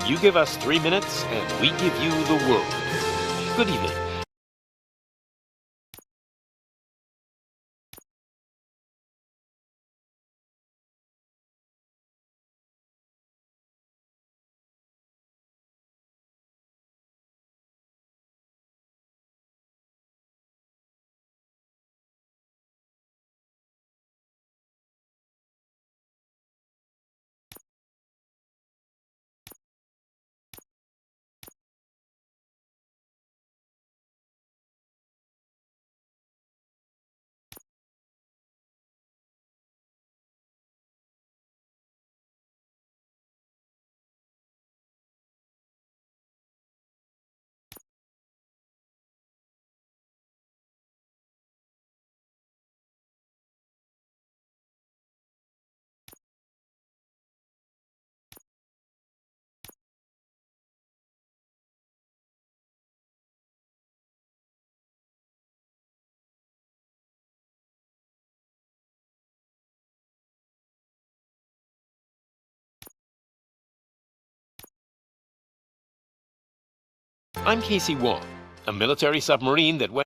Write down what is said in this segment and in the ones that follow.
You give us 3 minutes, and we give you the world. Good evening. I'm Casey Wong, a military submarine that went...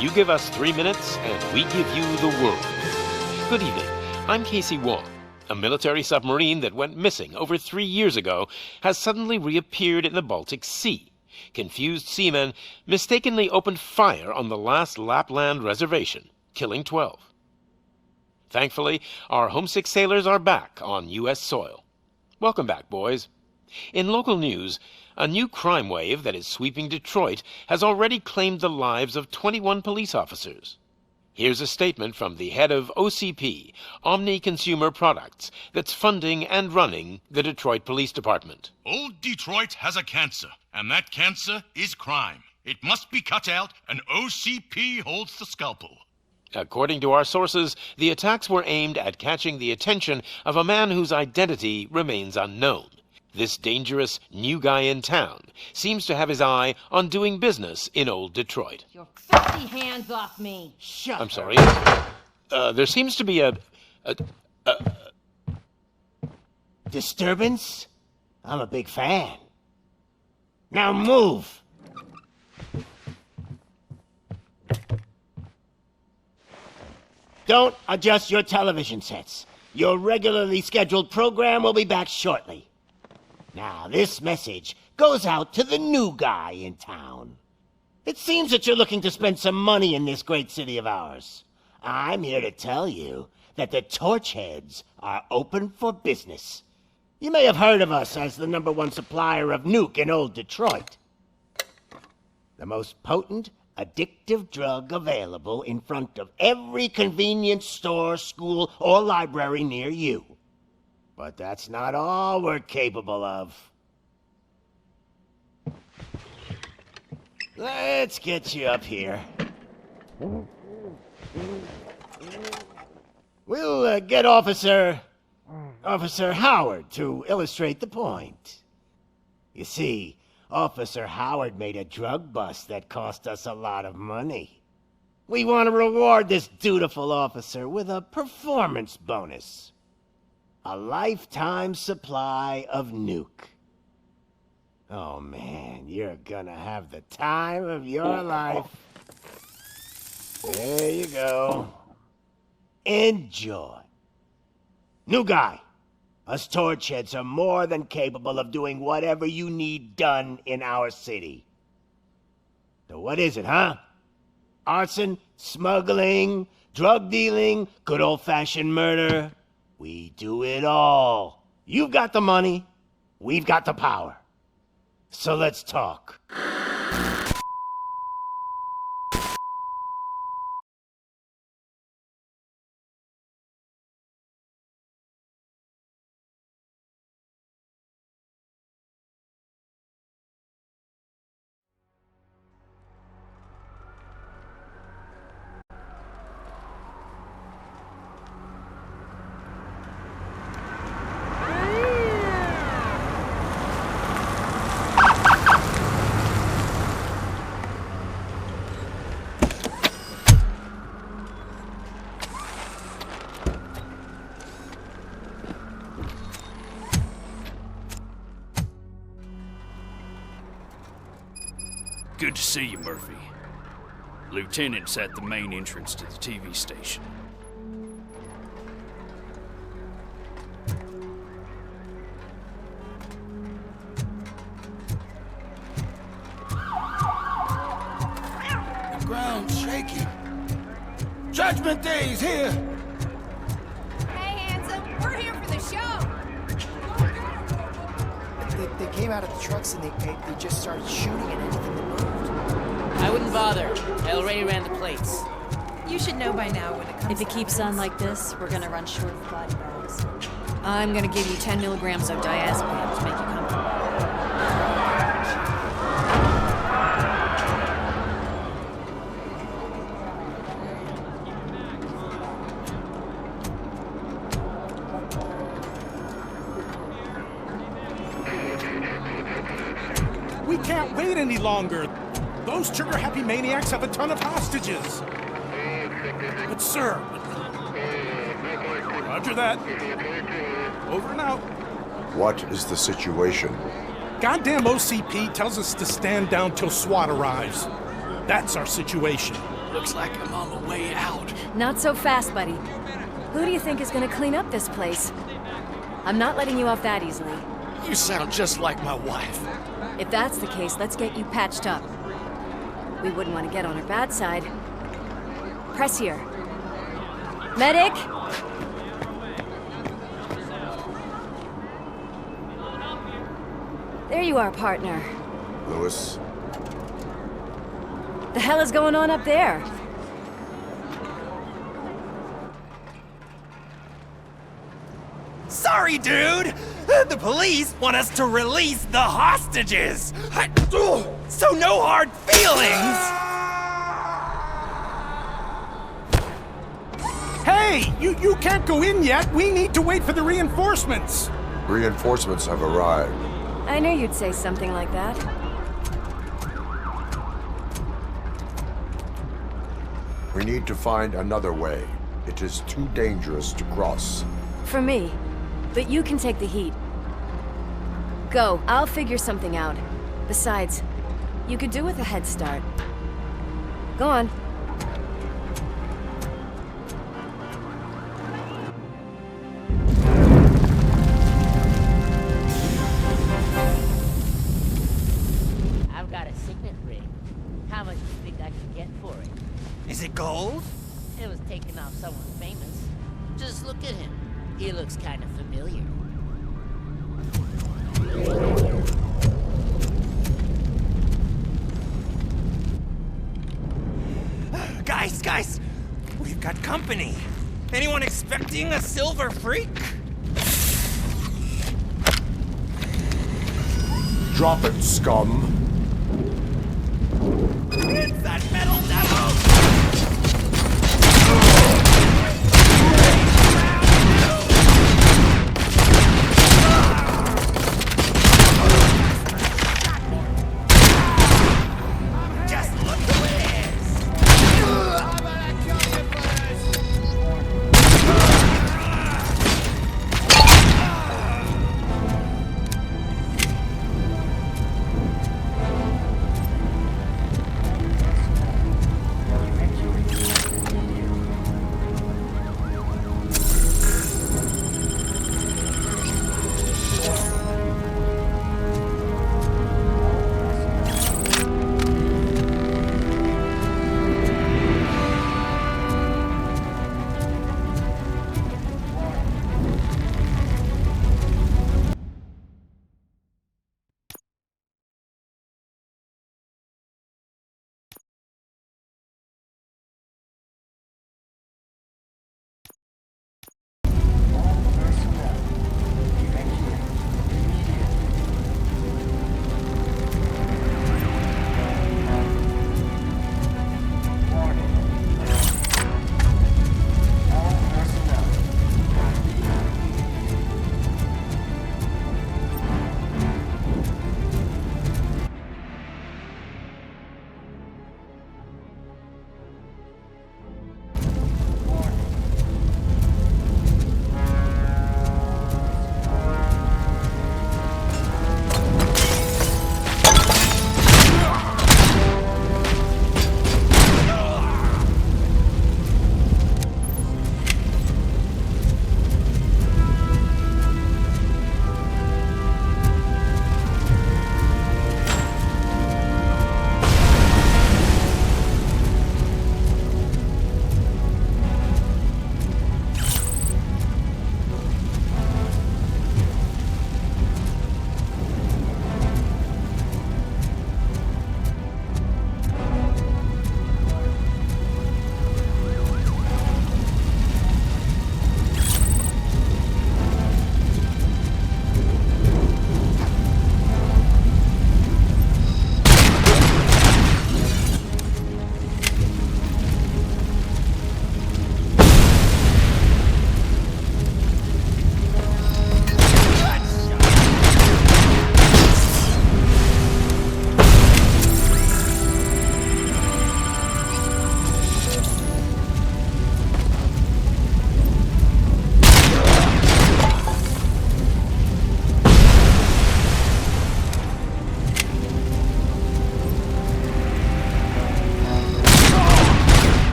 You give us 3 minutes, and we give you the world. Good evening. I'm Casey Wong. A military submarine that went missing over 3 years ago has suddenly reappeared in the Baltic Sea. Confused seamen mistakenly opened fire on the last Lapland reservation, killing 12. Thankfully, our homesick sailors are back on U.S. soil. Welcome back, boys. In local news, a new crime wave that is sweeping Detroit has already claimed the lives of 21 police officers. Here's a statement from the head of OCP, Omni Consumer Products, that's funding and running the Detroit Police Department. Old Detroit has a cancer, and that cancer is crime. It must be cut out, and OCP holds the scalpel. According to our sources, the attacks were aimed at catching the attention of a man whose identity remains unknown. This dangerous new guy in town seems to have his eye on doing business in old Detroit. Your filthy hands off me! Shut I'm sorry. There seems to be a Disturbance? I'm a big fan. Now move! Don't adjust your television sets. Your regularly scheduled program will be back shortly. Now, this message goes out to the new guy in town. It seems that you're looking to spend some money in this great city of ours. I'm here to tell you that the Torchheads are open for business. You may have heard of us as the #1 supplier of nuke in old Detroit. The most potent, addictive drug available in front of every convenience store, school, or library near you. But that's not all we're capable of. Let's get you up here. We'll get Officer Howard to illustrate the point. You see, Officer Howard made a drug bust that cost us a lot of money. We want to reward this dutiful officer with a performance bonus. A lifetime supply of nuke. Oh man, you're gonna have the time of your life. There you go. Enjoy. New guy, us Torchheads are more than capable of doing whatever you need done in our city. So what is it, huh? Arson, smuggling, drug dealing, good old-fashioned murder. We do it all. You've got the money, we've got the power. So let's talk. Good to see you, Murphy. Lieutenant's at the main entrance to the TV station. The ground's shaking. Judgment Day's here! Hey, handsome, we're here for the show. They came out of the trucks and they just started shooting at anything that moved. I wouldn't bother. I already ran the plates. You should know by now when it comes If it keeps on like this, we're gonna run short of body bags. I'm gonna give you 10 milligrams of diazepam to make you comfortable. We can't wait any longer. Those trigger-happy maniacs have a ton of hostages. But sir... Roger that. Over and out. What is the situation? Goddamn OCP tells us to stand down till SWAT arrives. That's our situation. Looks like I'm on the way out. Not so fast, buddy. Who do you think is gonna clean up this place? I'm not letting you off that easily. You sound just like my wife. If that's the case, let's get you patched up. We wouldn't want to get on her bad side. Press here. Medic! There you are, partner. Lewis? The hell is going on up there? Sorry, dude! The police want us to release the hostages! So no hard feelings! Hey! You can't go in yet! We need to wait for the reinforcements! Reinforcements have arrived. I knew you'd say something like that. We need to find another way. It is too dangerous to cross. For me. But you can take the heat. Go. I'll figure something out. Besides, you could do with a head start. Go on. I've got a signet ring. How much do you think I can get for it? Is it gold? It was taken off someone famous. Just look at him. He looks kind of familiar. Guys, we've got company. Anyone expecting a silver freak? Drop it, scum. It's that metal devil!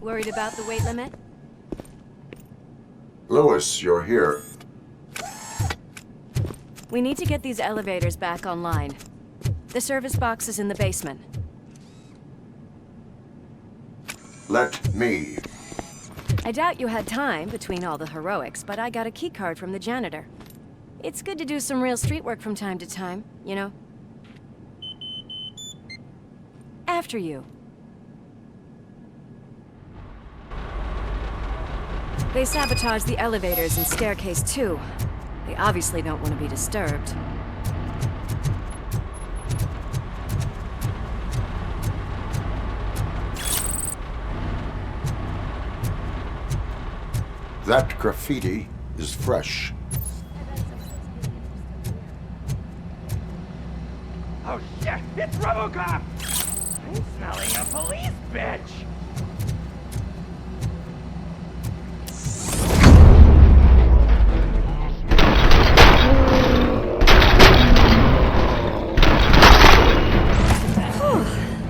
Worried about the weight limit? Lewis, you're here. We need to get these elevators back online. The service box is in the basement. Let me. I doubt you had time between all the heroics, but I got a keycard from the janitor. It's good to do some real street work from time to time, you know? After you. They sabotaged the elevators and staircase too. They obviously don't want to be disturbed. That graffiti is fresh. Oh shit! It's RoboCop! I'm smelling a police bitch!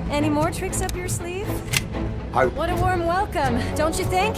Any more tricks up your sleeve? What a warm welcome, don't you think?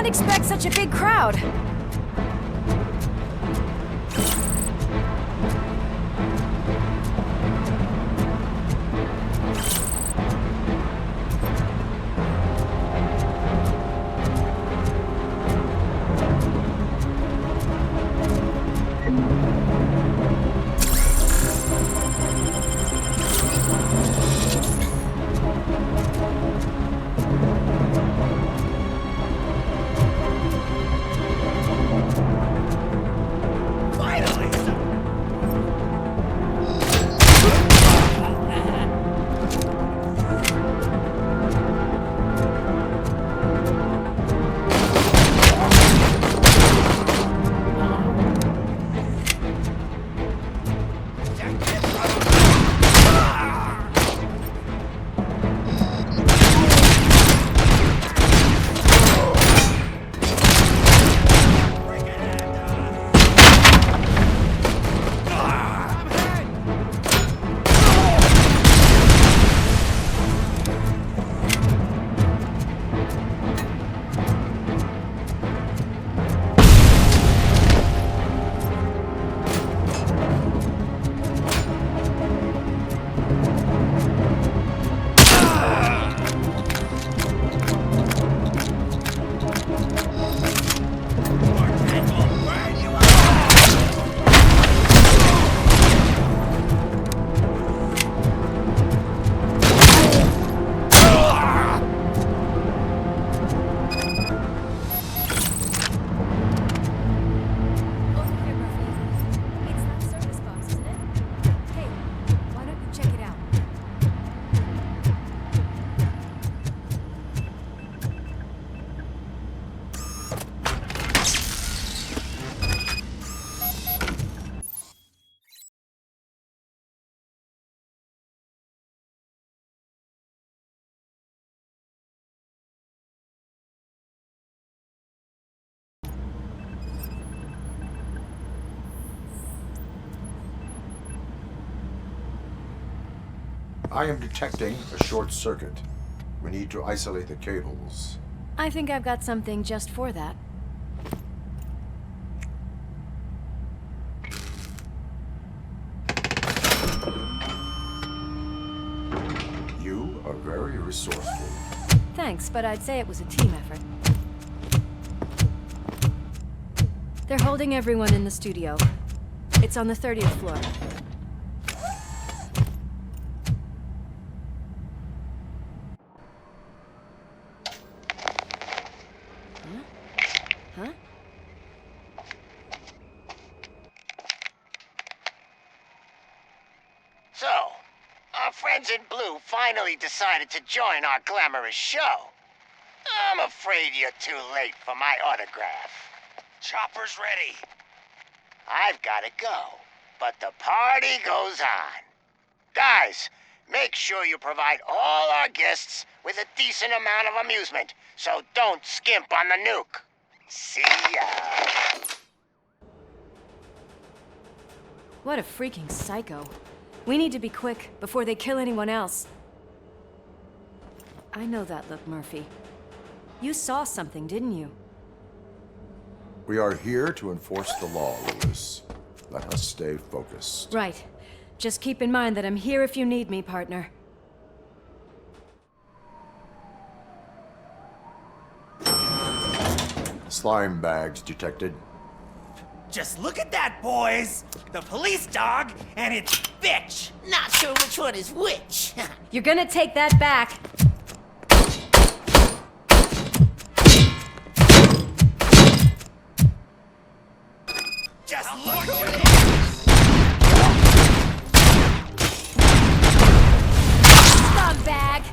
Expect such a big crowd. I am detecting a short circuit. We need to isolate the cables. I think I've got something just for that. You are very resourceful. Thanks, but I'd say it was a team effort. They're holding everyone in the studio. It's on the 30th floor. Huh? So, our friends in blue finally decided to join our glamorous show. I'm afraid you're too late for my autograph. Chopper's ready. I've got to go, but the party goes on. Guys, make sure you provide all our guests with a decent amount of amusement, so don't skimp on the nuke. See ya. What a freaking psycho. We need to be quick before they kill anyone else. I know that look, Murphy. You saw something, didn't you? We are here to enforce the law, Lewis. Let us stay focused. Right. Just keep in mind that I'm here if you need me, partner. Slime bags detected. Just look at that, boys! The police dog and its bitch! Not sure which one is which. You're gonna take that back. Just look at it! Scumbag!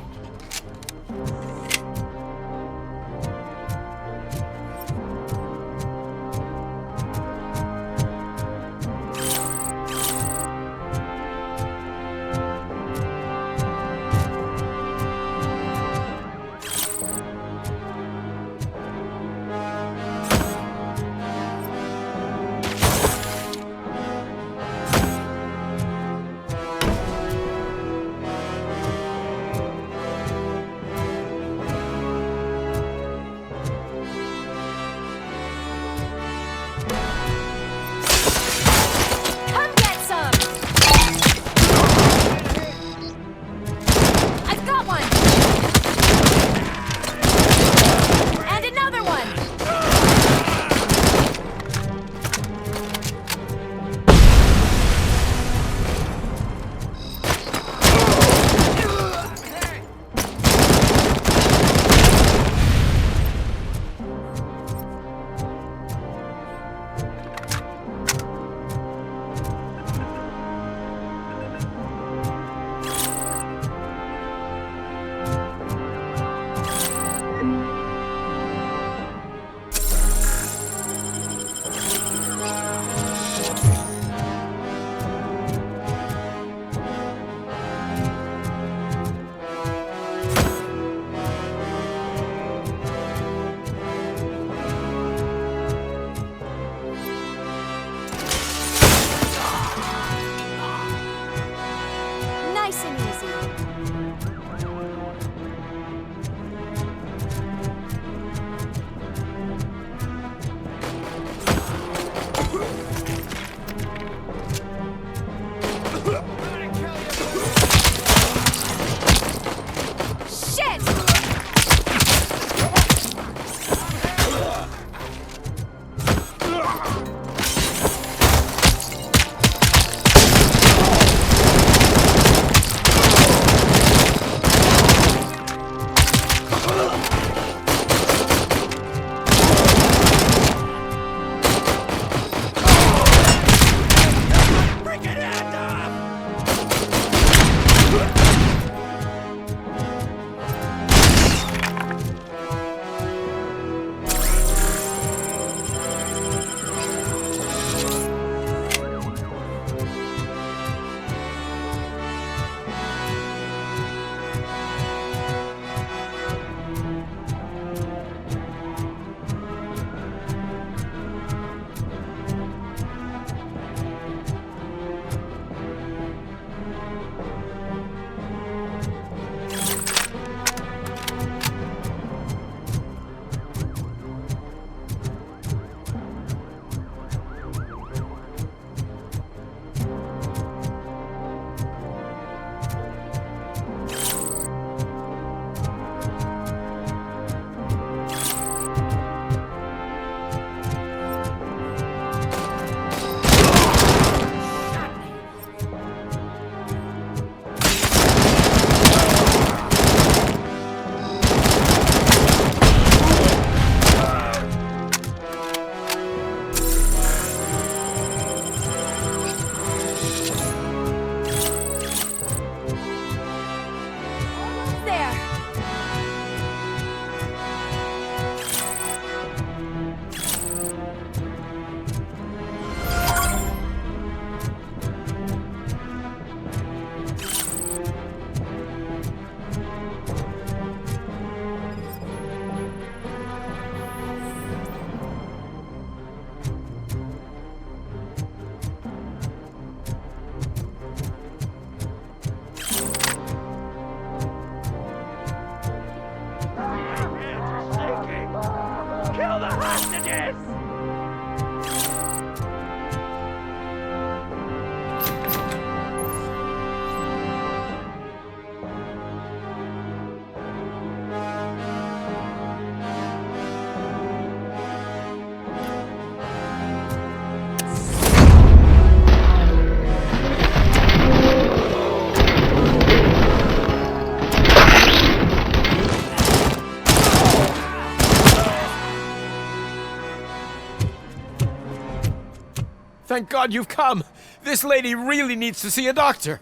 Thank God you've come. This lady really needs to see a doctor.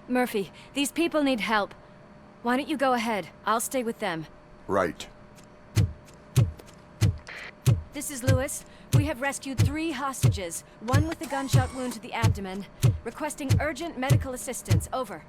Murphy, these people need help. Why don't you go ahead? I'll stay with them. Right. This is Lewis. We have rescued 3 hostages, one with a gunshot wound to the abdomen. Requesting urgent medical assistance. Over.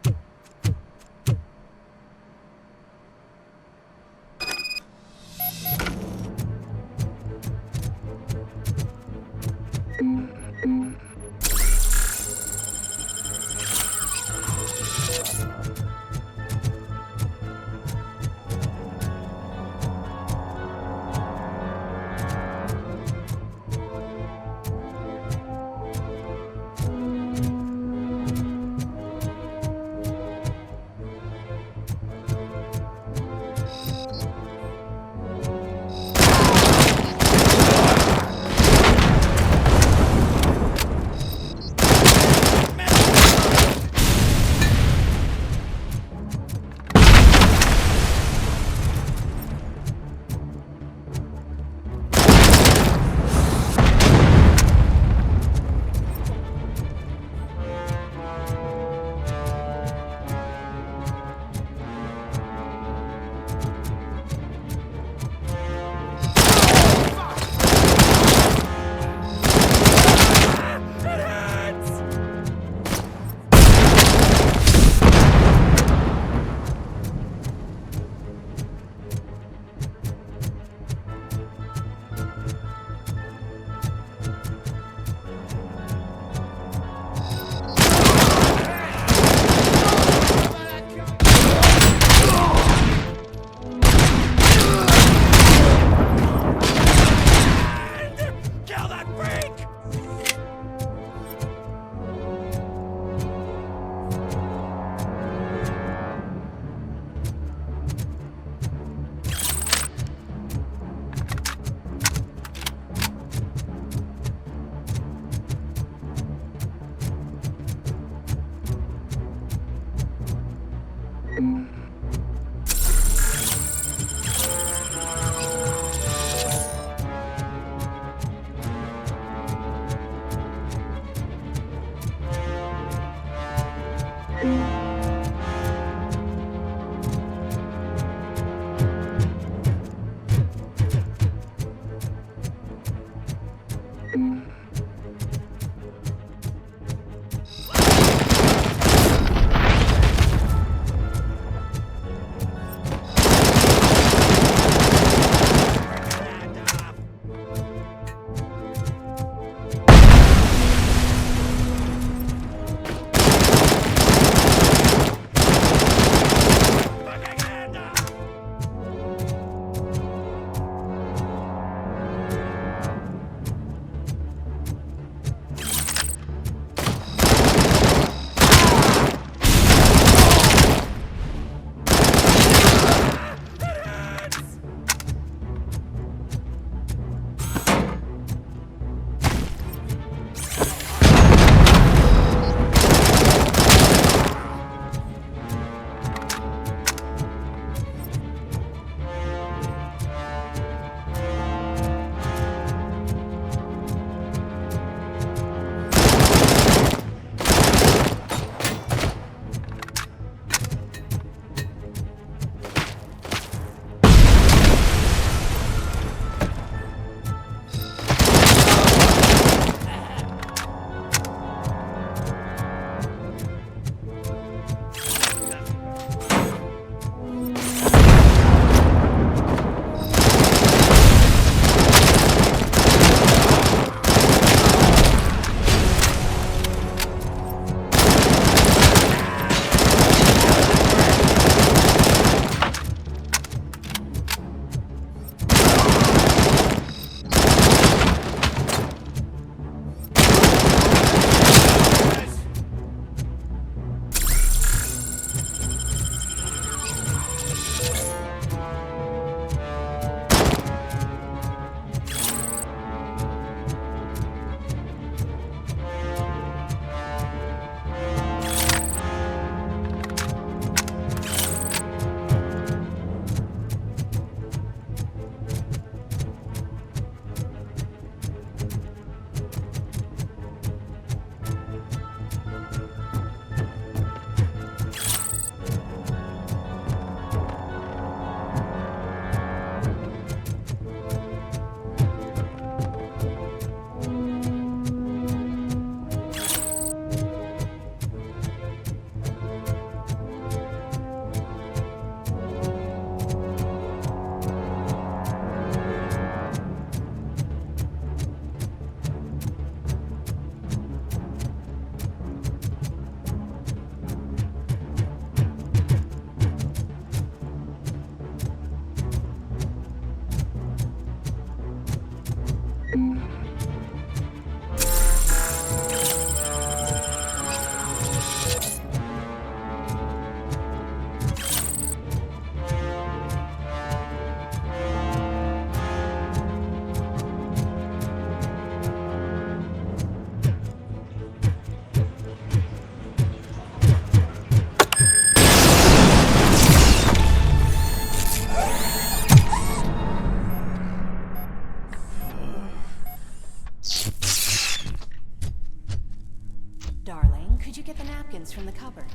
napkins from the cupboard.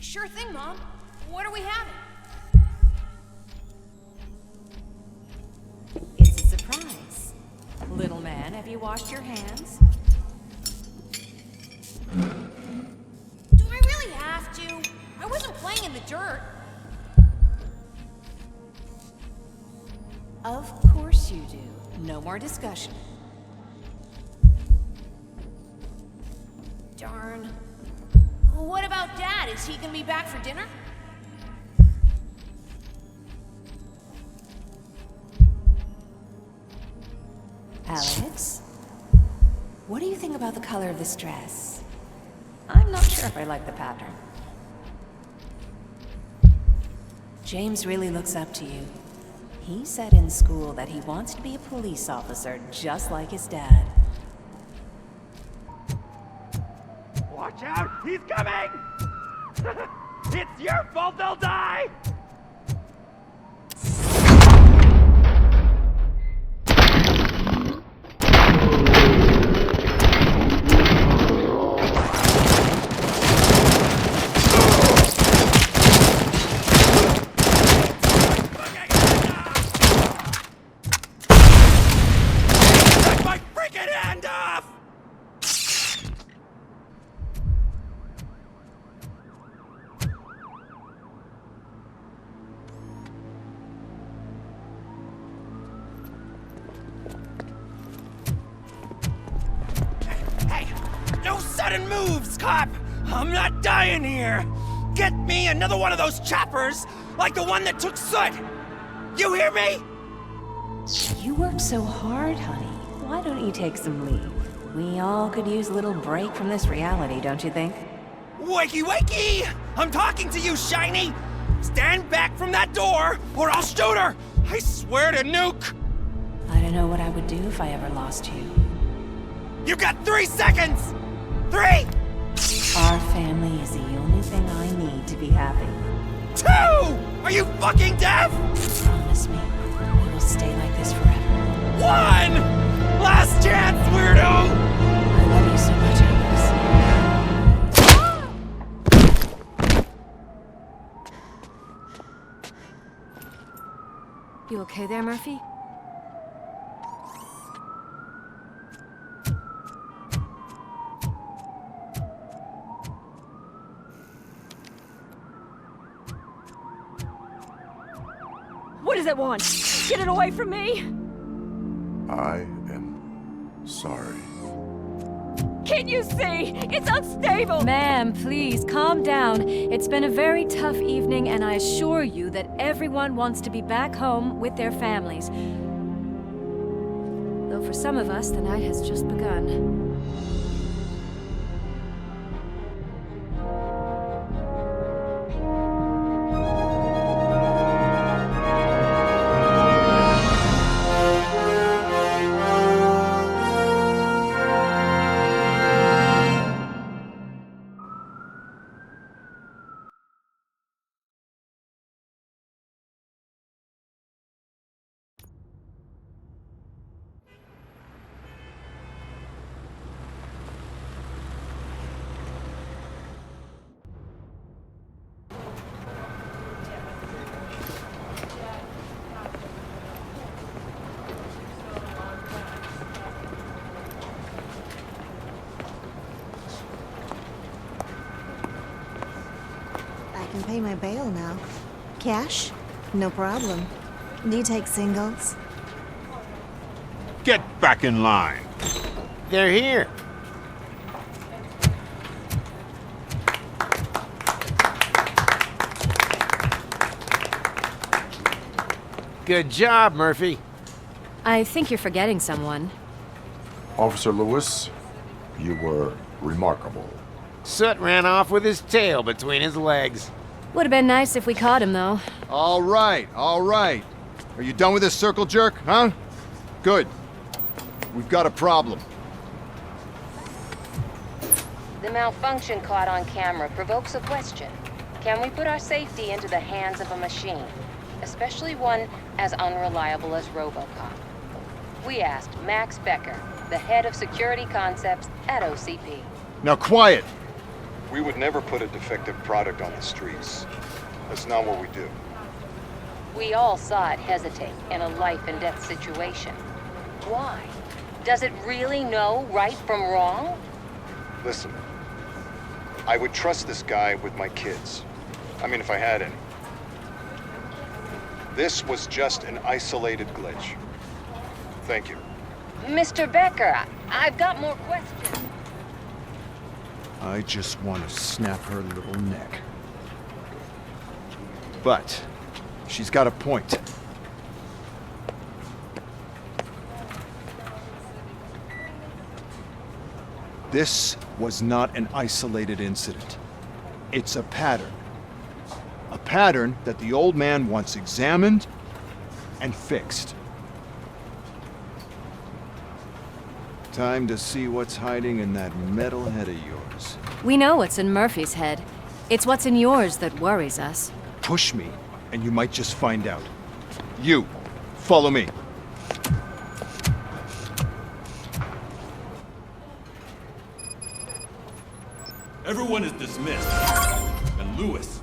Sure thing, Mom. What are we having? It's a surprise. Little man, have you washed your hands? Do I really have to? I wasn't playing in the dirt. Of course you do. No more discussion. Darn. What about Dad? Is he gonna be back for dinner? Alex? What do you think about the color of this dress? I'm not sure if I like the pattern. James really looks up to you. He said in school that he wants to be a police officer just like his dad. Watch out! He's coming! It's your fault they'll die! Take my freaking hand off! Hey, no sudden moves, cop! I'm not dying here! Get me another one of those choppers, like the one that took Soot! You hear me? You work so hard, honey. Why don't you take some leave? We all could use a little break from this reality, don't you think? Wakey, wakey! I'm talking to you, Shiny! Stand back from that door, or I'll shoot her! I swear to nuke! I don't know what I would do if I ever lost you. You got 3 seconds! 3! Our family is the only thing I need to be happy. 2! Are you fucking deaf? Promise me, we will stay like this forever. 1! Last chance, weirdo! I love you so much, Alex. You okay there, Murphy? What does it want? Get it away from me! I am sorry. Can't you see? It's unstable! Ma'am, please, calm down. It's been a very tough evening, and I assure you that everyone wants to be back home with their families. Though for some of us, the night has just begun. I can pay my bail now. Cash? No problem. Do you take singles? Get back in line. They're here. Good job, Murphy. I think you're forgetting someone. Officer Lewis, you were remarkable. Soot ran off with his tail between his legs. Would have been nice if we caught him, though. All right, all right. Are you done with this circle jerk, huh? Good. We've got a problem. The malfunction caught on camera provokes a question. Can we put our safety into the hands of a machine? Especially one as unreliable as RoboCop. We asked Max Becker, the head of security concepts at OCP. Now quiet! We would never put a defective product on the streets. That's not what we do. We all saw it hesitate in a life and death situation. Why? Does it really know right from wrong? Listen, I would trust this guy with my kids. I mean, if I had any. This was just an isolated glitch. Thank you. Mr. Becker, I've got more questions. I just want to snap her little neck. But she's got a point. This was not an isolated incident. It's a pattern. A pattern that the old man wants examined and fixed. Time to see what's hiding in that metal head of yours. We know what's in Murphy's head. It's what's in yours that worries us. Push me, and you might just find out. You, follow me. Everyone is dismissed. And Lewis,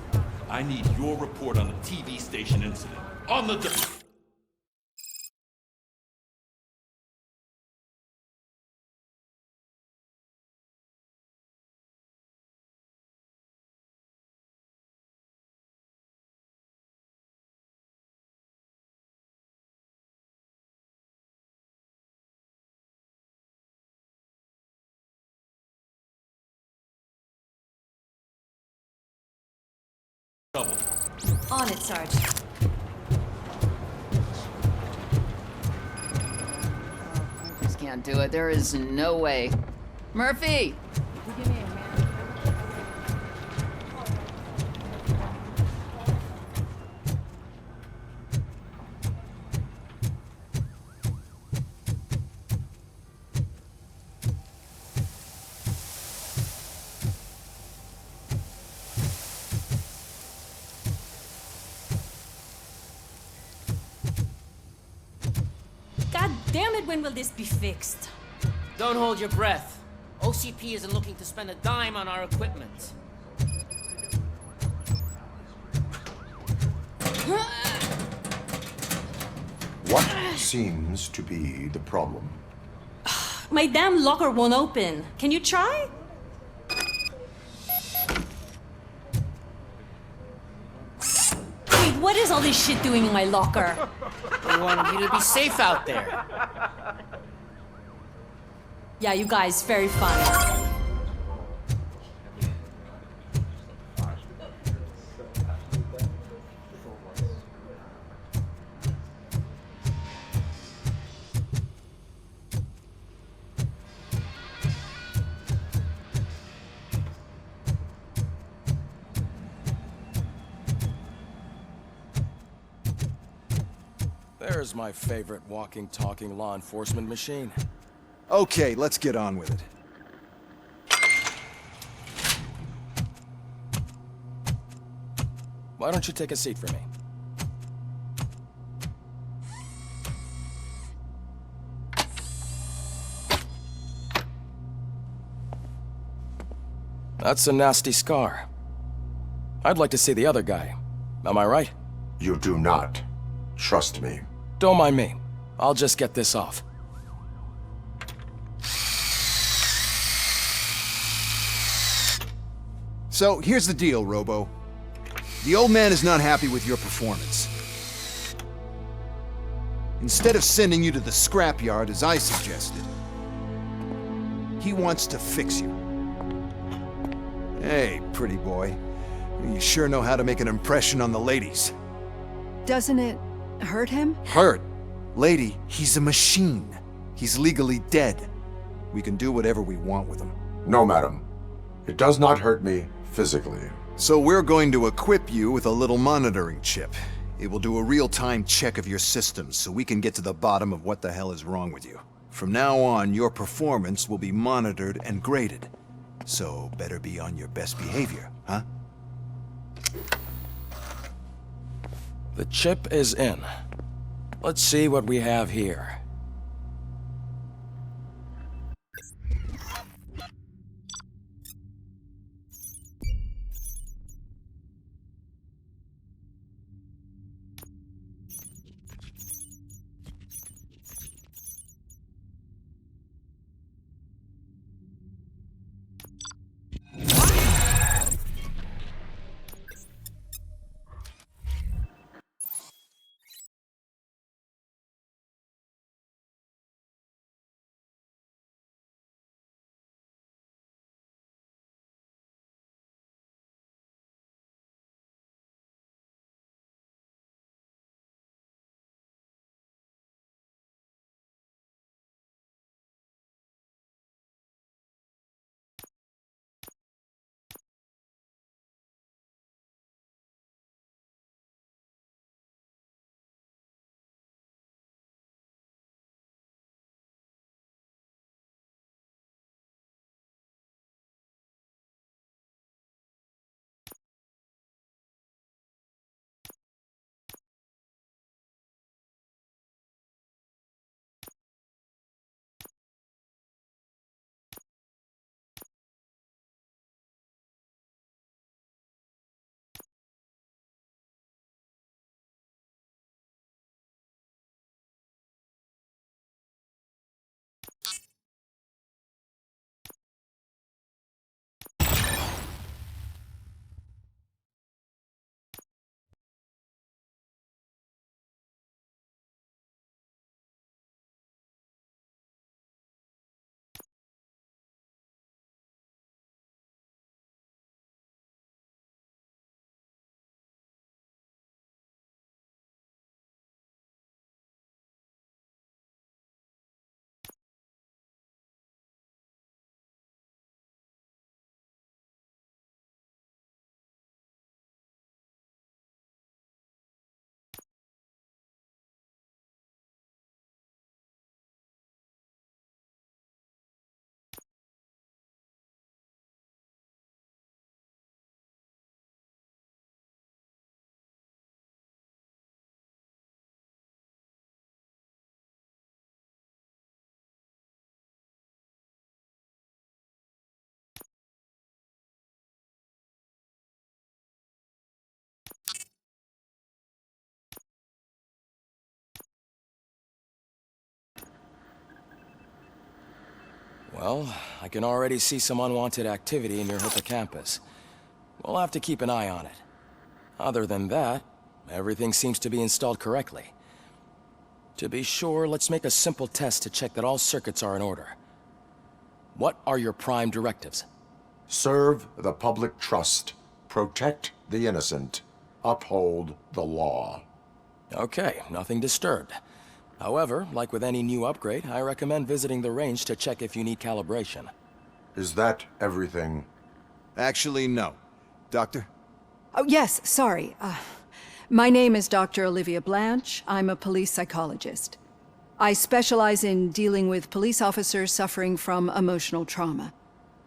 I need your report on the TV station incident. On the On it, Sarge. Just can't do it. There is no way. Murphy! God damn it, when will this be fixed? Don't hold your breath. OCP isn't looking to spend a dime on our equipment. What seems to be the problem? My damn locker won't open. Can you try? Wait, what is all this shit doing in my locker? We wanted you to be safe out there. Yeah, you guys, very fun. There's my favorite walking, talking law enforcement machine. Okay, let's get on with it. Why don't you take a seat for me? That's a nasty scar. I'd like to see the other guy. Am I right? You do not. Trust me. Don't mind me. I'll just get this off. So, here's the deal, Robo. The old man is not happy with your performance. Instead of sending you to the scrapyard as I suggested, he wants to fix you. Hey, pretty boy. You sure know how to make an impression on the ladies. Doesn't it hurt him? Hurt? Lady, he's a machine. He's legally dead. We can do whatever we want with him. No, madam. It does not hurt me physically. So we're going to equip you with a little monitoring chip. It will do a real-time check of your systems so we can get to the bottom of what the hell is wrong with you. From now on, your performance will be monitored and graded. So better be on your best behavior, huh? The chip is in. Let's see what we have here. Well, I can already see some unwanted activity in your hippocampus. We'll have to keep an eye on it. Other than that, everything seems to be installed correctly. To be sure, let's make a simple test to check that all circuits are in order. What are your prime directives? Serve the public trust. Protect the innocent. Uphold the law. Okay, nothing disturbed. However, like with any new upgrade, I recommend visiting the range to check if you need calibration. Is that everything? Actually, no. Doctor? Oh, yes, sorry. My name is Dr. Olivia Blanche. I'm a police psychologist. I specialize in dealing with police officers suffering from emotional trauma.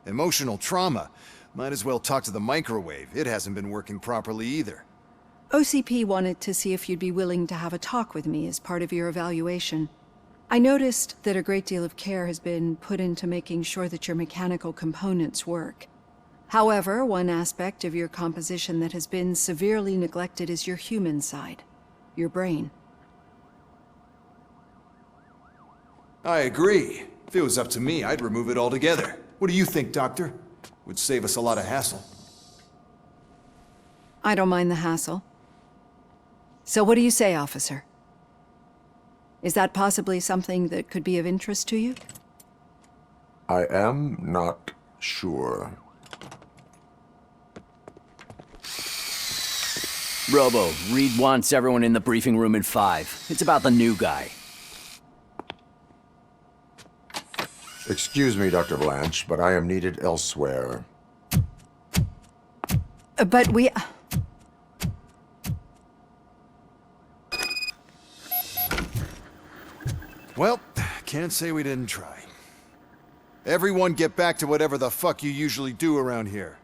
Emotional trauma? Might as well talk to the microwave. It hasn't been working properly either. OCP wanted to see if you'd be willing to have a talk with me as part of your evaluation. I noticed that a great deal of care has been put into making sure that your mechanical components work. However, one aspect of your composition that has been severely neglected is your human side, your brain. I agree. If it was up to me, I'd remove it altogether. What do you think, Doctor? Would save us a lot of hassle. I don't mind the hassle. So what do you say, officer? Is that possibly something that could be of interest to you? I am not sure. Robo, Reed wants everyone in the briefing room in 5. It's about the new guy. Excuse me, Dr. Blanche, but I am needed elsewhere. But we... Well, can't say we didn't try. Everyone get back to whatever the fuck you usually do around here.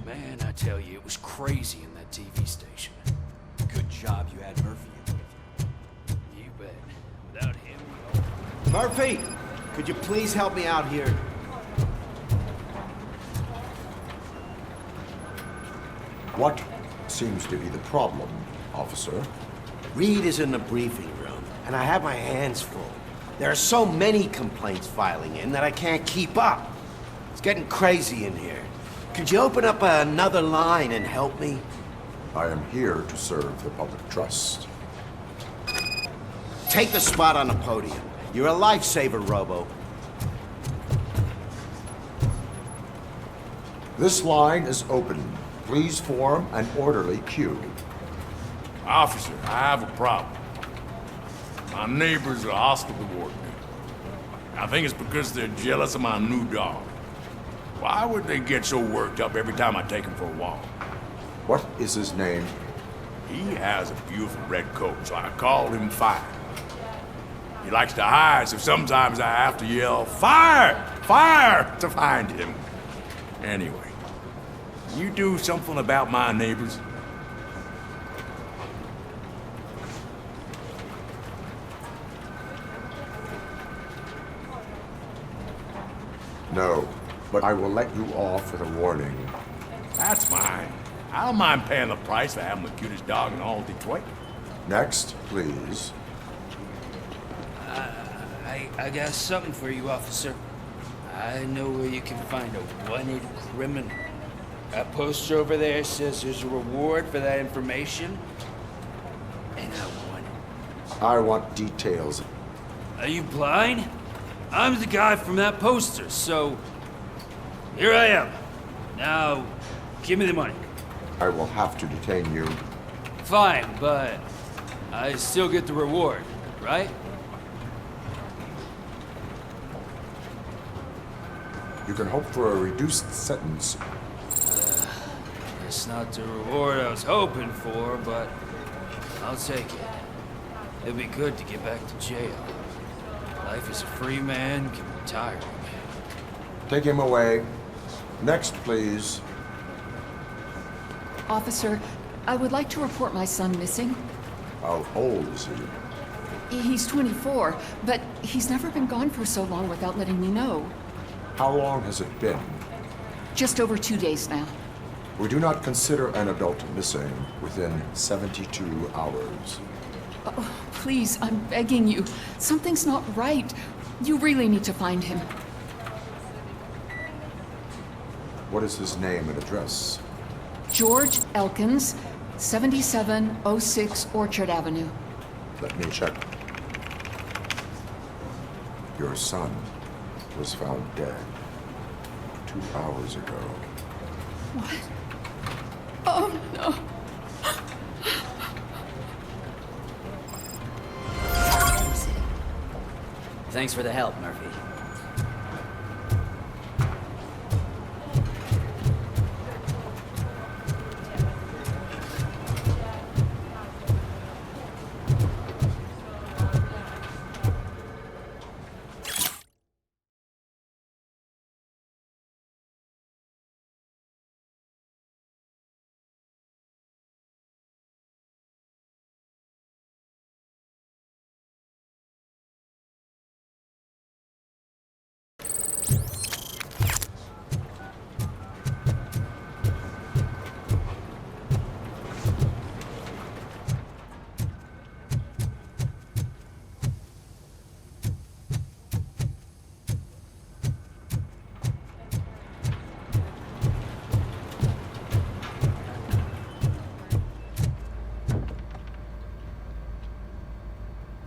Man, I tell you, it was crazy in that TV station. Good job you had Murphy in with you. You bet. Without him, Murphy, could you please help me out here? What seems to be the problem, officer? Reed is in the briefing room, and I have my hands full. There are so many complaints filing in that I can't keep up. It's getting crazy in here. Could you open up another line and help me? I am here to serve the public trust. Take the spot on the podium. You're a lifesaver, Robo. This line is open. Please form an orderly queue. Officer, I have a problem. My neighbors are hostile toward me. I think it's because they're jealous of my new dog. Why would they get so worked up every time I take him for a walk? What is his name? He has a beautiful red coat, so I called him Fire. He likes to hide, so sometimes I have to yell, "Fire! Fire!" to find him. Anyway, you do something about my neighbors? No, but I will let you off with a warning. That's fine. I don't mind paying the price for having the cutest dog in all Detroit. Next, please. I got something for you, officer. I know where you can find a wanted criminal. That poster over there says there's a reward for that information, and I want it. I want details. Are you blind? I'm the guy from that poster, so here I am. Now, give me the money. I will have to detain you. Fine, but I still get the reward, right? You can hope for a reduced sentence. It's not the reward I was hoping for, but I'll take it. It'd be good to get back to jail. Life as a free man can be tiring. Take him away. Next, please. Officer, I would like to report my son missing. How old is he? He's 24, but he's never been gone for so long without letting me know. How long has it been? Just over 2 days now. We do not consider an adult missing within 72 hours. Oh, please, I'm begging you. Something's not right. You really need to find him. What is his name and address? George Elkins, 7706 Orchard Avenue. Let me check. Your son was found dead 2 hours ago. What? Oh, no. Thanks for the help, Murphy.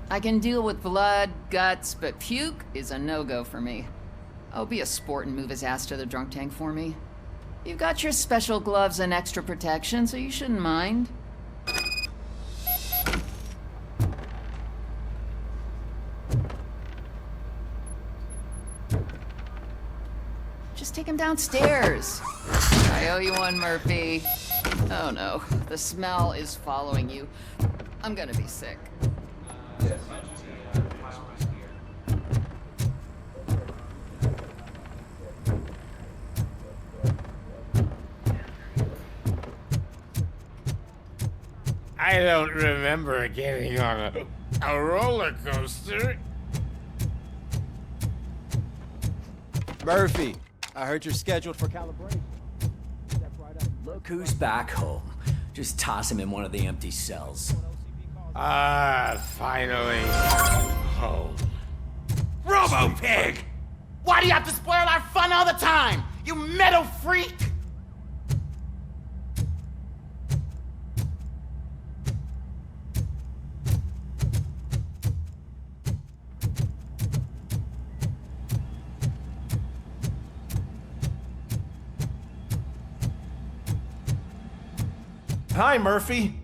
I can deal with blood, guts, but puke is a no-go for me. I'll be a sport and move his ass to the drunk tank for me. You've got your special gloves and extra protection, so you shouldn't mind. Just take him downstairs. I owe you one, Murphy. Oh no, the smell is following you. I'm gonna be sick. I don't remember getting on a roller coaster. Murphy, I heard you're scheduled for calibration. Look who's back home. Just toss him in one of the empty cells. Finally home. RoboPig! Why do you have to spoil our fun all the time? You metal freak! Hi, Murphy.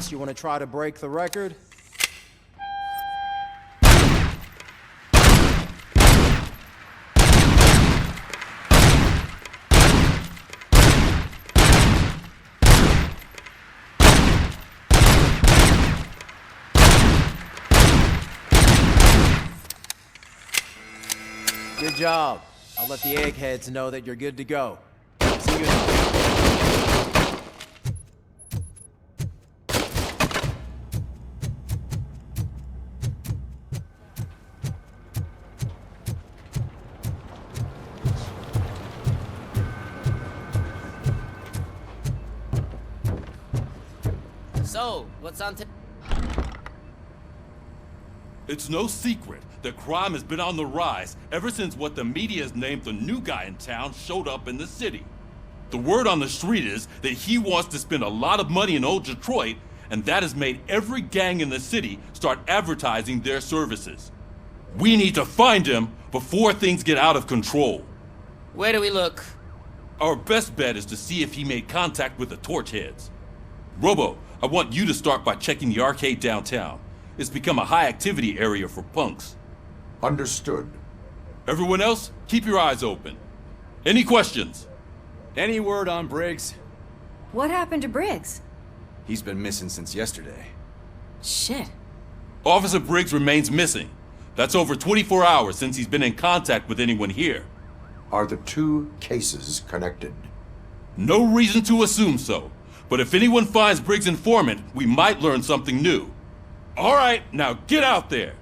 Lewis, you want to try to break the record? Good job. I'll let the eggheads know that you're good to go. See you in... So, what's on It's no secret that crime has been on the rise ever since what the media has named the new guy in town showed up in the city. The word on the street is that he wants to spend a lot of money in old Detroit, and that has made every gang in the city start advertising their services. We need to find him before things get out of control. Where do we look? Our best bet is to see if he made contact with the torch heads. Robo, I want you to start by checking the arcade downtown. It's become a high-activity area for punks. Understood. Everyone else, keep your eyes open. Any questions? Any word on Briggs? What happened to Briggs? He's been missing since yesterday. Shit. Officer Briggs remains missing. That's over 24 hours since he's been in contact with anyone here. Are the two cases connected? No reason to assume so. But if anyone finds Briggs' informant, we might learn something new. All right, now get out there.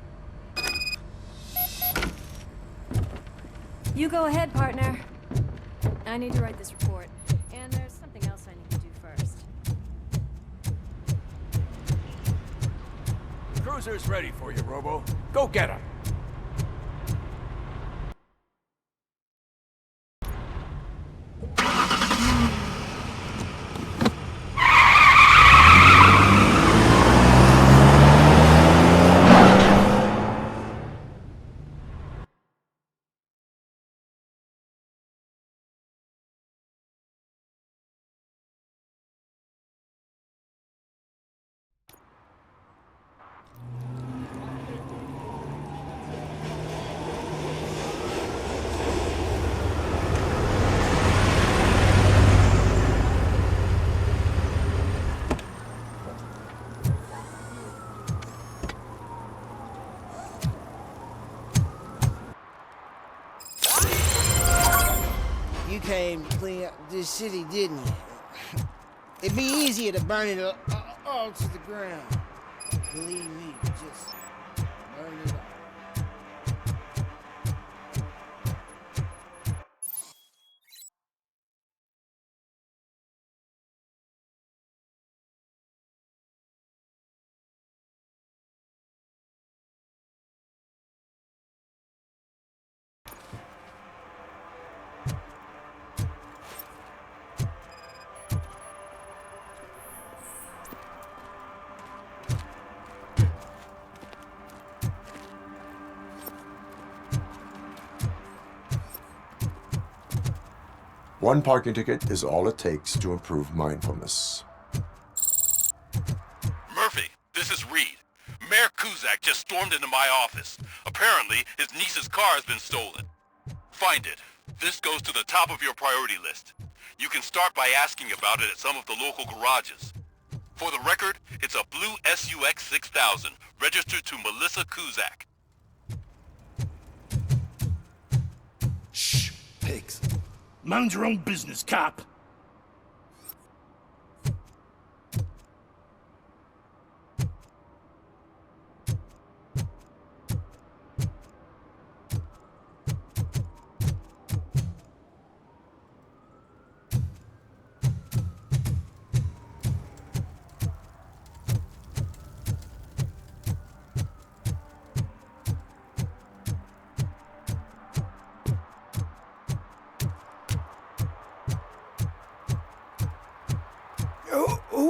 You go ahead, partner. I need to write this report. And there's something else I need to do first. The cruiser's ready for you, Robo. Go get him. You came to clean up this city, didn't you? It'd be easier to burn it all to the ground. Believe me, just burn it all. One parking ticket is all it takes to improve mindfulness. Murphy, this is Reed. Mayor Kuzak just stormed into my office. Apparently, his niece's car has been stolen. Find it. This goes to the top of your priority list. You can start by asking about it at some of the local garages. For the record, it's a blue SUX 6000, registered to Melissa Kuzak. Shh, pigs. Mind your own business, cop.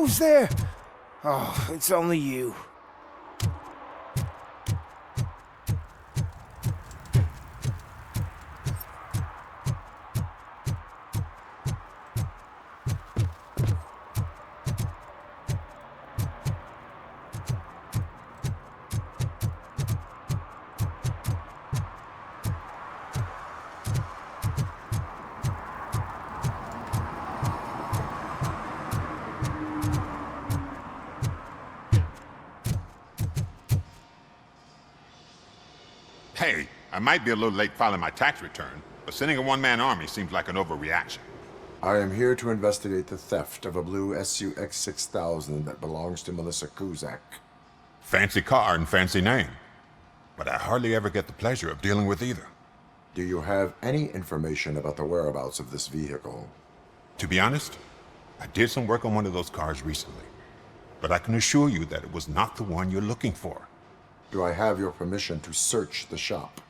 Who's there? Oh, it's only you. I might be a little late filing my tax return, but sending a one-man army seems like an overreaction. I am here to investigate the theft of a blue SUX 6000 that belongs to Melissa Kuzak. Fancy car and fancy name. But I hardly ever get the pleasure of dealing with either. Do you have any information about the whereabouts of this vehicle? To be honest, I did some work on one of those cars recently, but I can assure you that it was not the one you're looking for. Do I have your permission to search the shop?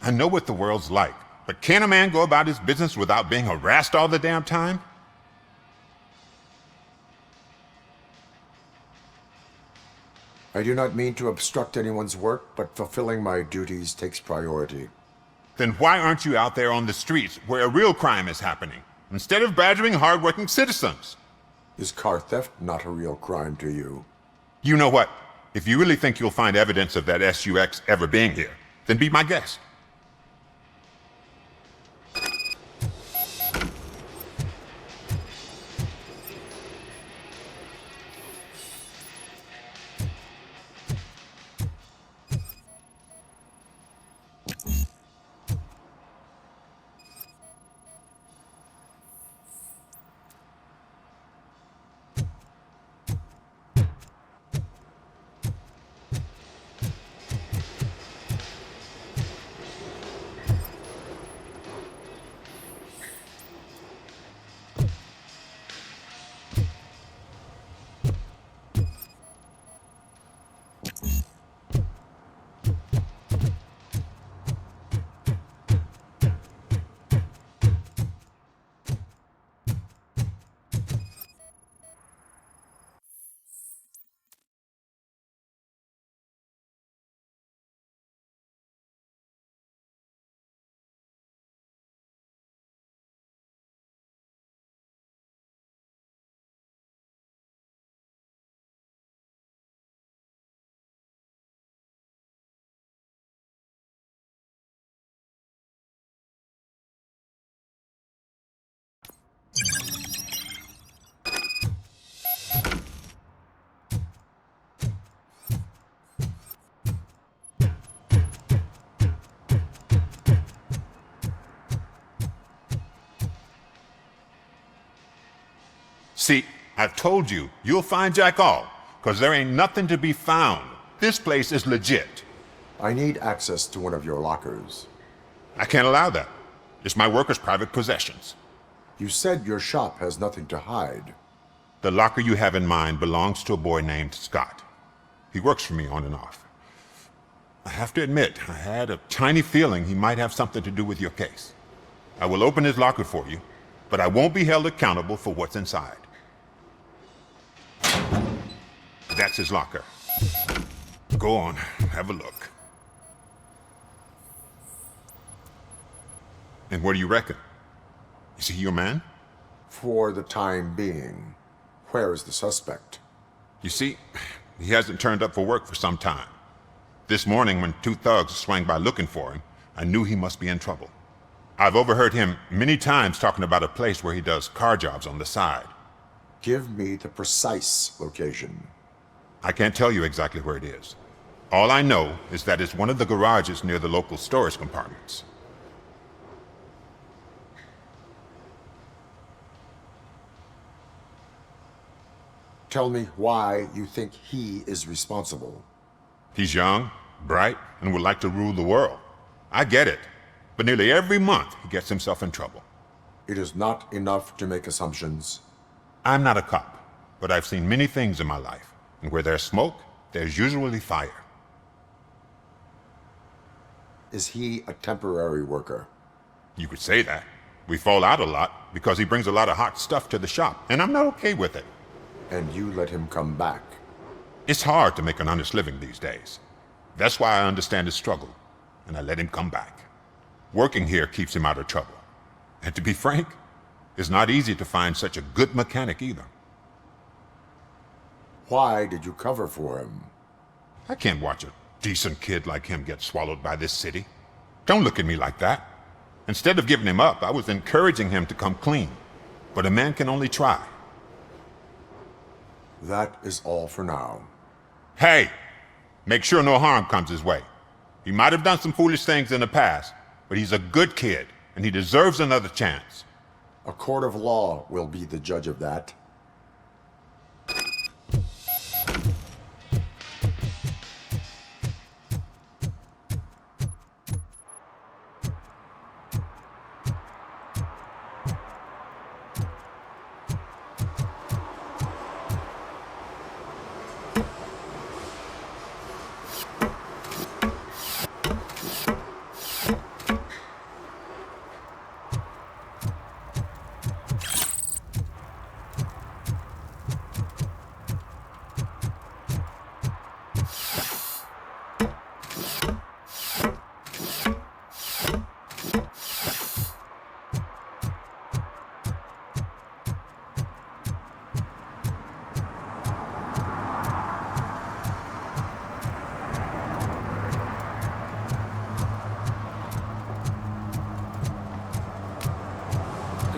I know what the world's like, but can a man go about his business without being harassed all the damn time? I do not mean to obstruct anyone's work, but fulfilling my duties takes priority. Then why aren't you out there on the streets where a real crime is happening, instead of badgering hardworking citizens? Is car theft not a real crime to you? You know what? If you really think you'll find evidence of that SUX ever being here, then be my guest. See, I've told you, you'll find Jack all, because there ain't nothing to be found. This place is legit. I need access to one of your lockers. I can't allow that. It's my workers' private possessions. You said your shop has nothing to hide. The locker you have in mind belongs to a boy named Scott. He works for me on and off. I have to admit, I had a tiny feeling he might have something to do with your case. I will open his locker for you, but I won't be held accountable for what's inside. That's his locker. Go on, have a look. And what do you reckon? Is he your man? For the time being. Where is the suspect? You see, he hasn't turned up for work for some time. This morning, when two thugs swang by looking for him, I knew he must be in trouble. I've overheard him many times talking about a place where he does car jobs on the side. Give me the precise location. I can't tell you exactly where it is. All I know is that it's one of the garages near the local storage compartments. Tell me why you think he is responsible. He's young, bright, and would like to rule the world. I get it. But nearly every month, he gets himself in trouble. It is not enough to make assumptions. I'm not a cop, but I've seen many things in my life. And where there's smoke, there's usually fire. Is he a temporary worker? You could say that. We fall out a lot because he brings a lot of hot stuff to the shop, and I'm not okay with it. And you let him come back? It's hard to make an honest living these days. That's why I understand his struggle, and I let him come back. Working here keeps him out of trouble. And to be frank, it's not easy to find such a good mechanic either. Why did you cover for him? I can't watch a decent kid like him get swallowed by this city. Don't look at me like that. Instead of giving him up, I was encouraging him to come clean. But a man can only try. That is all for now. Hey! Make sure no harm comes his way. He might have done some foolish things in the past, but he's a good kid, and he deserves another chance. A court of law will be the judge of that.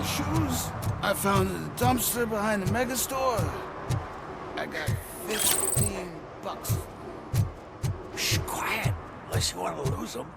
Shoes I found in the dumpster behind the mega store. I got 15 bucks. Shh, quiet. Unless you want to lose them.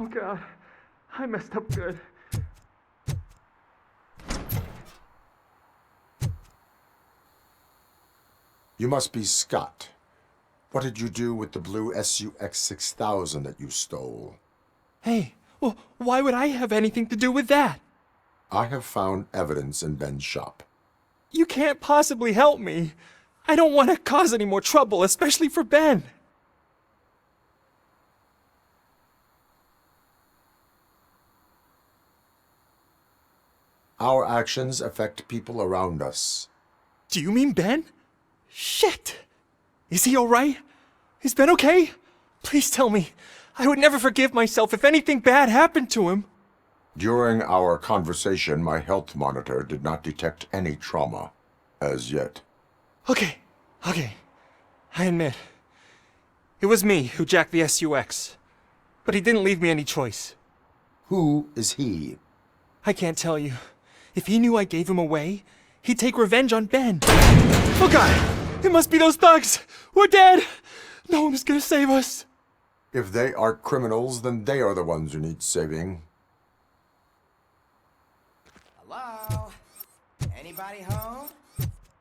Oh God, I messed up good. You must be Scott. What did you do with the blue SUX 6000 that you stole? Hey, well, why would I have anything to do with that? I have found evidence in Ben's shop. You can't possibly help me. I don't want to cause any more trouble, especially for Ben. Our actions affect people around us. Do you mean Ben? Shit! Is he alright? Is Ben okay? Please tell me. I would never forgive myself if anything bad happened to him. During our conversation, my health monitor did not detect any trauma, as yet. Okay. I admit. It was me who jacked the SUX. But he didn't leave me any choice. Who is he? I can't tell you. If he knew I gave him away, he'd take revenge on Ben. Oh God! It must be those thugs! We're dead! No one is gonna save us. If they are criminals, then they are the ones who need saving. Hello? Anybody home?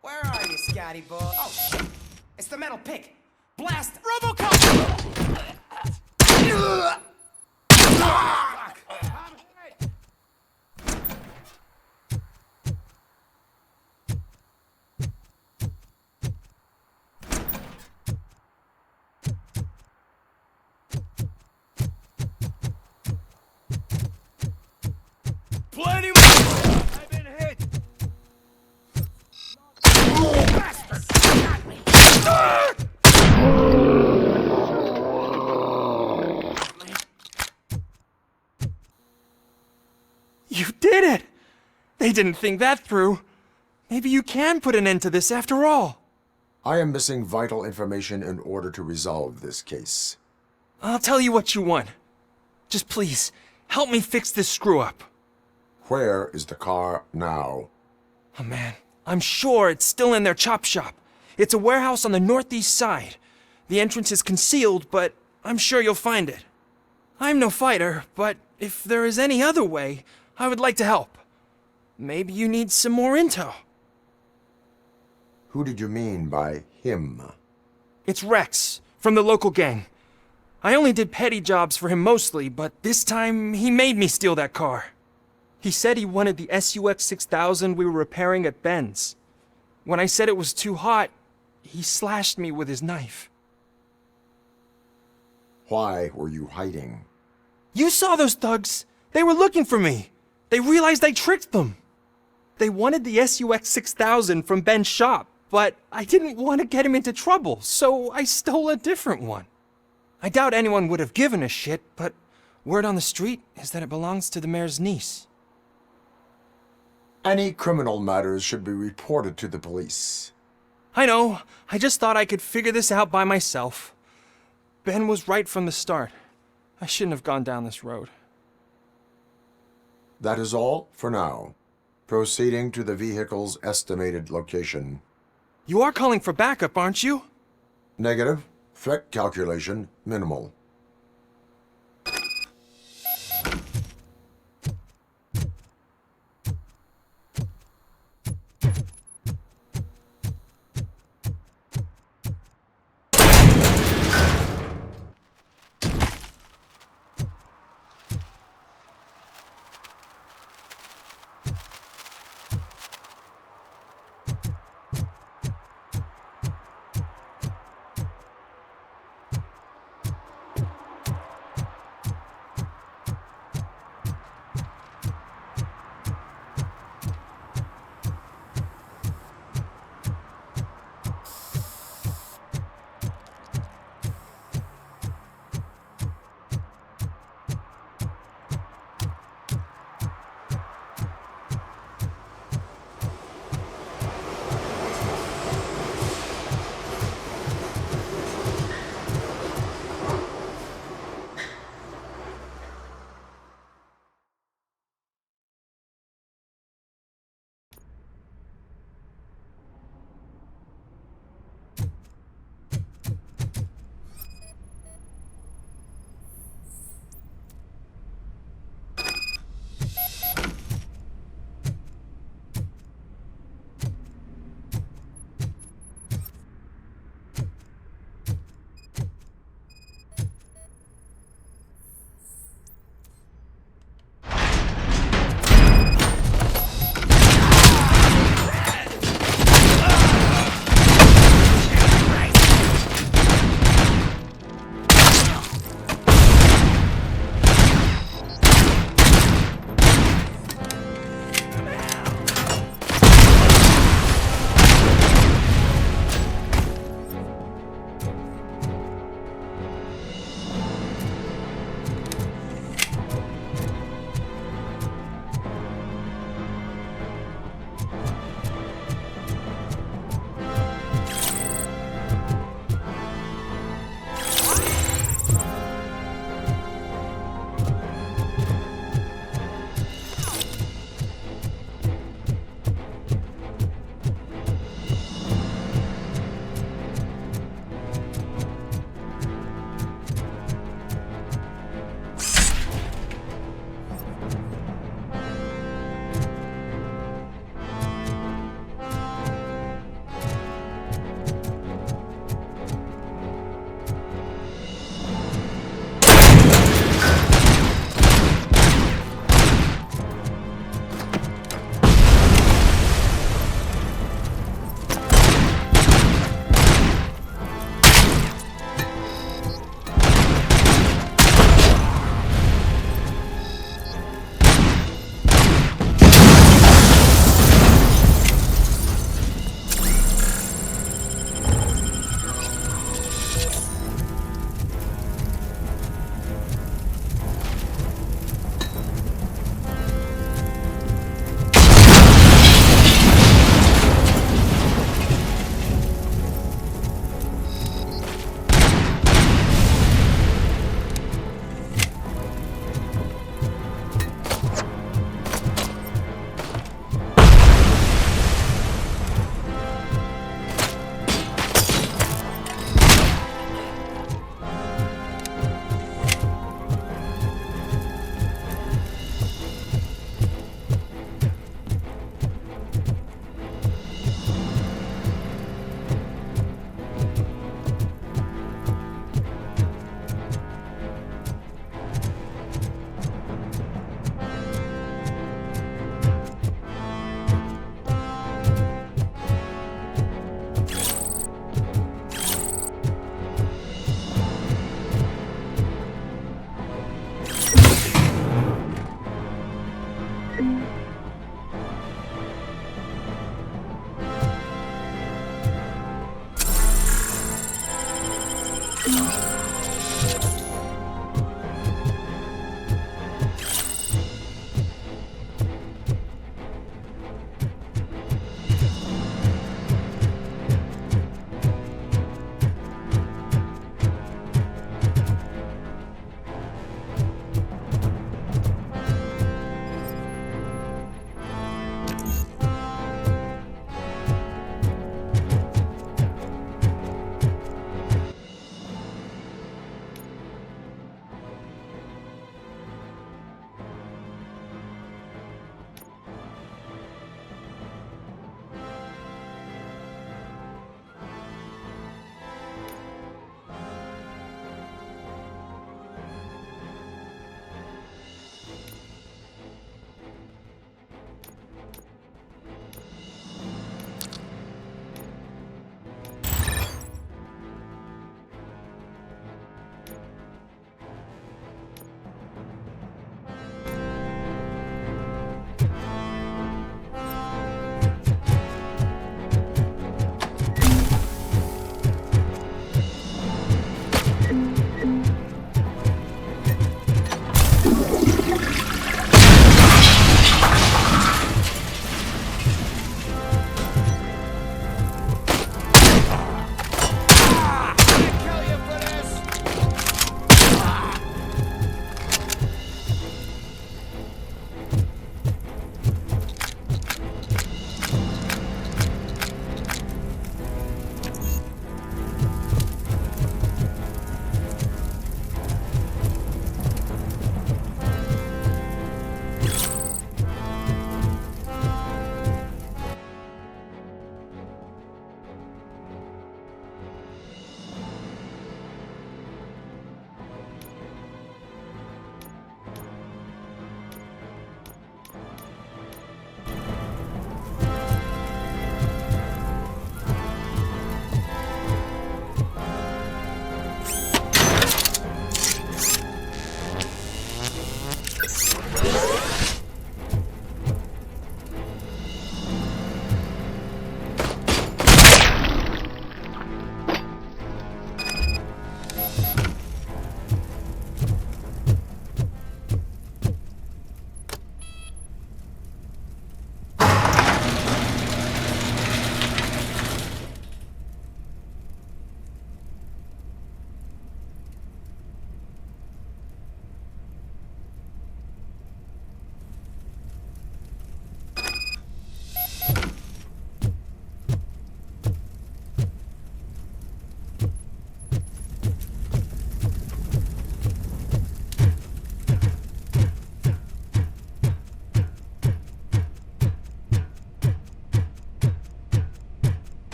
Where are you, Scotty boy? Oh, shit! It's the metal pig! Blast! RoboCop! Plenty more! I've been hit! Bastard! Got me! You did it! They didn't think that through. Maybe you can put an end to this after all. I am missing vital information in order to resolve this case. I'll tell you what you want. Just please, help me fix this screw-up. Where is the car now? Oh man, I'm sure it's still in their chop shop. It's a warehouse on the northeast side. The entrance is concealed, but I'm sure you'll find it. I'm no fighter, but if there is any other way, I would like to help. Maybe you need some more intel. Who did you mean by him? It's Rex, from the local gang. I only did petty jobs for him mostly, but this time he made me steal that car. He said he wanted the SUX 6000 we were repairing at Ben's. When I said it was too hot, he slashed me with his knife. Why were you hiding? You saw those thugs! They were looking for me! They realized I tricked them! They wanted the SUX 6000 from Ben's shop, but I didn't want to get him into trouble, so I stole a different one. I doubt anyone would have given a shit, but word on the street is that it belongs to the mayor's niece. Any criminal matters should be reported to the police. I know. I just thought I could figure this out by myself. Ben was right from the start. I shouldn't have gone down this road. That is all for now. Proceeding to the vehicle's estimated location. You are calling for backup, aren't you? Negative. Threat calculation minimal.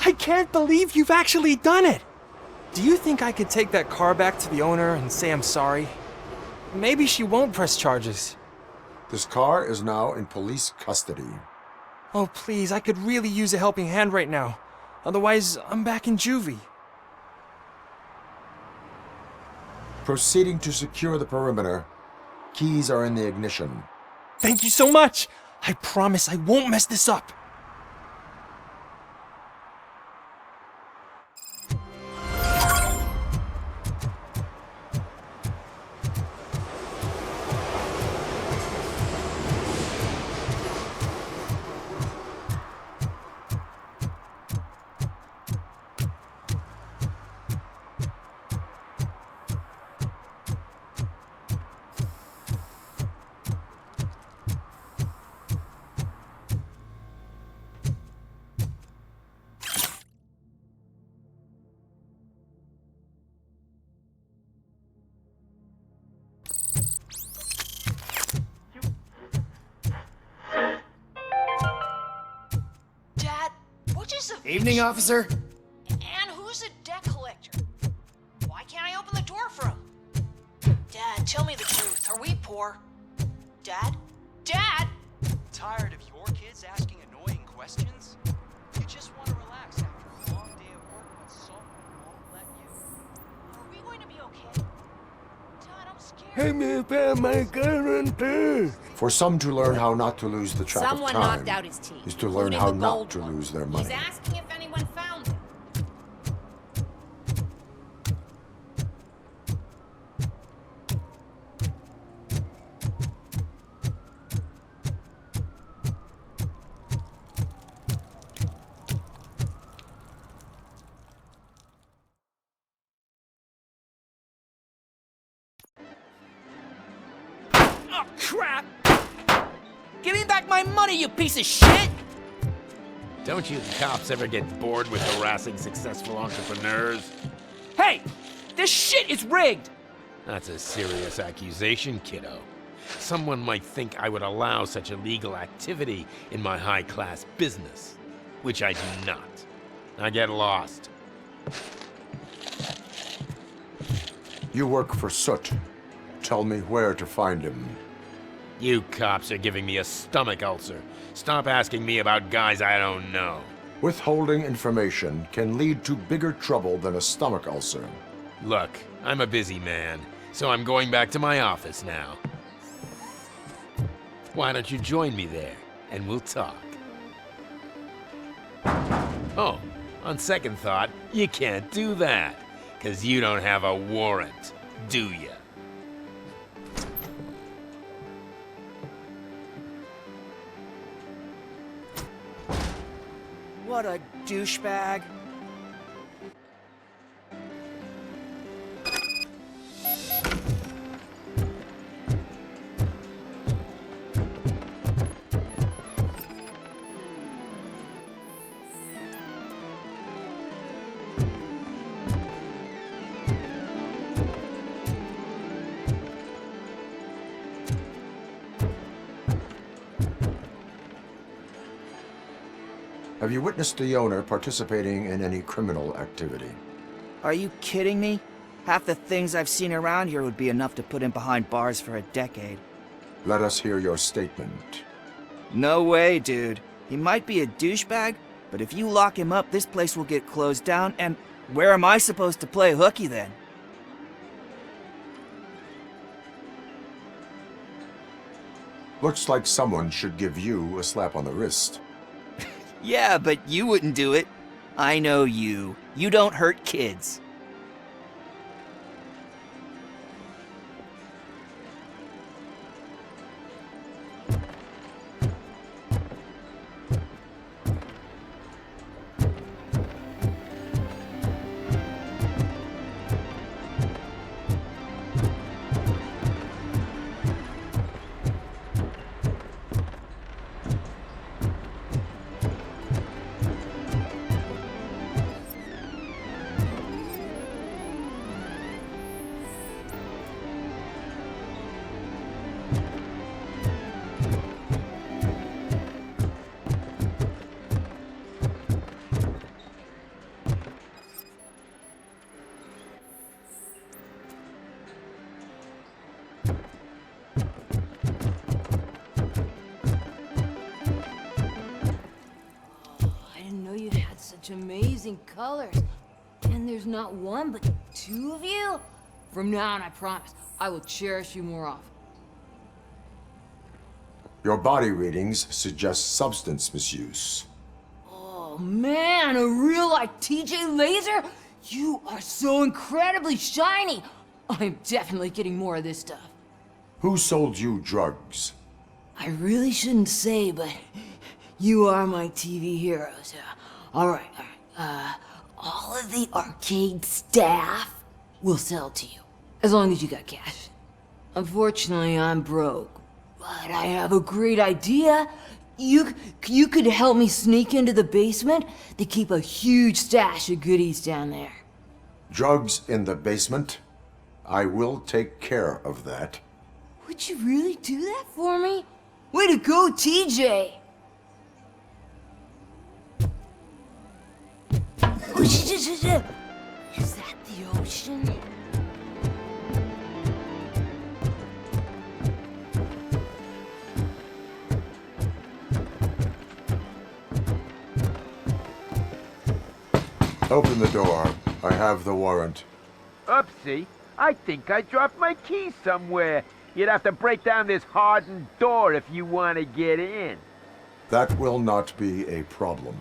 I can't believe you've actually done it! Do you think I could take that car back to the owner and say I'm sorry? Maybe she won't press charges. This car is now in police custody. Oh, please, I could really use a helping hand right now. Otherwise, I'm back in juvie. Proceeding to secure the perimeter. Keys are in the ignition. Thank you so much! I promise I won't mess this up. Evening, officer. And who's a debt collector? Why can't I open the door for him? Dad, tell me the truth. Are we poor? Dad? Dad? Tired of your kids asking annoying questions? You just want to relax after a long day of work, but someone won't let you. Are we going to be okay? Dad, I'm scared. Hey, me found my guarantee. For some to learn how not to lose the track Someone of time knocked out his teeth, is to learn including how the not gold to one. lose their He's money. asking if anyone found them. Oh, crap! Give me back my money, you piece of shit! Don't you cops ever get bored with harassing successful entrepreneurs? Hey! This shit is rigged! That's a serious accusation, kiddo. Someone might think I would allow such illegal activity in my high-class business, which I do not. I get lost. You work for Soot. Tell me where to find him. You cops are giving me a stomach ulcer. Stop asking me about guys I don't know. Withholding information can lead to bigger trouble than a stomach ulcer. Look, I'm a busy man, so I'm going back to my office now. Why don't you join me there, and we'll talk. Oh, on second thought, you can't do that, 'cause you don't have a warrant, do ya? What a douchebag. Have you witnessed the owner participating in any criminal activity? Are you kidding me? Half the things I've seen around here would be enough to put him behind bars for a decade. Let us hear your statement. No way, dude. He might be a douchebag, but if you lock him up, this place will get closed down, and where am I supposed to play hooky then? Looks like someone should give you a slap on the wrist. Yeah, but you wouldn't do it. I know you. You don't hurt kids. amazing colors. And there's not one, but two of you? From now on, I promise, I will cherish you more often. Your body readings suggest substance misuse. Oh man, a real like TJ Laser? You are so incredibly shiny! I'm definitely getting more of this stuff. Who sold you drugs? I really shouldn't say, but you are my TV heroes. Alright. All of the arcade staff will sell to you, as long as you got cash. Unfortunately, I'm broke, but I have a great idea. You could help me sneak into the basement. They keep a huge stash of goodies down there. Drugs in the basement? I will take care of that. Would you really do that for me? Way to go, TJ! Is that the ocean? Open the door. I have the warrant. Oopsie. I think I dropped my keys somewhere. You'd have to break down this hardened door if you want to get in. That will not be a problem.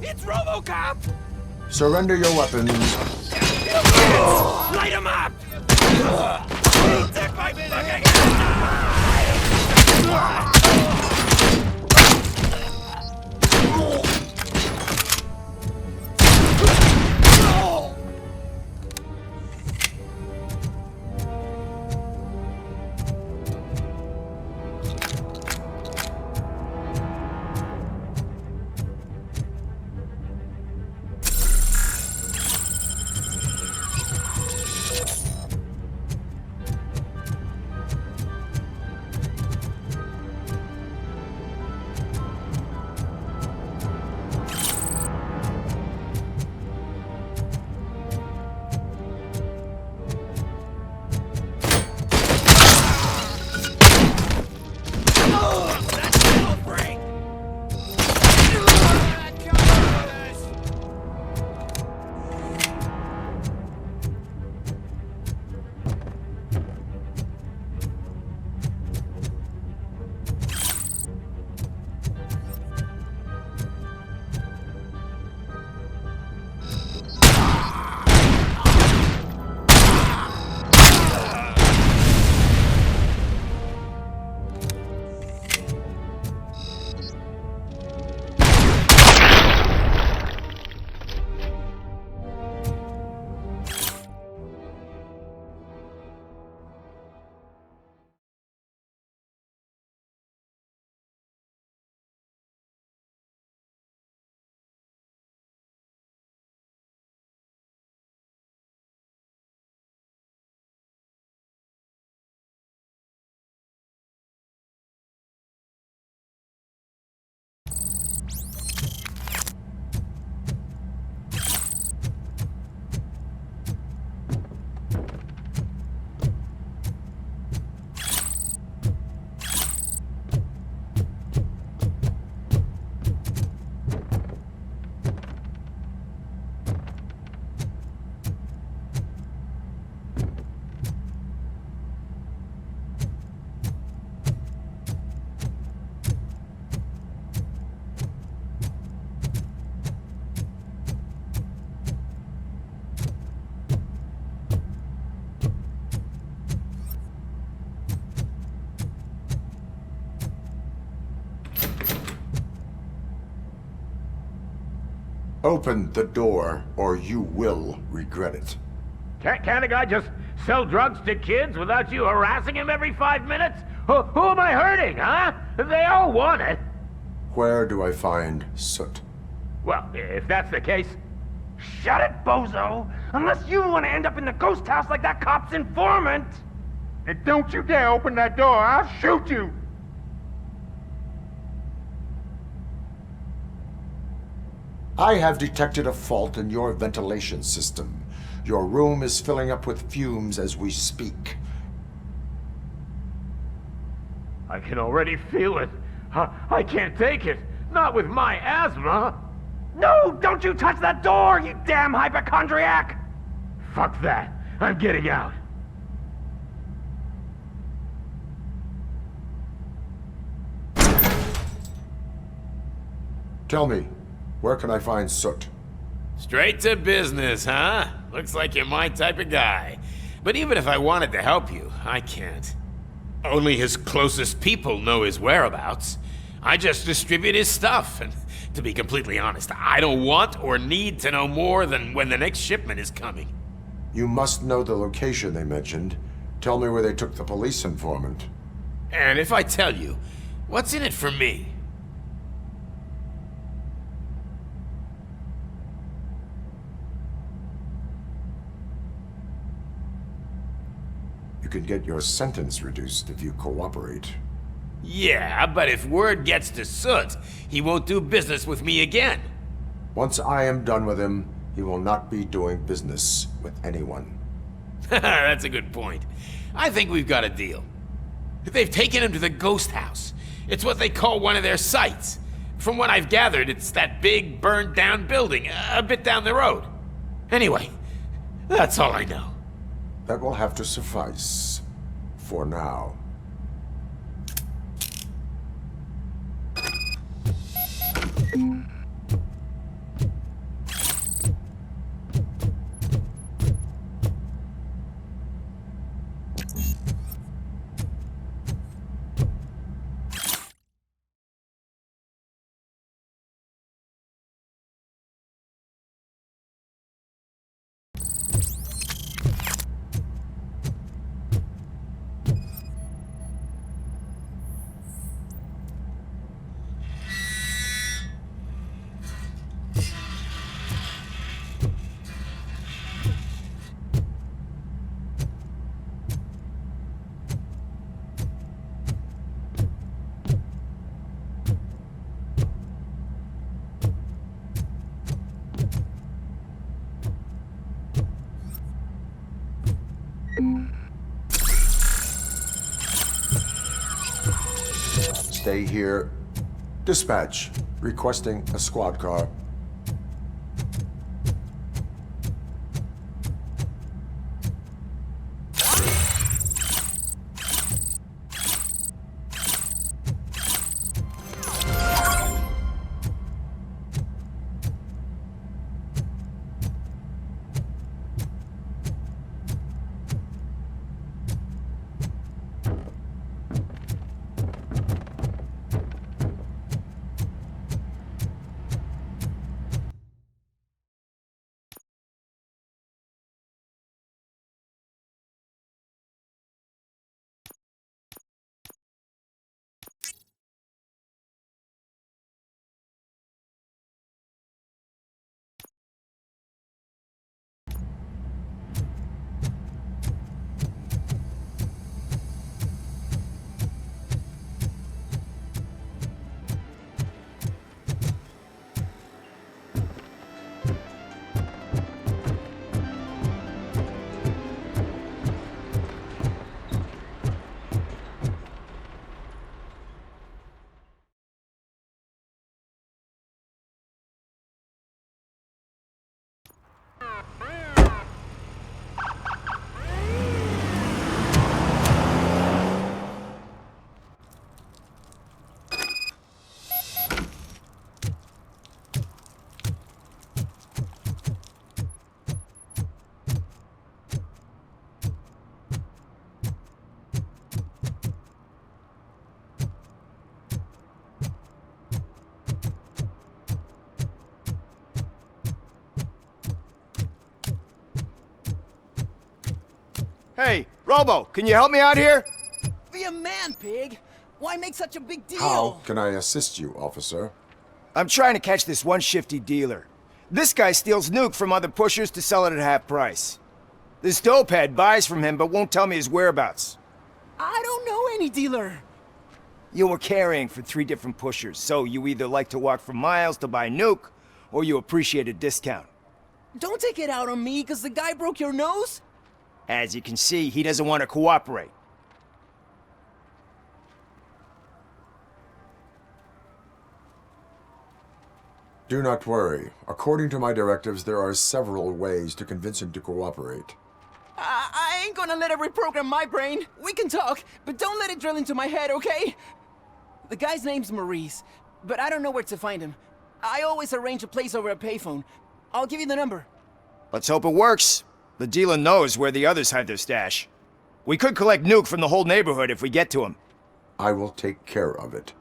It's RoboCop! Surrender your weapons. Light him up! He took my fucking Open the door, or you will regret it. Can't a guy just sell drugs to kids without you harassing him every 5 minutes? Who am I hurting, huh? They all want it. Where do I find Soot? Well, if that's the case, shut it, bozo! Unless you want to end up in the ghost house like that cop's informant! And don't you dare open that door, I'll shoot you! I have detected a fault in your ventilation system. Your room is filling up with fumes as we speak. I can already feel it. I can't take it. Not with my asthma. No, don't you touch that door, you damn hypochondriac! Fuck that. I'm getting out. Tell me, where can I find Soot? Straight to business, huh? Looks like you're my type of guy. But even if I wanted to help you, I can't. Only his closest people know his whereabouts. I just distribute his stuff, and to be completely honest, I don't want or need to know more than when the next shipment is coming. You must know the location they mentioned. Tell me where they took the police informant. And if I tell you, what's in it for me? You can get your sentence reduced if you cooperate. Yeah, but if word gets to Soot, he won't do business with me again. Once I am done with him, he will not be doing business with anyone. That's a good point. I think we've got a deal. They've taken him to the ghost house. It's what they call one of their sites. From what I've gathered, it's that big, burned-down building, a bit down the road. Anyway, that's all I know. That will have to suffice. For now. Stay here. Dispatch. Requesting a squad car. Hey, Robo, can you help me out here? Be a man, pig. Why make such a big deal? How can I assist you, officer? I'm trying to catch this one shifty dealer. This guy steals nuke from other pushers to sell it at half price. This dopehead buys from him but won't tell me his whereabouts. I don't know any dealer. You were carrying for 3 different pushers, so you either like to walk for miles to buy nuke, or you appreciate a discount. Don't take it out on me, because the guy broke your nose? As you can see, he doesn't want to cooperate. Do not worry. According to my directives, there are several ways to convince him to cooperate. I ain't gonna let it reprogram my brain. We can talk, but don't let it drill into my head, okay? The guy's name's Maurice, but I don't know where to find him. I always arrange a place over a payphone. I'll give you the number. Let's hope it works. The dealer knows where the others hide their stash. We could collect Nuke from the whole neighborhood if we get to him. I will take care of it.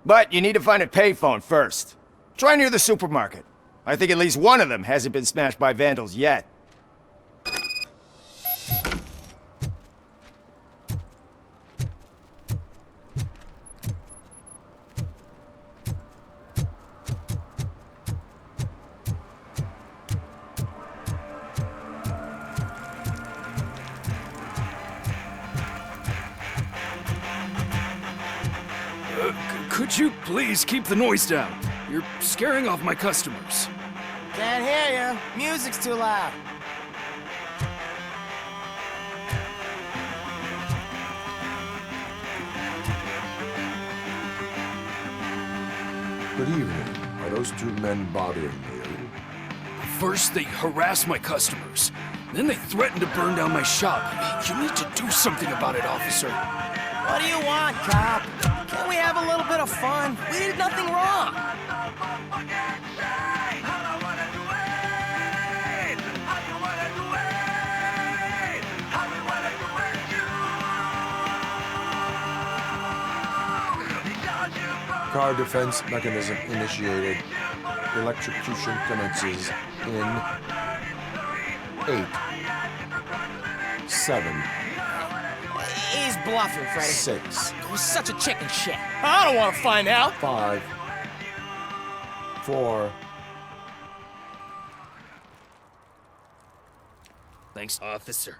But you need to find a payphone first. Try near the supermarket. I think at least one of them hasn't been smashed by vandals yet. Could you please keep the noise down? You're scaring off my customers. Can't hear you. Music's too loud. Good evening. Are those two men bothering you? First, they harass my customers. Then they threaten to burn down my shop. You need to do something about it, officer. What do you want, cop? Can't we have a little bit of fun? We did nothing wrong. Car defense mechanism initiated. Electrocution commences in 8, 7, He's bluffing, Freddy. 6. You're such a chicken shit. I don't want to find out. 5, 4. Thanks, officer.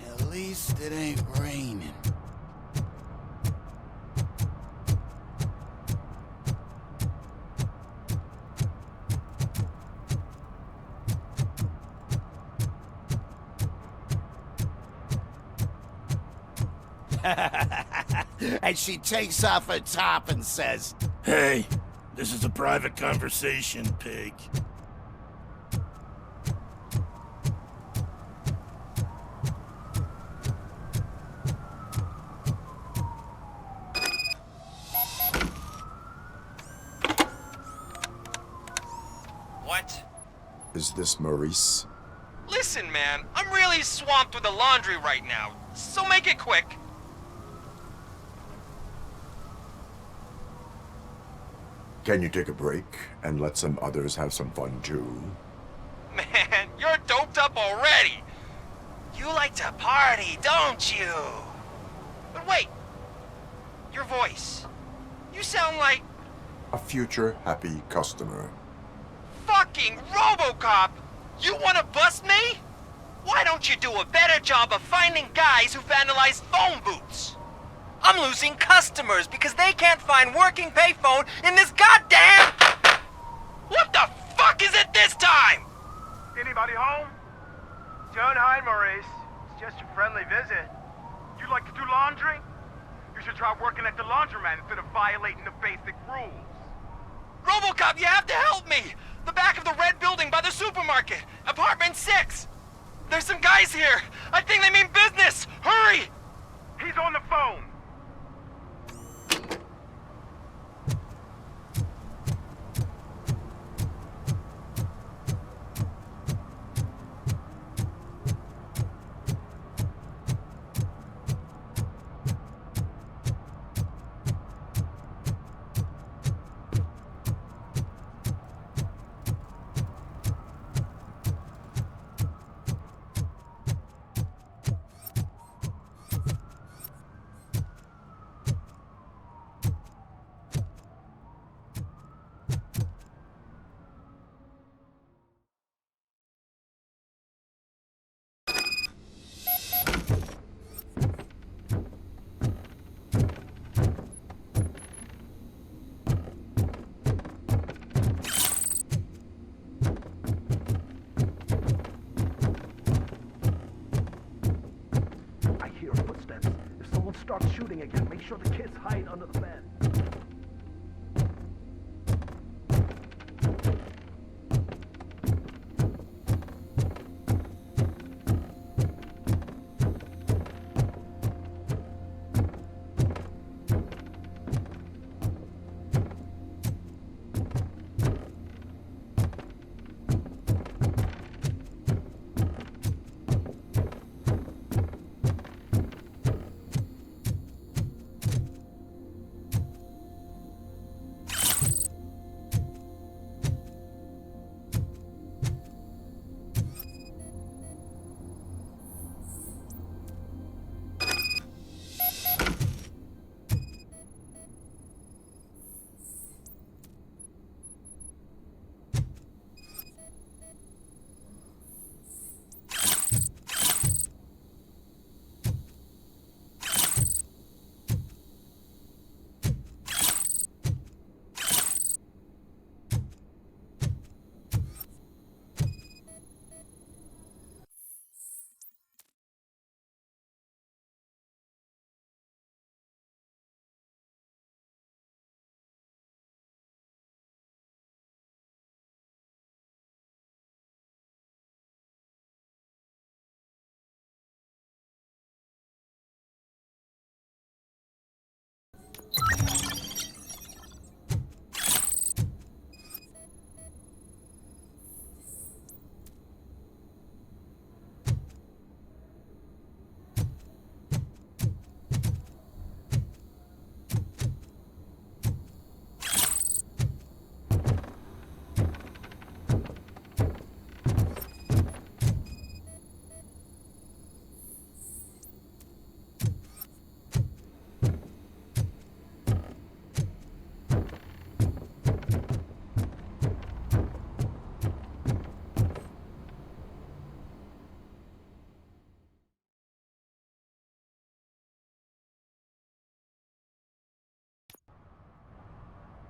At least it ain't raining. And she takes off her top and says, Hey, this is a private conversation, pig. What? Is this Maurice? Listen, man, I'm really swamped with the laundry right now, so make it quick. Can you take a break and let some others have some fun too? Man, you're doped up already. You like to party, don't you? But wait, your voice. You sound like A future happy customer. fucking RoboCop. You wanna bust me? Why don't you do a better job of finding guys who vandalize phone booths? I'm losing customers because they can't find working payphone in this goddamn... What the fuck is it this time? Anybody home? Don't hide, Maurice. It's just a friendly visit. You like to do laundry? You should try working at the laundromat instead of violating the basic rules. RoboCop, you have to help me! The back of the red building by the supermarket. Apartment 6. There's some guys here. I think they mean business. Hurry! He's on the phone. shooting again. Make sure the kids hide under the bed.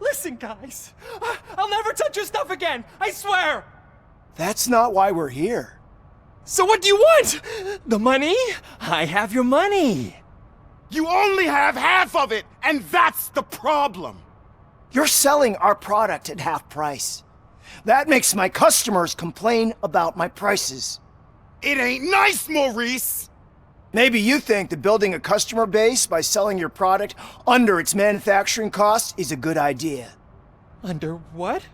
Listen, guys. I'll never touch your stuff again. I swear. That's not why we're here. So what do you want? The money? I have your money. You only have half of it, and that's the problem. You're selling our product at half price. That makes my customers complain about my prices. It ain't nice, Maurice! Maybe you think that building a customer base by selling your product under its manufacturing cost is a good idea. Under what?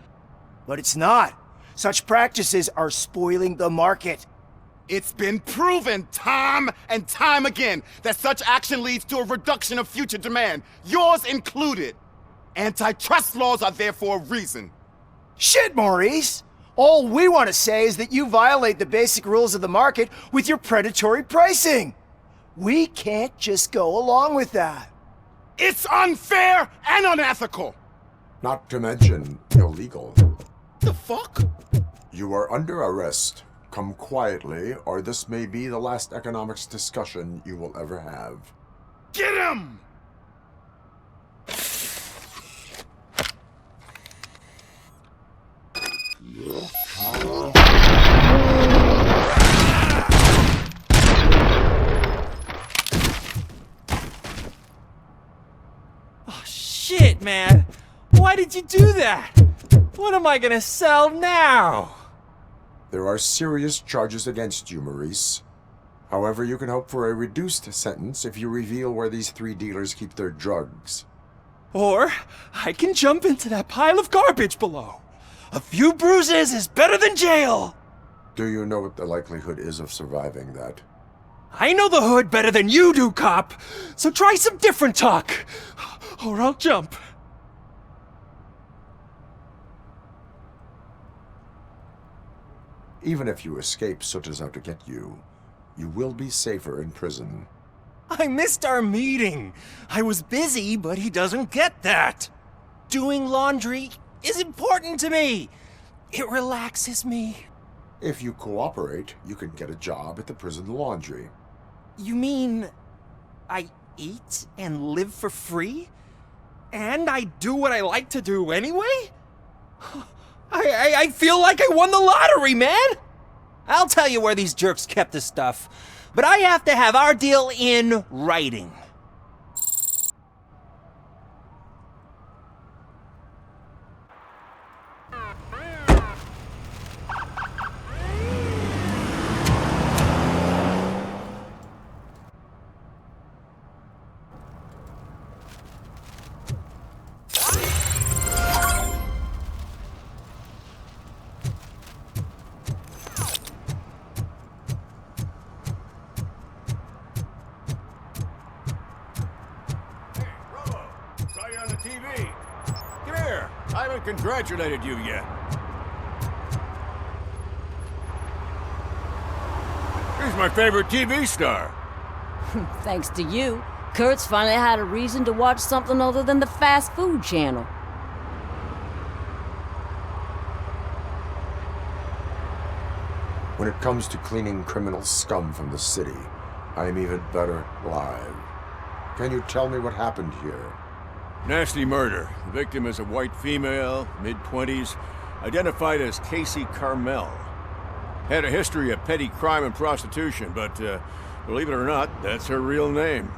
But it's not. Such practices are spoiling the market. It's been proven time and time again that such action leads to a reduction of future demand, yours included. Antitrust laws are there for a reason. Shit, Maurice! All we want to say is that you violate the basic rules of the market with your predatory pricing. We can't just go along with that. It's unfair and unethical! Not to mention illegal. The fuck? You are under arrest. Come quietly, or this may be the last economics discussion you will ever have. Get him! Oh, shit, man. Why did you do that? What am I gonna sell now? There are serious charges against you, Maurice. However, you can hope for a reduced sentence if you reveal where these 3 dealers keep their drugs. Or I can jump into that pile of garbage below. A few bruises is better than jail. Do you know what the likelihood is of surviving that? I know the hood better than you do, cop. So try some different talk, or I'll jump. Even if you escape Soot is out to get you, you will be safer in prison. I missed our meeting. I was busy, but he doesn't get that. Doing laundry is important to me. It relaxes me. If you cooperate, you can get a job at the prison laundry. You mean I eat and live for free? And I do what I like to do anyway? I feel like I won the lottery, man! I'll tell you where these jerks kept the stuff, but I have to have our deal in writing. congratulated you yet. He's my favorite TV star. Thanks to you, Kurt's finally had a reason to watch something other than the fast food channel. When it comes to cleaning criminal scum from the city, I am even better live. Can you tell me what happened here? Nasty murder. The victim is a white female, mid-20s, identified as Casey Carmel. Had a history of petty crime and prostitution, but believe it or not, that's her real name.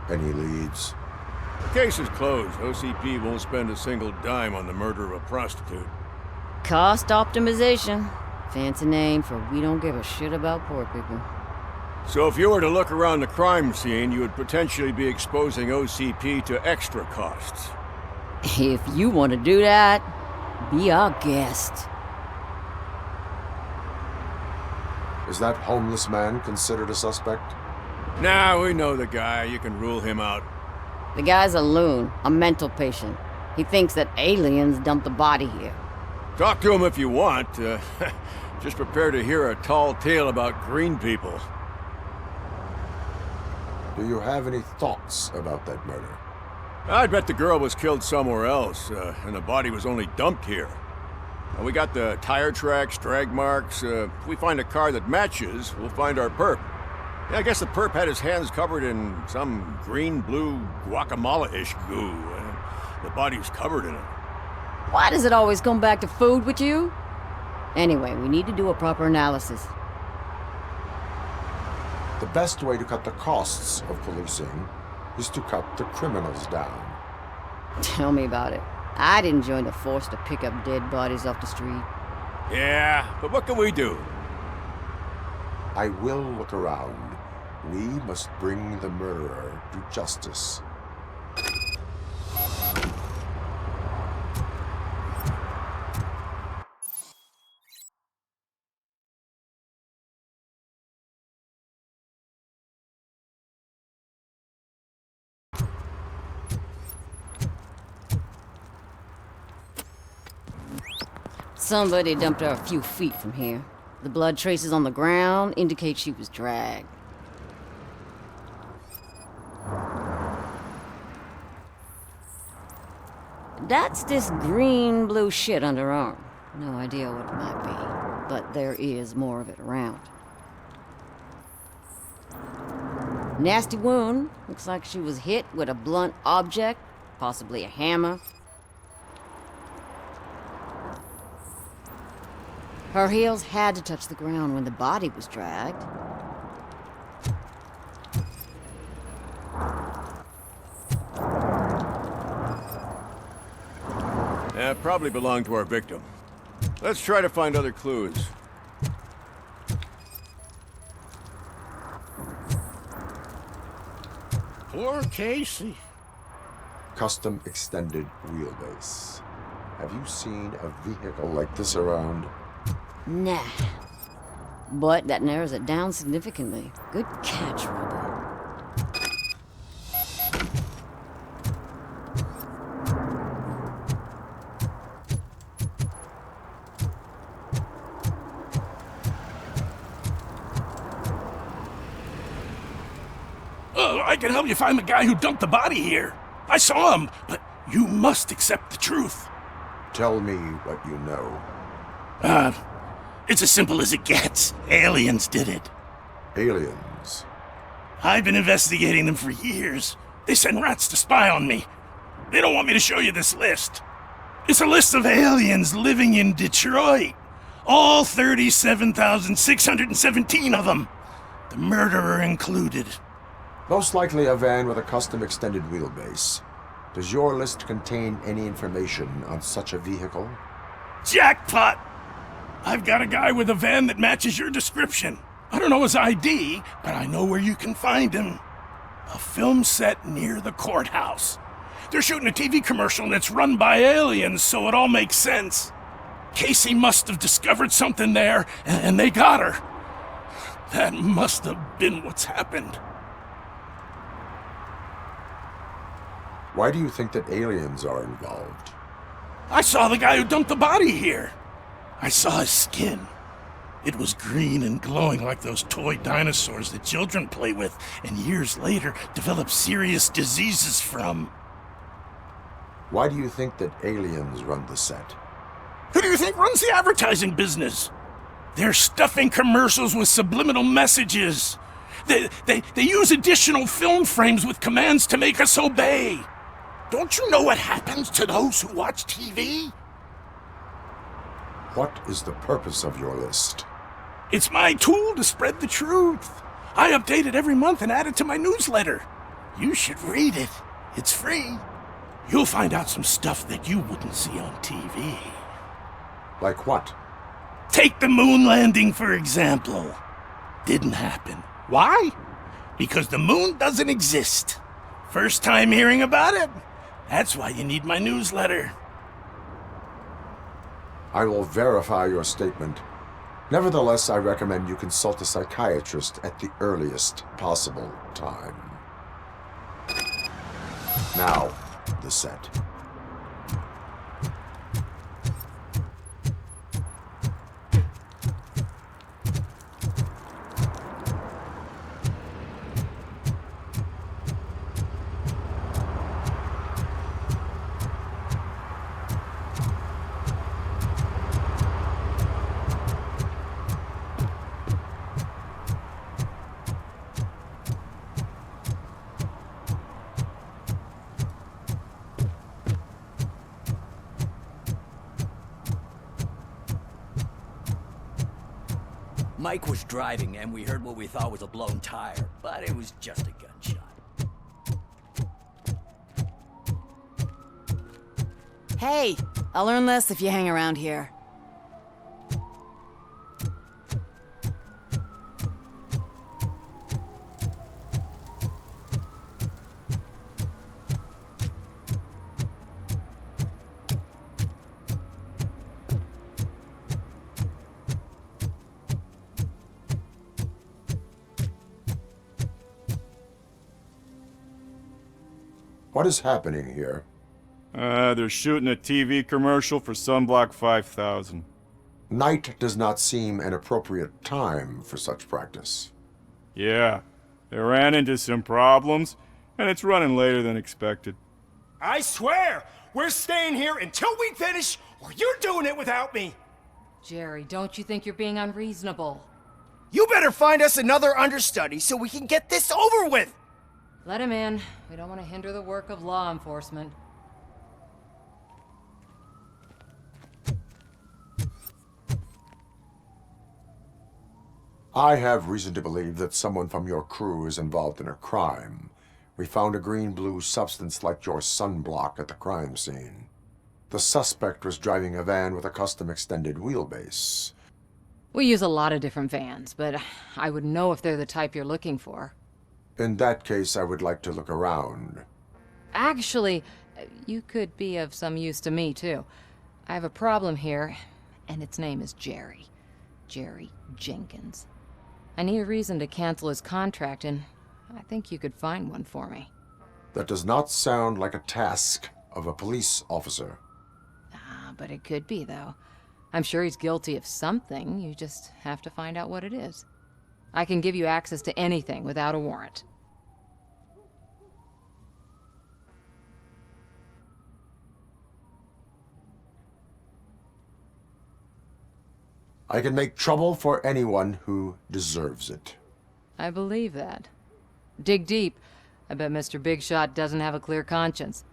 Any leads? The case is closed. OCP won't spend a single dime on the murder of a prostitute. Cost optimization. Fancy name for we don't give a shit about poor people. So if you were to look around the crime scene, you would potentially be exposing OCP to extra costs. If you want to do that, be our guest. Is that homeless man considered a suspect? Nah, we know the guy. You can rule him out. The guy's a loon, a mental patient. He thinks that aliens dumped the body here. Talk to him if you want. Just prepare to hear a tall tale about green people. Do you have any thoughts about that murder? I'd bet the girl was killed somewhere else, and the body was only dumped here. We got the tire tracks, drag marks. If we find a car that matches, we'll find our perp. Yeah, I guess the perp had his hands covered in some green-blue guacamole-ish goo. The body was covered in it. Why does it always come back to food with you? Anyway, we need to do a proper analysis. The best way to cut the costs of policing is to cut the criminals down. Tell me about it. I didn't join the force to pick up dead bodies off the street. Yeah, but what can we do? I will look around. We must bring the murderer to justice. Somebody dumped her a few feet from here. The blood traces on the ground indicate she was dragged. That's this green-blue shit under her arm. No idea what it might be, but there is more of it around. Nasty wound. Looks like she was hit with a blunt object, possibly a hammer. Her heels had to touch the ground when the body was dragged. Yeah, probably belonged to our victim. Let's try to find other clues. Poor Casey. Custom extended wheelbase. Have you seen a vehicle like this around? Nah. But that narrows it down significantly. Good catch, Robo. Oh, I can help you find the guy who dumped the body here. I saw him, but you must accept the truth. Tell me what you know. It's as simple as it gets. Aliens did it. Aliens? I've been investigating them for years. They send rats to spy on me. They don't want me to show you this list. It's a list of aliens living in Detroit. All 37,617 of them. The murderer included. Most likely a van with a custom extended wheelbase. Does your list contain any information on such a vehicle? Jackpot! I've got a guy with a van that matches your description. I don't know his ID, but I know where you can find him. A film set near the courthouse. They're shooting a TV commercial and it's run by aliens, so it all makes sense. Casey must have discovered something there, and they got her. That must have been what's happened. Why do you think that aliens are involved? I saw the guy who dumped the body here. I saw his skin. It was green and glowing like those toy dinosaurs that children play with and years later develop serious diseases from. Why do you think that aliens run the set? Who do you think runs the advertising business? They're stuffing commercials with subliminal messages. They use additional film frames with commands to make us obey. Don't you know what happens to those who watch TV? What is the purpose of your list? It's my tool to spread the truth. I update it every month and add it to my newsletter. You should read it. It's free. You'll find out some stuff that you wouldn't see on TV. Like what? Take the moon landing, for example. Didn't happen. Why? Because the moon doesn't exist. First time hearing about it? That's why you need my newsletter. I will verify your statement. Nevertheless, I recommend you consult a psychiatrist at the earliest possible time. Now, the set. Mike was driving and we heard what we thought was a blown tire, but it was just a gunshot. Hey, I'll learn less if you hang around here. What is happening here? They're shooting a TV commercial for Sunblock 5000. Night does not seem an appropriate time for such practice. Yeah, they ran into some problems, and it's running later than expected. I swear, we're staying here until we finish, or you're doing it without me. Jerry, don't you think you're being unreasonable? You better find us another understudy so we can get this over with. Let him in. We don't want to hinder the work of law enforcement. I have reason to believe that someone from your crew is involved in a crime. We found a green-blue substance like your sunblock at the crime scene. The suspect was driving a van with a custom extended wheelbase. We use a lot of different vans, but I wouldn't know if they're the type you're looking for. In that case, I would like to look around. Actually, you could be of some use to me, too. I have a problem here, and its name is Jerry. Jerry Jenkins. I need a reason to cancel his contract, and I think you could find one for me. That does not sound like a task of a police officer. But it could be, though. I'm sure he's guilty of something. You just have to find out what it is. I can give you access to anything without a warrant. I can make trouble for anyone who deserves it. I believe that. Dig deep. I bet Mr. Big Shot doesn't have a clear conscience.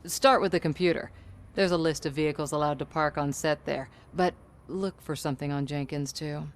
Start with the computer. There's a list of vehicles allowed to park on set there, but look for something on Jenkins, too.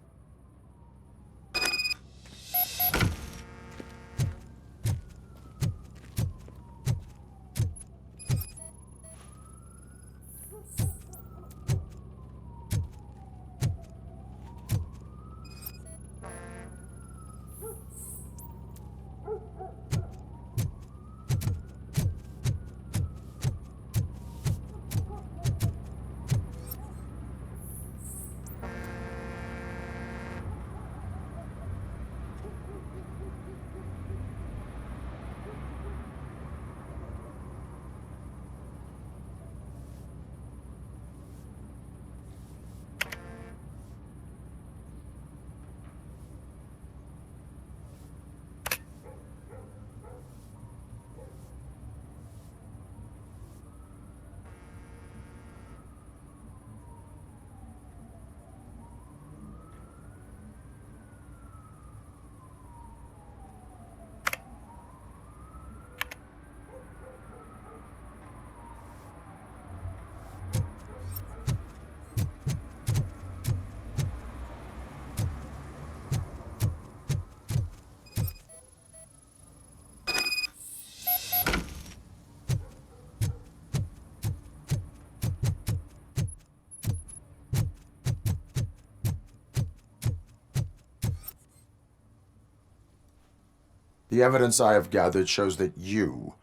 The evidence I have gathered shows that you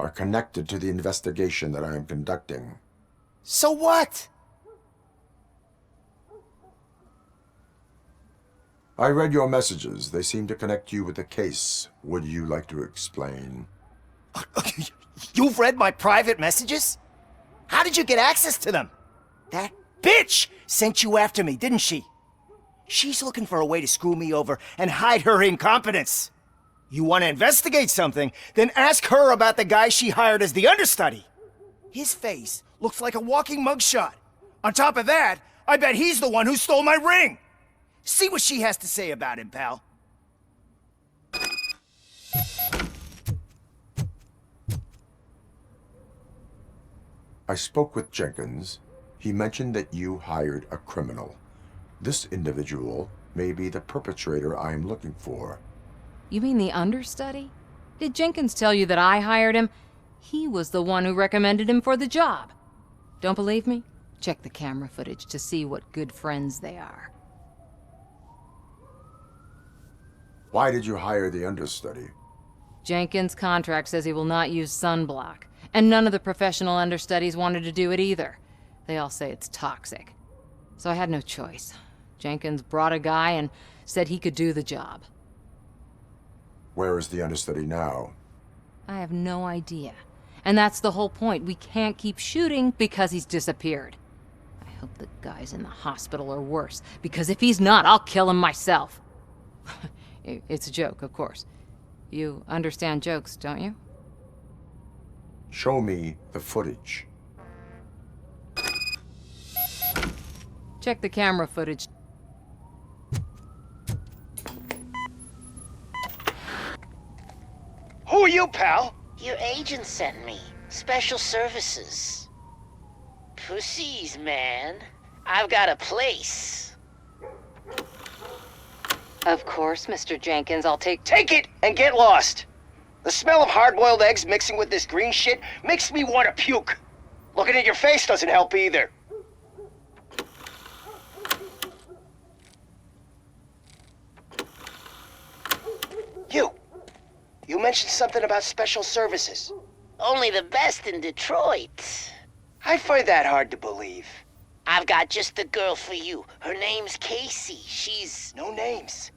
are connected to the investigation that I am conducting. So what? I read your messages. They seem to connect you with the case. Would you like to explain? You've read my private messages? How did you get access to them? That bitch sent you after me, didn't she? She's looking for a way to screw me over and hide her incompetence. You want to investigate something, then ask her about the guy she hired as the understudy. His face looks like a walking mugshot. On top of that, I bet he's the one who stole my ring. See what she has to say about him, pal. I spoke with Jenkins. He mentioned that you hired a criminal. This individual may be the perpetrator I am looking for. You mean the understudy? Did Jenkins tell you that I hired him? He was the one who recommended him for the job. Don't believe me? Check the camera footage to see what good friends they are. Why did you hire the understudy? Jenkins' contract says he will not use sunblock, and none of the professional understudies wanted to do it either. They all say it's toxic. So I had no choice. Jenkins brought a guy and said he could do the job. Where is the understudy now? I have no idea. And that's the whole point. We can't keep shooting because he's disappeared. I hope the guy's in the hospital or worse, because if he's not, I'll kill him myself. It's a joke, of course. You understand jokes, don't you? Show me the footage. Check the camera footage. Who are you, pal? Your agent sent me. Special services. Pussies, man. I've got a place. Of course, Mr. Jenkins, I'll take it and get lost. The smell of hard-boiled eggs mixing with this green shit makes me want to puke. Looking at your face doesn't help either. You mentioned something about special services. Only the best in Detroit. I find that hard to believe. I've got just the girl for you. Her name's Casey. She's... No names.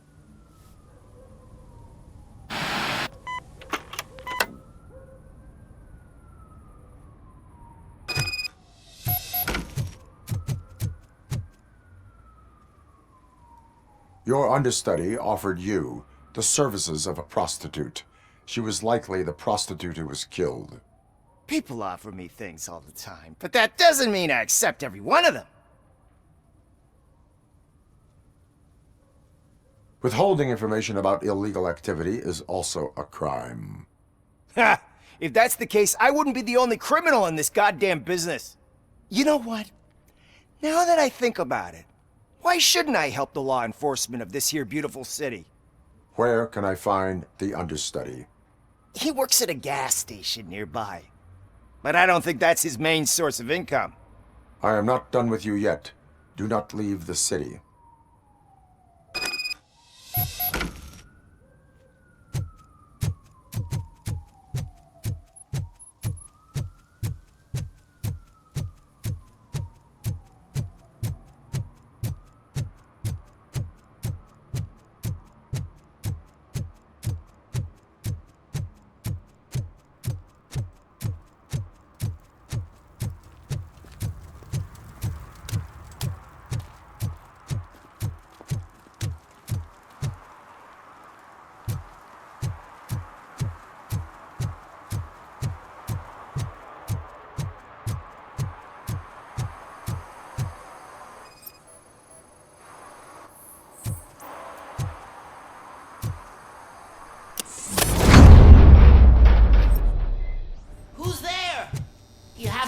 Your understudy offered you the services of a prostitute. She was likely the prostitute who was killed. People offer me things all the time, but that doesn't mean I accept every one of them. Withholding information about illegal activity is also a crime. Ha! If that's the case, I wouldn't be the only criminal in this goddamn business. You know what? Now that I think about it, why shouldn't I help the law enforcement of this here beautiful city? Where can I find the understudy? He works at a gas station nearby. But I don't think that's his main source of income. I am not done with you yet. Do not leave the city.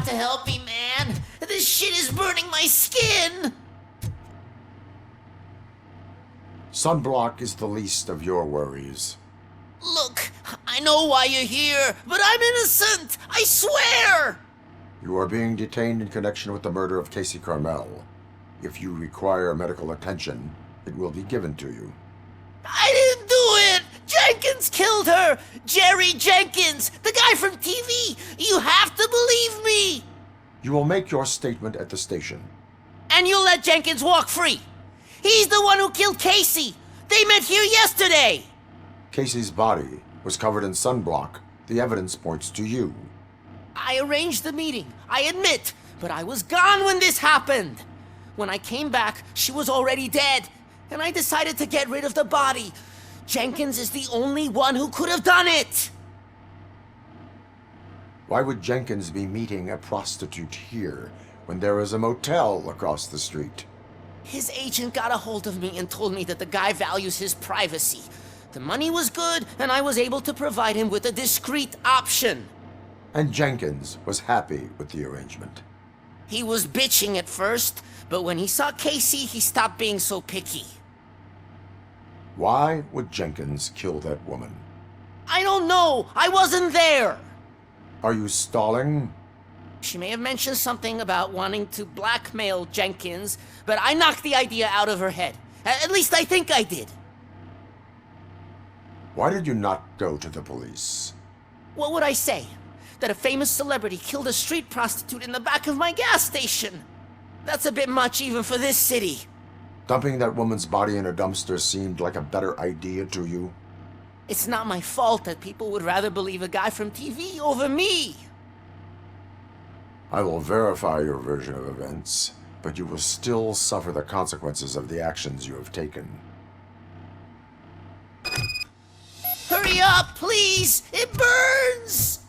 To help me, man. This shit is burning my skin. Sunblock is the least of your worries. Look, I know why you're here, but I'm innocent. I swear. You are being detained in connection with the murder of Casey Carmel. If you require medical attention, it will be given to you. I didn't do it. Jenkins killed her! Jerry Jenkins! The guy from TV! You have to believe me! You will make your statement at the station. And you'll let Jenkins walk free! He's the one who killed Casey! They met here yesterday! Casey's body was covered in sunblock. The evidence points to you. I arranged the meeting, I admit, but I was gone when this happened. When I came back, she was already dead, and I decided to get rid of the body. Jenkins is the only one who could have done it! Why would Jenkins be meeting a prostitute here when there is a motel across the street? His agent got a hold of me and told me that the guy values his privacy. The money was good, and I was able to provide him with a discreet option. And Jenkins was happy with the arrangement. He was bitching at first, but when he saw Casey, he stopped being so picky. Why would Jenkins kill that woman? I don't know! I wasn't there! Are you stalling? She may have mentioned something about wanting to blackmail Jenkins, but I knocked the idea out of her head. At least I think I did. Why did you not go to the police? What would I say? That a famous celebrity killed a street prostitute in the back of my gas station? That's a bit much even for this city. Dumping that woman's body in a dumpster seemed like a better idea to you? It's not my fault that people would rather believe a guy from TV over me. I will verify your version of events, but you will still suffer the consequences of the actions you have taken. Hurry up, please! It burns!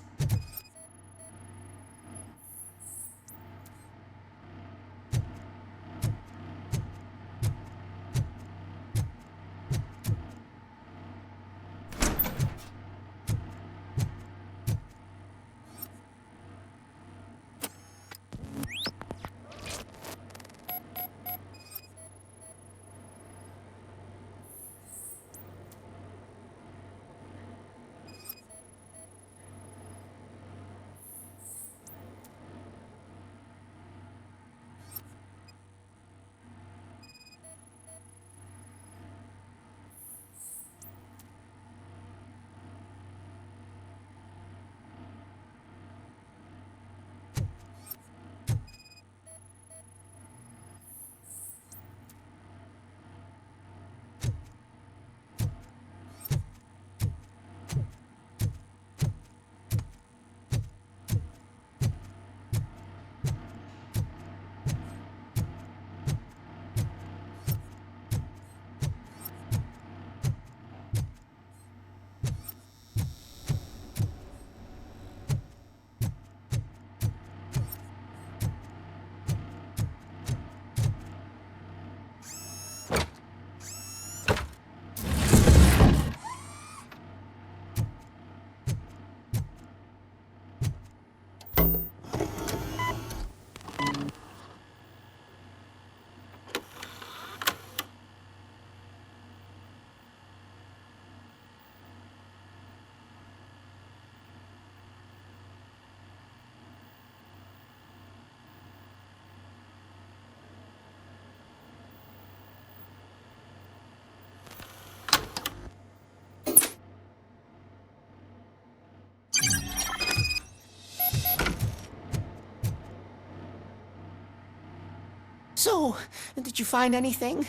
So, did you find anything?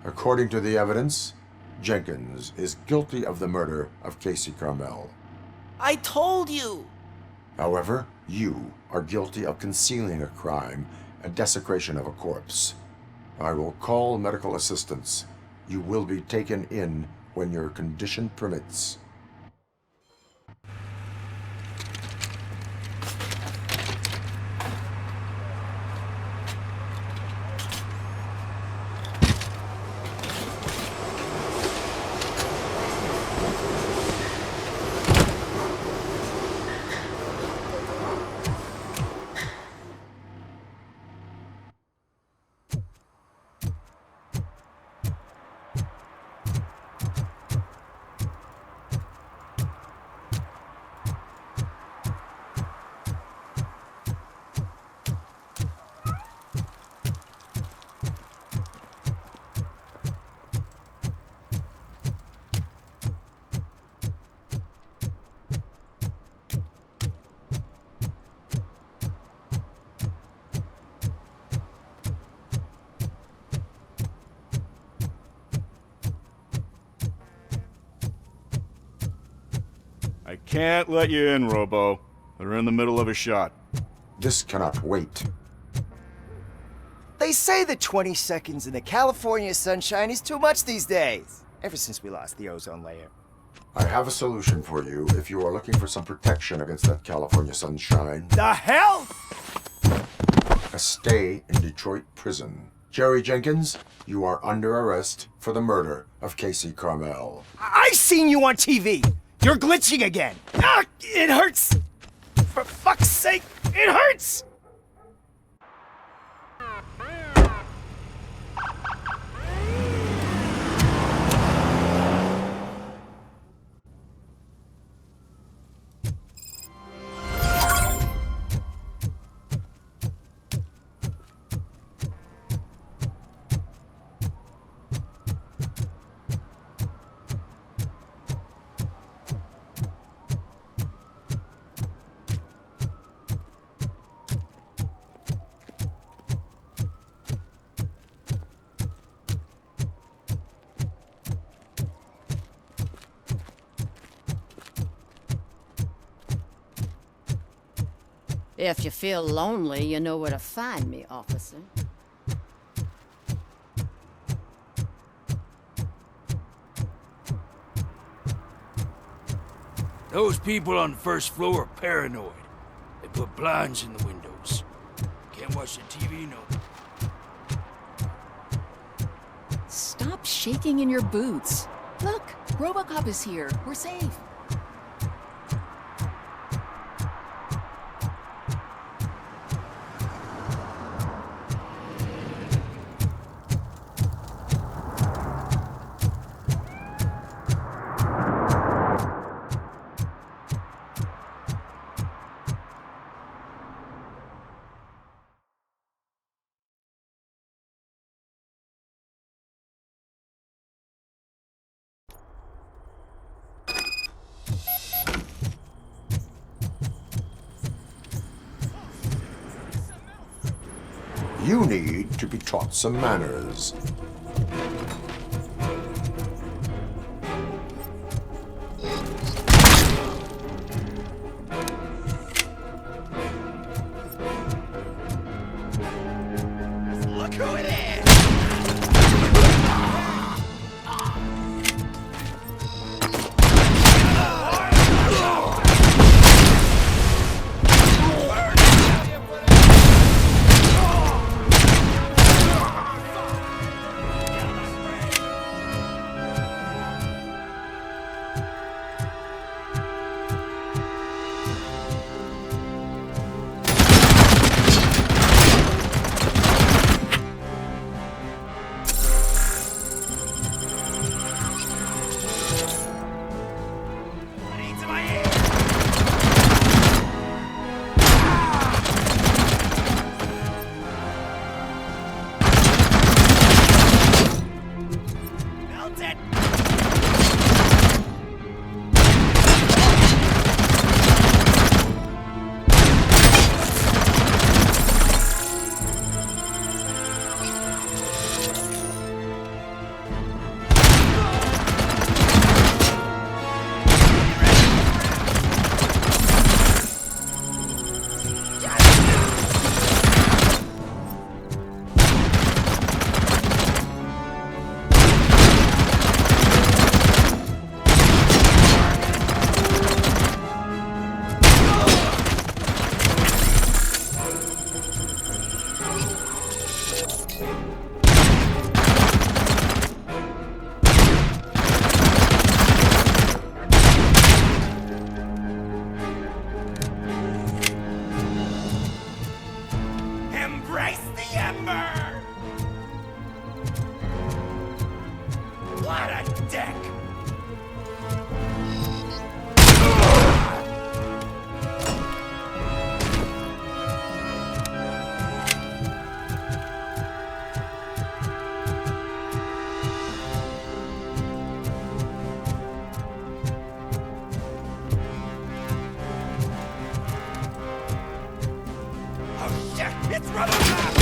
According to the evidence, Jenkins is guilty of the murder of Casey Carmel. I told you! However, you are guilty of concealing a crime and desecration of a corpse. I will call medical assistance. You will be taken in when your condition permits. can't let you in, Robo. They're in the middle of a shot. This cannot wait. They say that 20 seconds in the California sunshine is too much these days. Ever since we lost the ozone layer. I have a solution for you if you are looking for some protection against that California sunshine. The hell? A stay in Detroit prison. Jerry Jenkins, you are under arrest for the murder of Casey Carmel. I seen you on TV. You're glitching again. Ah, it hurts. For fuck's sake, it hurts. If you feel lonely, you know where to find me, officer. Those people on the first floor are paranoid. They put blinds in the windows. Can't watch the TV no more. Stop shaking in your boots. Look, RoboCop is here. We're safe. You need to be taught some manners. Look who it is! Embrace the ember! What a dick! Oh shit! It's RoboCop!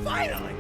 Finally!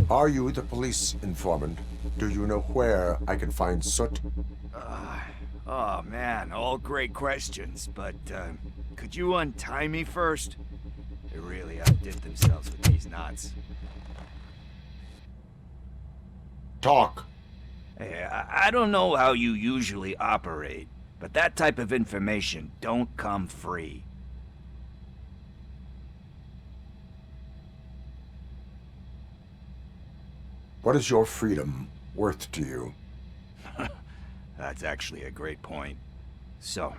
Are you the police informant? Do you know where I can find Soot? Oh man, all great questions, but could you untie me first? They really outdid themselves with these knots. Talk. Hey, I don't know how you usually operate, but that type of information don't come free. What is your freedom worth to you? That's actually a great point. So,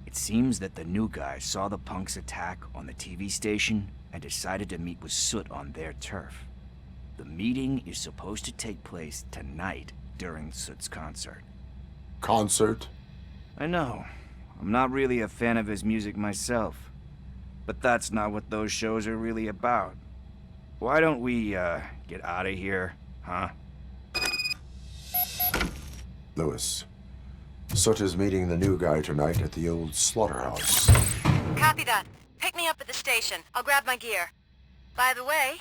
it seems that the new guy saw the punks' attack on the TV station and decided to meet with Soot on their turf. The meeting is supposed to take place tonight during Soot's concert. Concert? I know. I'm not really a fan of his music myself. But that's not what those shows are really about. Why don't we, get out of here, huh? Lewis, Soot is meeting the new guy tonight at the old slaughterhouse. Copy that. Pick me up at the station. I'll grab my gear. By the way,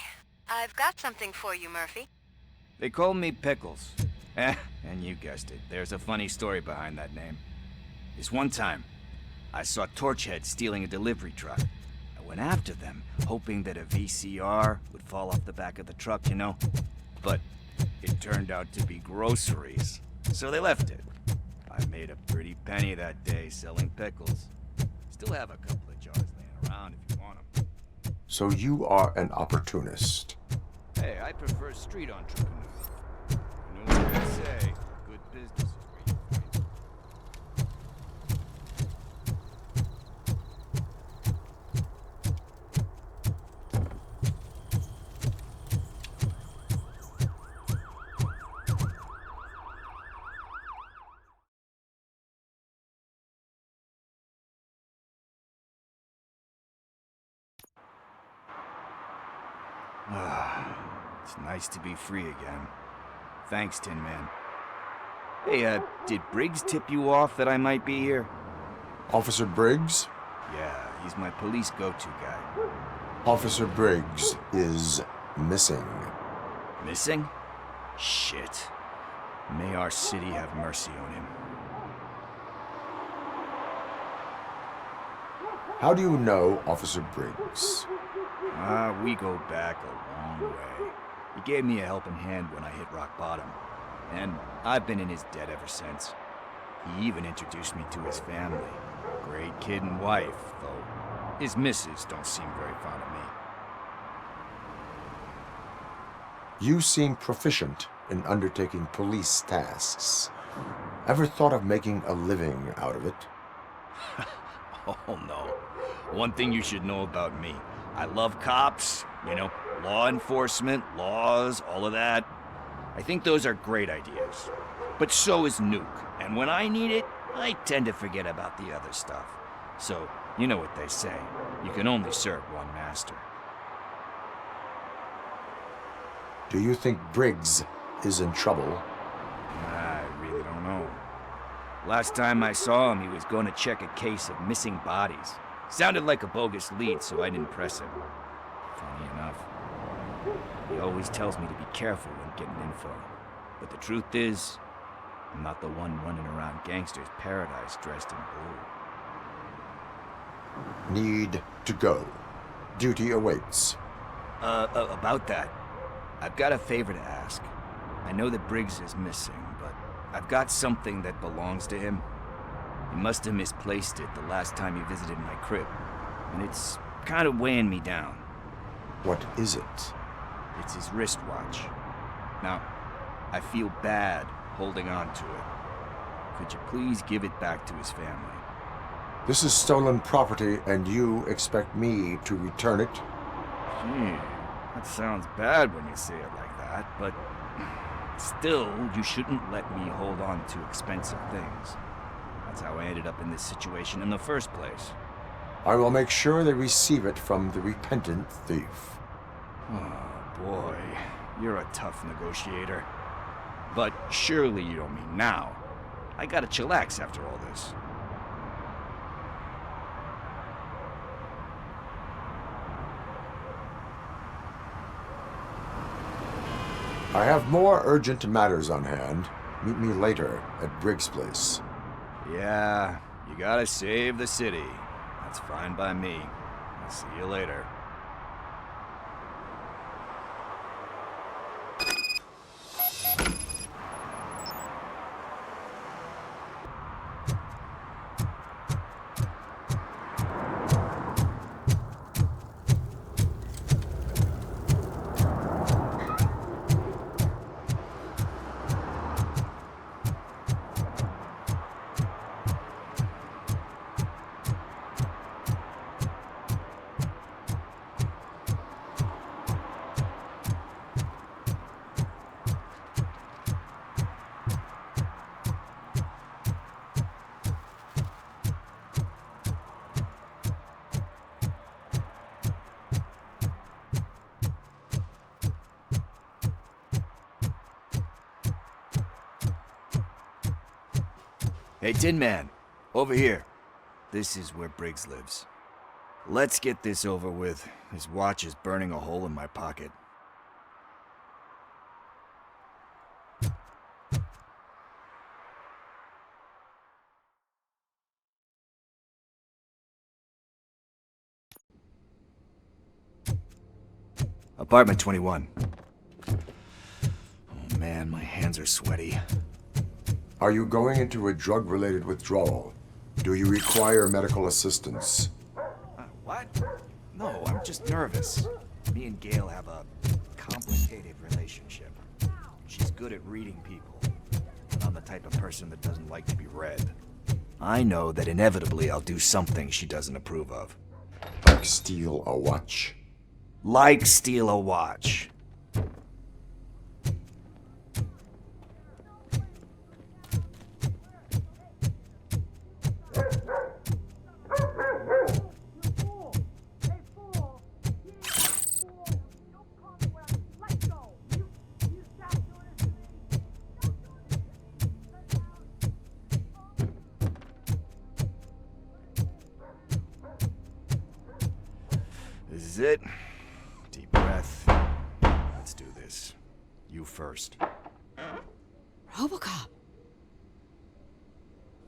I've got something for you, Murphy. They call me Pickles. And you guessed it, there's a funny story behind that name. This one time, I saw Torchhead stealing a delivery truck. I went after them, hoping that a VCR would fall off the back of the truck, you know? But it turned out to be groceries, so they left it. I made a pretty penny that day selling pickles. Still have a couple of jars laying around if you want them. So you are an opportunist. Hey, I prefer street entrepreneurs. You know what they say, good business is where you find it. It's nice to be free again. Thanks, Tin Man. Hey, did Briggs tip you off that I might be here? Officer Briggs? Yeah, he's my police go-to guy. Officer Briggs is missing. Missing? Shit. May our city have mercy on him. How do you know Officer Briggs? We go back a long way. He gave me a helping hand when I hit rock bottom, and I've been in his debt ever since. He even introduced me to his family. Great kid and wife, though his missus don't seem very fond of me. You seem proficient in undertaking police tasks. Ever thought of making a living out of it? Oh no. One thing you should know about me. I love cops, law enforcement, laws, all of that. I think those are great ideas. But so is Nuke. And when I need it, I tend to forget about the other stuff. So, you know what they say. You can only serve one master. Do you think Briggs is in trouble? I really don't know. Last time I saw him, he was going to check a case of missing bodies. Sounded like a bogus lead, so I didn't press him. Funny enough. He always tells me to be careful when getting info. But the truth is, I'm not the one running around gangsters' paradise dressed in blue. Need to go. Duty awaits. About that, I've got a favor to ask. I know that Briggs is missing, but I've got something that belongs to him. He must have misplaced it the last time he visited my crib, and it's kind of weighing me down. What is it? It's his wristwatch. Now, I feel bad holding on to it. Could you please give it back to his family? This is stolen property, and you expect me to return it? Gee, that sounds bad when you say it like that, but still, you shouldn't let me hold on to expensive things. That's how I ended up in this situation in the first place. I will make sure they receive it from the repentant thief. Oh, boy. You're a tough negotiator. But surely you don't mean now. I gotta chillax after all this. I have more urgent matters on hand. Meet me later at Briggs' place. Yeah, you gotta save the city. That's fine by me. I'll see you later. Hey, Tin Man, over here. This is where Briggs lives. Let's get this over with. His watch is burning a hole in my pocket. Apartment 21. Oh man, my hands are sweaty. Are you going into a drug-related withdrawal? Do you require medical assistance? What? No, I'm just nervous. Me and Gail have a complicated relationship. She's good at reading people, but I'm the type of person that doesn't like to be read. I know that inevitably I'll do something she doesn't approve of. Like steal a watch? Like steal a watch. This is it. Deep breath. Let's do this. You first. RoboCop.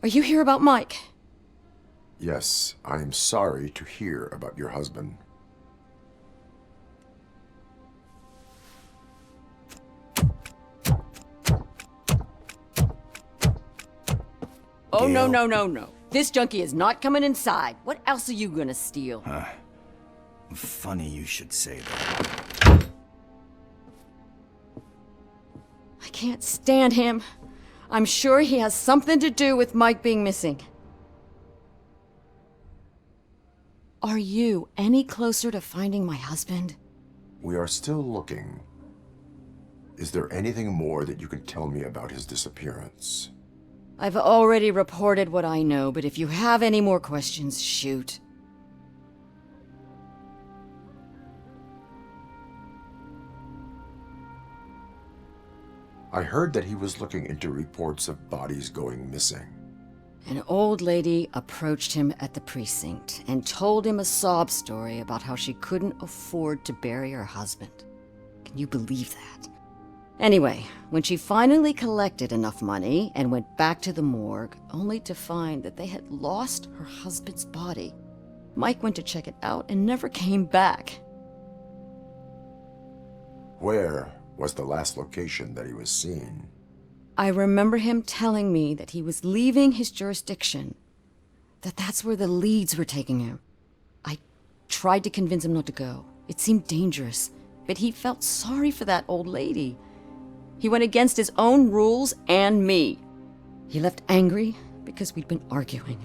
Are you here about Mike? Yes, I am sorry to hear about your husband. Oh, no. This junkie is not coming inside. What else are you gonna steal? Funny you should say that. I can't stand him. I'm sure he has something to do with Mike being missing. Are you any closer to finding my husband? We are still looking. Is there anything more that you can tell me about his disappearance? I've already reported what I know, but if you have any more questions, shoot. I heard that he was looking into reports of bodies going missing. An old lady approached him at the precinct and told him a sob story about how she couldn't afford to bury her husband. Can you believe that? Anyway, when she finally collected enough money and went back to the morgue, only to find that they had lost her husband's body, Mike went to check it out and never came back. Where was the last location that he was seen? I remember him telling me that he was leaving his jurisdiction, that's where the leads were taking him. I tried to convince him not to go. It seemed dangerous, but he felt sorry for that old lady. He went against his own rules and me. He left angry because we'd been arguing.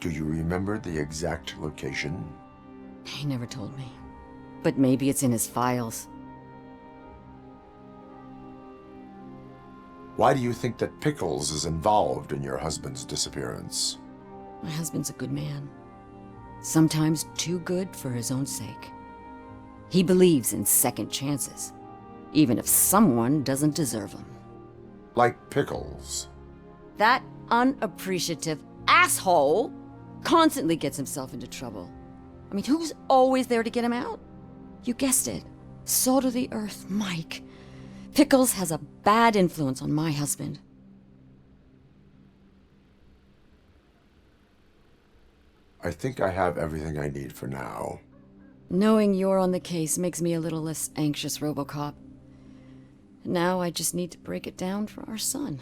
Do you remember the exact location? He never told me, but maybe it's in his files. Why do you think that Pickles is involved in your husband's disappearance? My husband's a good man. Sometimes too good for his own sake. He believes in second chances, even if someone doesn't deserve them. Like Pickles. That unappreciative asshole constantly gets himself into trouble. I mean, who's always there to get him out? You guessed it. Salt of the earth, Mike. Pickles has a bad influence on my husband. I think I have everything I need for now. Knowing you're on the case makes me a little less anxious, RoboCop. Now I just need to break it down for our son.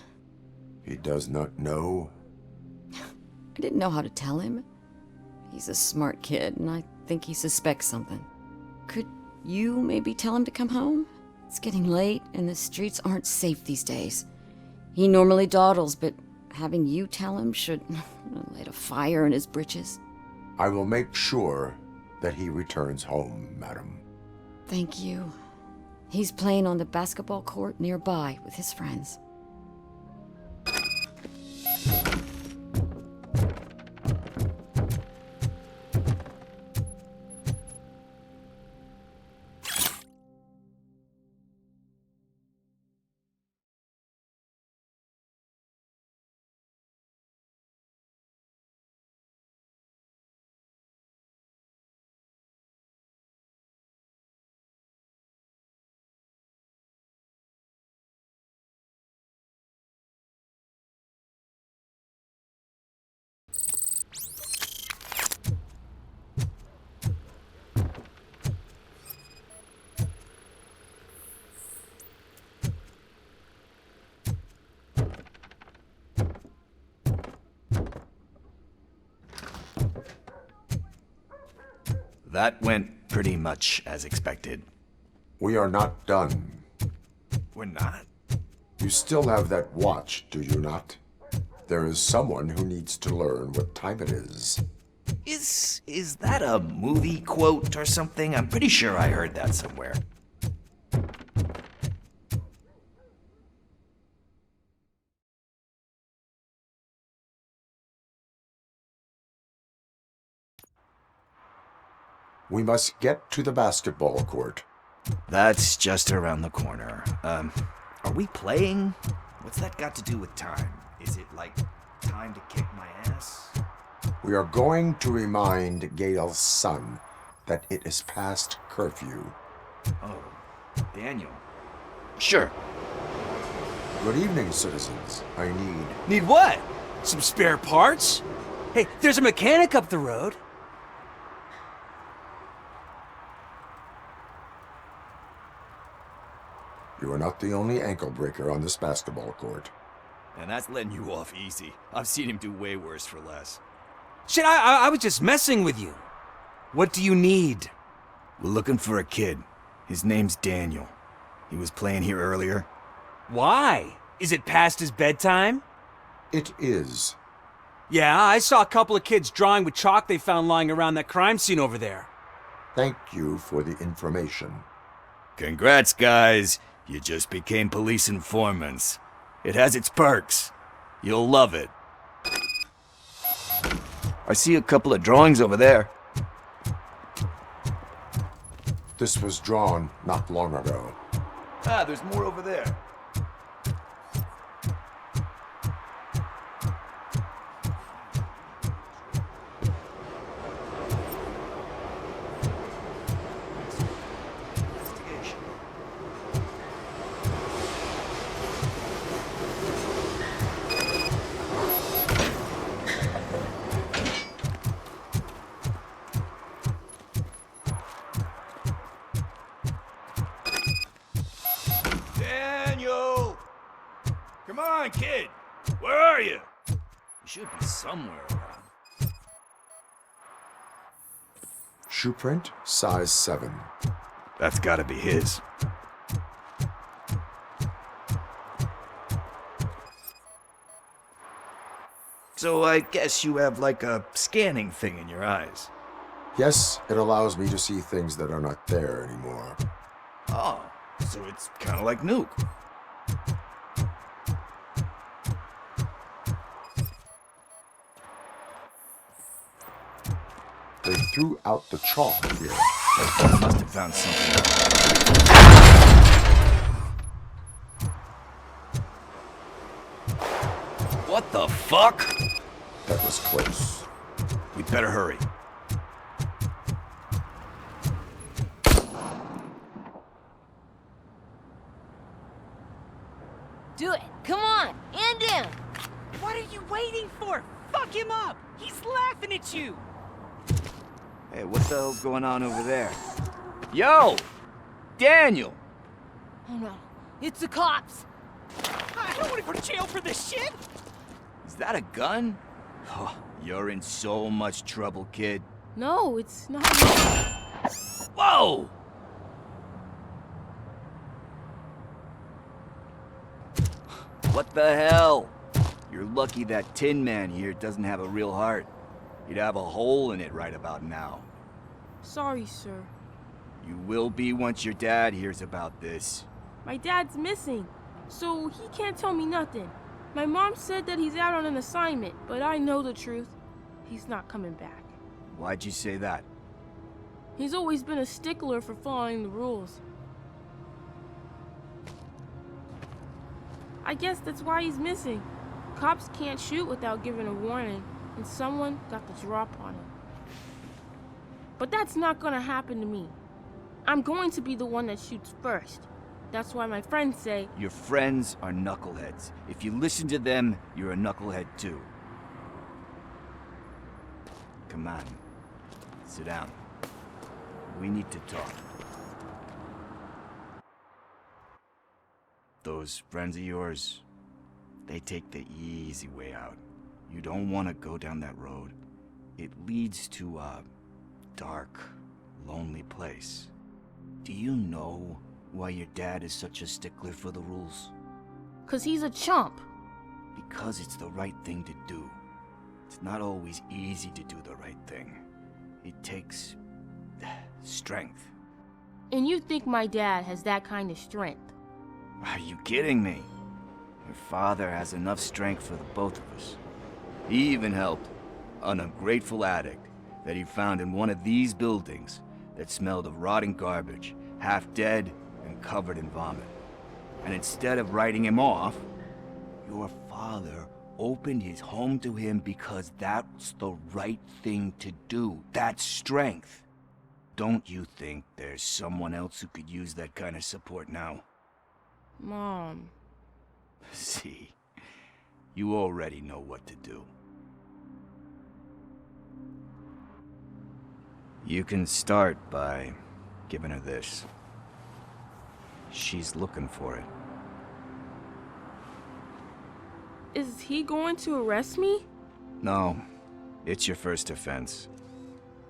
He does not know? I didn't know how to tell him. He's a smart kid, and I think he suspects something. Could you maybe tell him to come home? It's getting late, and the streets aren't safe these days. He normally dawdles, but having you tell him should light a fire in his britches. I will make sure that he returns home, madam. Thank you. He's playing on the basketball court nearby with his friends. That went pretty much as expected. We are not done. We're not? You still have that watch, do you not? There is someone who needs to learn what time it is. Is that a movie quote or something? I'm pretty sure I heard that somewhere. We must get to the basketball court. That's just around the corner. Are we playing? What's that got to do with time? Is it like time to kick my ass? We are going to remind Gale's son that it is past curfew. Oh, Daniel. Sure. Good evening, citizens. I Need what? Some spare parts? Hey, there's a mechanic up the road. You are not the only ankle breaker on this basketball court. And that's letting you off easy. I've seen him do way worse for less. Shit, I was just messing with you. What do you need? We're looking for a kid. His name's Daniel. He was playing here earlier. Why? Is it past his bedtime? It is. Yeah, I saw a couple of kids drawing with chalk they found lying around that crime scene over there. Thank you for the information. Congrats, guys. You just became police informants. It has its perks. You'll love it. I see a couple of drawings over there. This was drawn not long ago. Ah, there's more over there. Daniel! Come on, kid! Where are you? You should be somewhere around. Shoe print, size 7. That's gotta be his. So I guess you have like a scanning thing in your eyes. Yes, it allows me to see things that are not there anymore. Oh, so it's kind of like Nuke. They threw out the chalk here. Must have found something. What the fuck? That was close. We'd better hurry. Do it. Come on. And him. What are you waiting for? Fuck him up. He's laughing at you. Hey, what the hell's going on over there? Yo! Daniel! Oh no. It's the cops. I don't want to go to jail for this shit. Is that a gun? Oh, you're in so much trouble, kid. No, it's not. Whoa! What the hell? You're lucky that Tin Man here doesn't have a real heart. You'd have a hole in it right about now. Sorry, sir. You will be once your dad hears about this. My dad's missing, so he can't tell me nothing. My mom said that he's out on an assignment, but I know the truth. He's not coming back. Why'd you say that? He's always been a stickler for following the rules. I guess that's why he's missing. Cops can't shoot without giving a warning, and someone got the drop on him. But that's not gonna happen to me. I'm going to be the one that shoots first. That's why my friends say... Your friends are knuckleheads. If you listen to them, you're a knucklehead too. Come on. Sit down. We need to talk. Those friends of yours, they take the easy way out. You don't want to go down that road. It leads to a dark, lonely place. Do you know why your dad is such a stickler for the rules? 'Cause he's a chump. Because it's the right thing to do. It's not always easy to do the right thing. It takes strength. And you think my dad has that kind of strength? Are you kidding me? Your father has enough strength for the both of us. He even helped an ungrateful addict that he found in one of these buildings that smelled of rotting garbage, half dead and covered in vomit. And instead of writing him off, your father opened his home to him because that's the right thing to do. That's strength. Don't you think there's someone else who could use that kind of support now? Mom. See, you already know what to do. You can start by giving her this. She's looking for it. Is he going to arrest me? No, it's your first offense.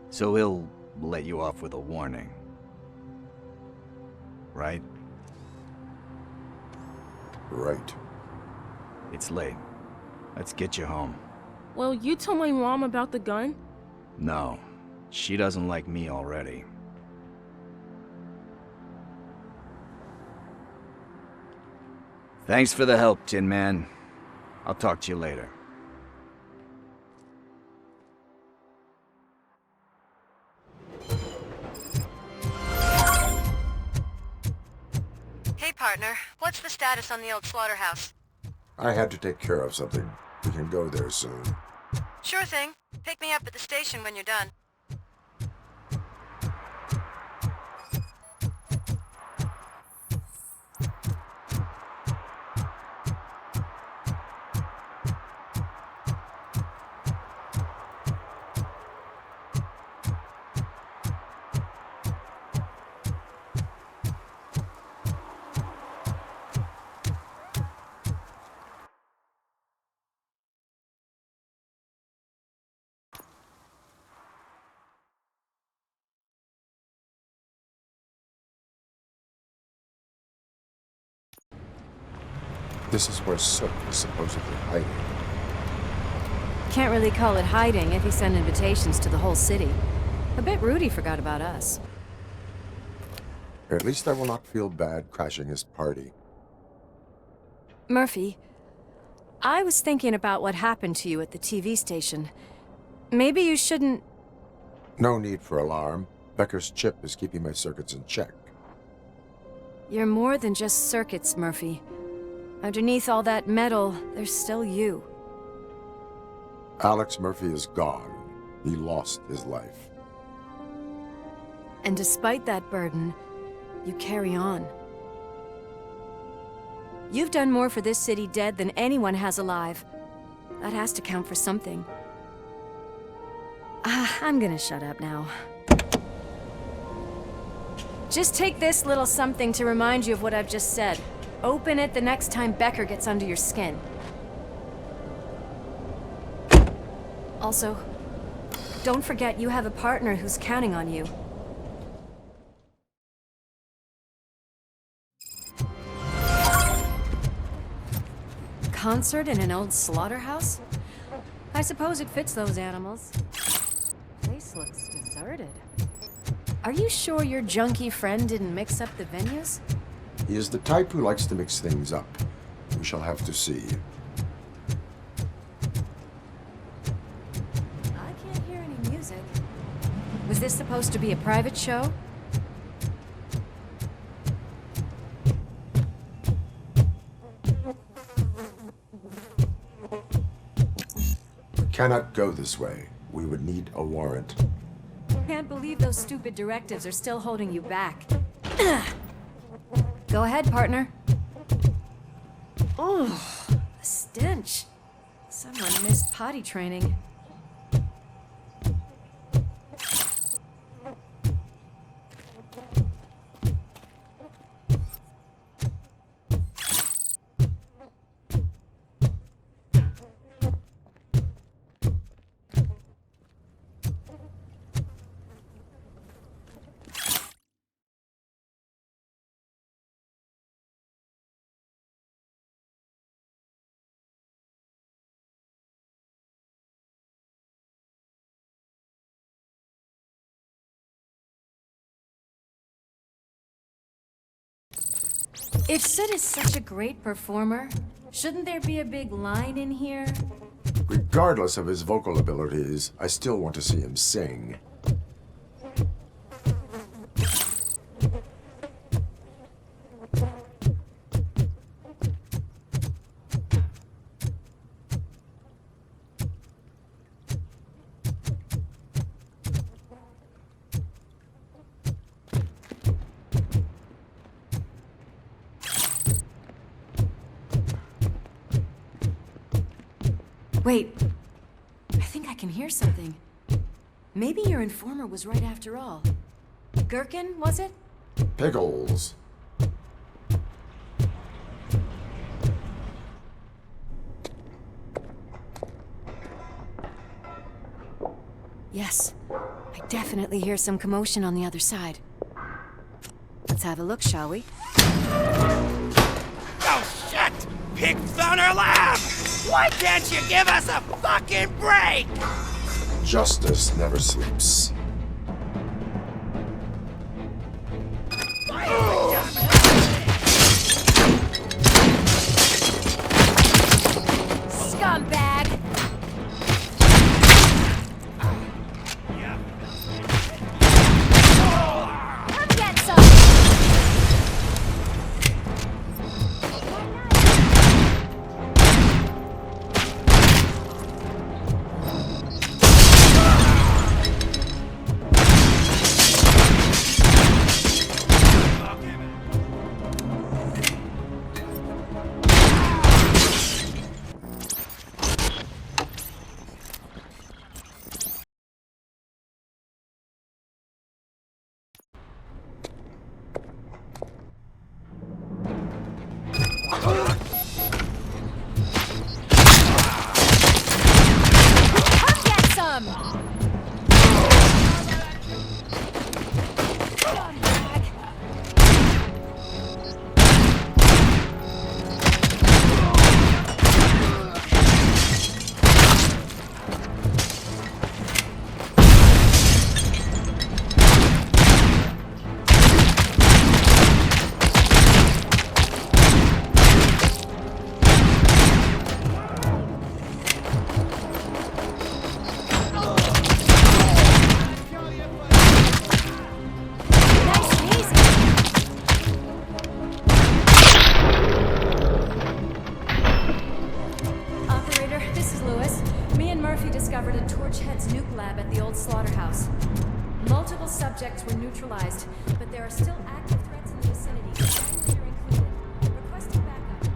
So he'll let you off with a warning. Right? Right. It's late. Let's get you home. Well, you told my mom about the gun? No, she doesn't like me already. Thanks for the help, Tin Man. I'll talk to you later. Hey, partner. What's the status on the old slaughterhouse? I had to take care of something. We can go there soon. Sure thing. Pick me up at the station when you're done. This is where Sook is supposedly hiding. Can't really call it hiding if he sent invitations to the whole city. A bit rude he forgot about us. At least I will not feel bad crashing his party. Murphy, I was thinking about what happened to you at the TV station. Maybe you shouldn't... No need for alarm. Becker's chip is keeping my circuits in check. You're more than just circuits, Murphy. Underneath all that metal, there's still you. Alex Murphy is gone. He lost his life. And despite that burden, you carry on. You've done more for this city dead than anyone has alive. That has to count for something. I'm gonna shut up now. Just take this little something to remind you of what I've just said. Open it the next time Becker gets under your skin. Also, don't forget you have a partner who's counting on you. Concert in an old slaughterhouse? I suppose it fits those animals. Place looks deserted. Are you sure your junkie friend didn't mix up the venues? He is the type who likes to mix things up. We shall have to see. I can't hear any music. Was this supposed to be a private show? We cannot go this way. We would need a warrant. Can't believe those stupid directives are still holding you back. Go ahead, partner. Oh, the stench. Someone missed potty training. If Sid is such a great performer, shouldn't there be a big line in here? Regardless of his vocal abilities, I still want to see him sing. Wait. I think I can hear something. Maybe your informer was right after all. Gherkin, was it? Pickles. Yes. I definitely hear some commotion on the other side. Let's have a look, shall we? Oh, shit! Pigs on our lab! Why can't you give us a fucking break? Justice never sleeps. Scumbag! Come get some! Come get some! Operator, this is Lewis. Me and Murphy discovered a Torchhead's nuke lab at the old slaughterhouse. Multiple subjects were neutralized, but there are still active threats in the vicinity. Gangsters are included. Requesting backup.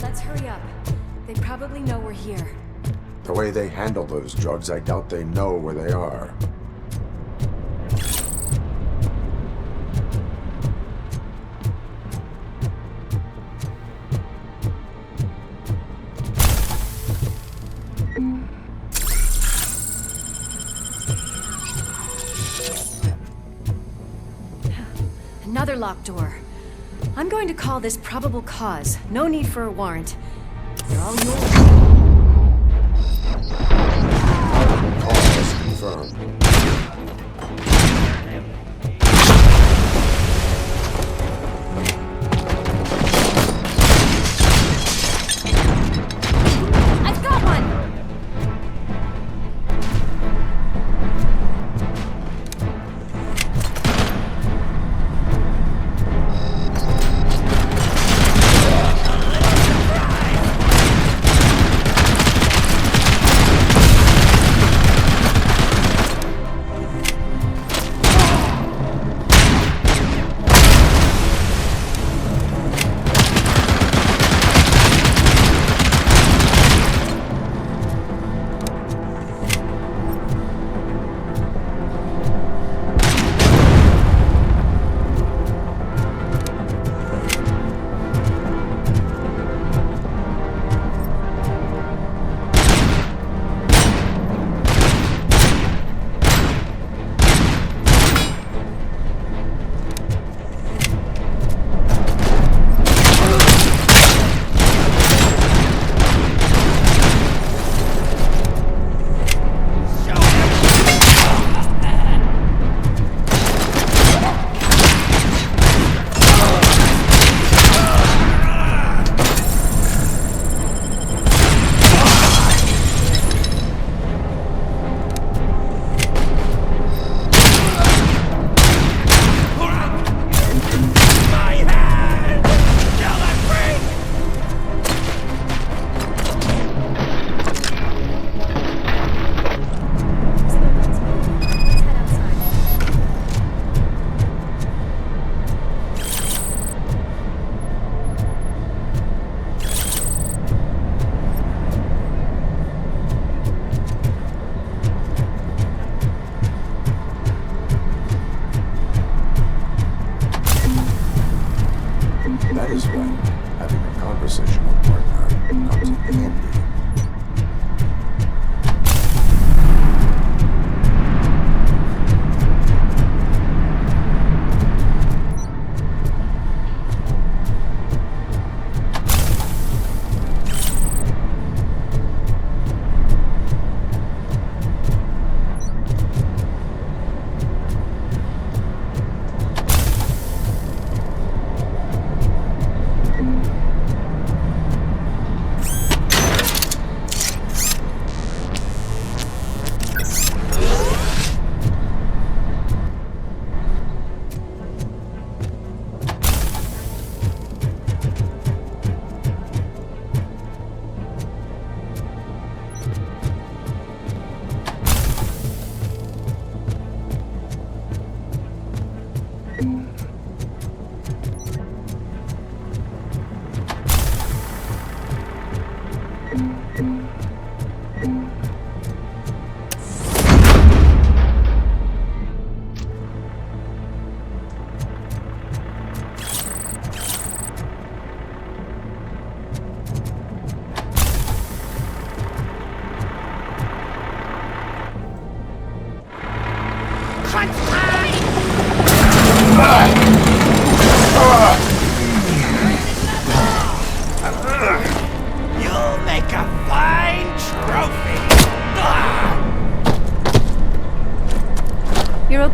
Let's hurry up. They probably know we're here. The way they handle those drugs, I doubt they know where they are. Another locked door. I'm going to call this probable cause. No need for a warrant. They're all yours. Cause confirmed. I've got one!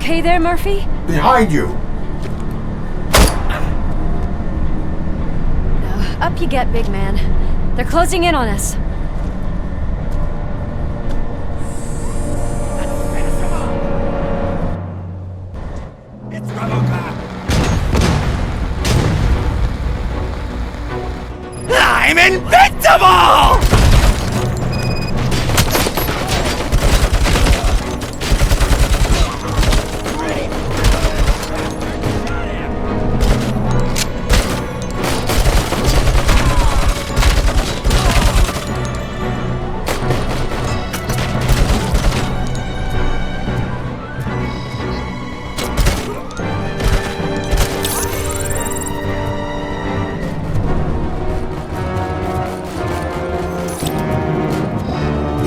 okay there, Murphy? Behind you! Up you get, big man. They're closing in on us. It's RoboCop! I'm invincible!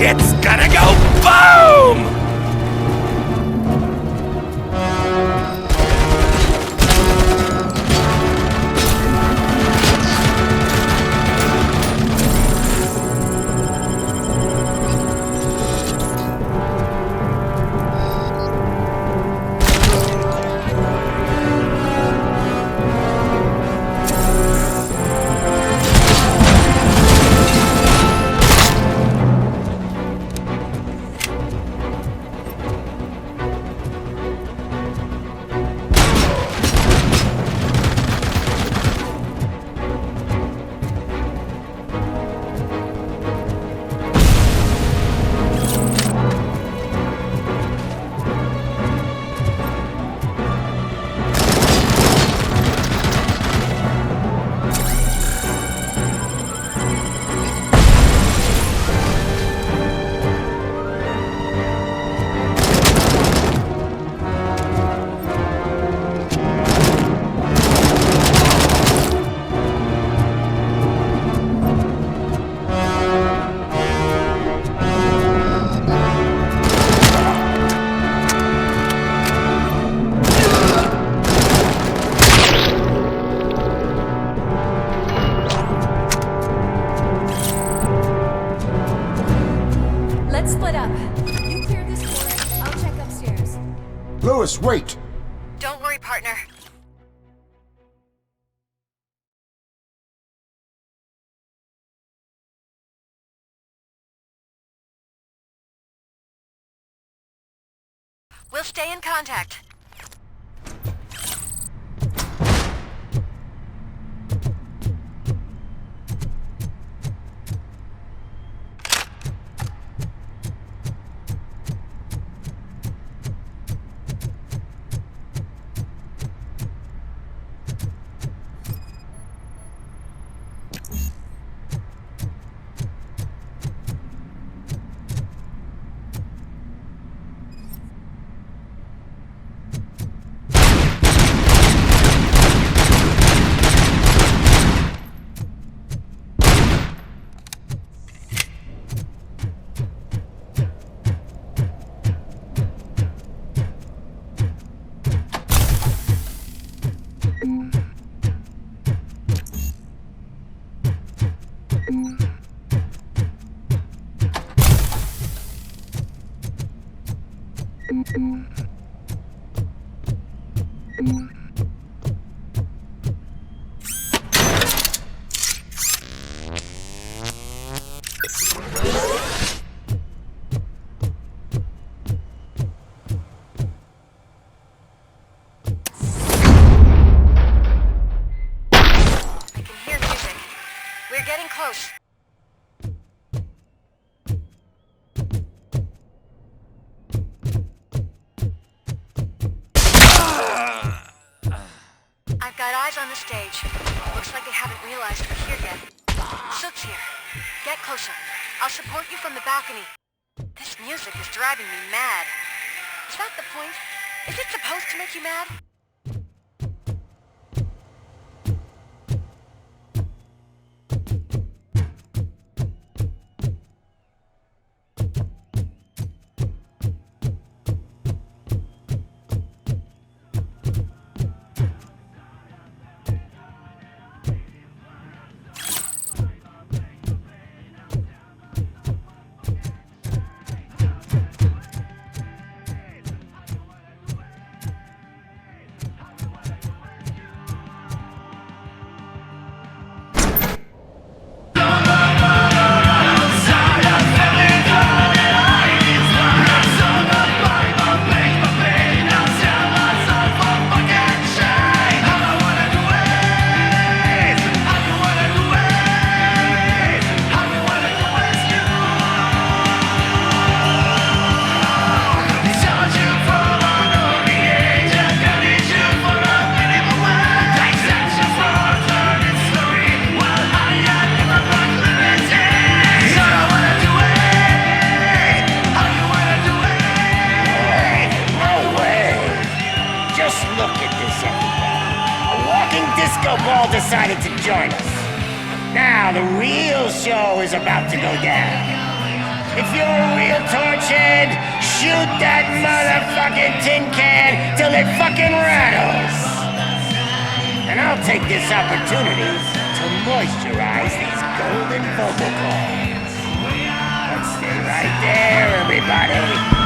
It's gonna go boom! Let's split up. You clear this floor, I'll check upstairs. Lewis, wait! Don't worry, partner. We'll stay in contact. We're getting close. I've got eyes on the stage. Looks like they haven't realized we're here yet. Sook's here. Get closer. I'll support you from the balcony. This music is driving me mad. Is that the point? Is it supposed to make you mad? all decided to join us. Now the real show is about to go down. If you're a real torchhead, shoot that motherfucking tin can till it fucking rattles. And I'll take this opportunity to moisturize these golden vocal cords. But stay right there, everybody.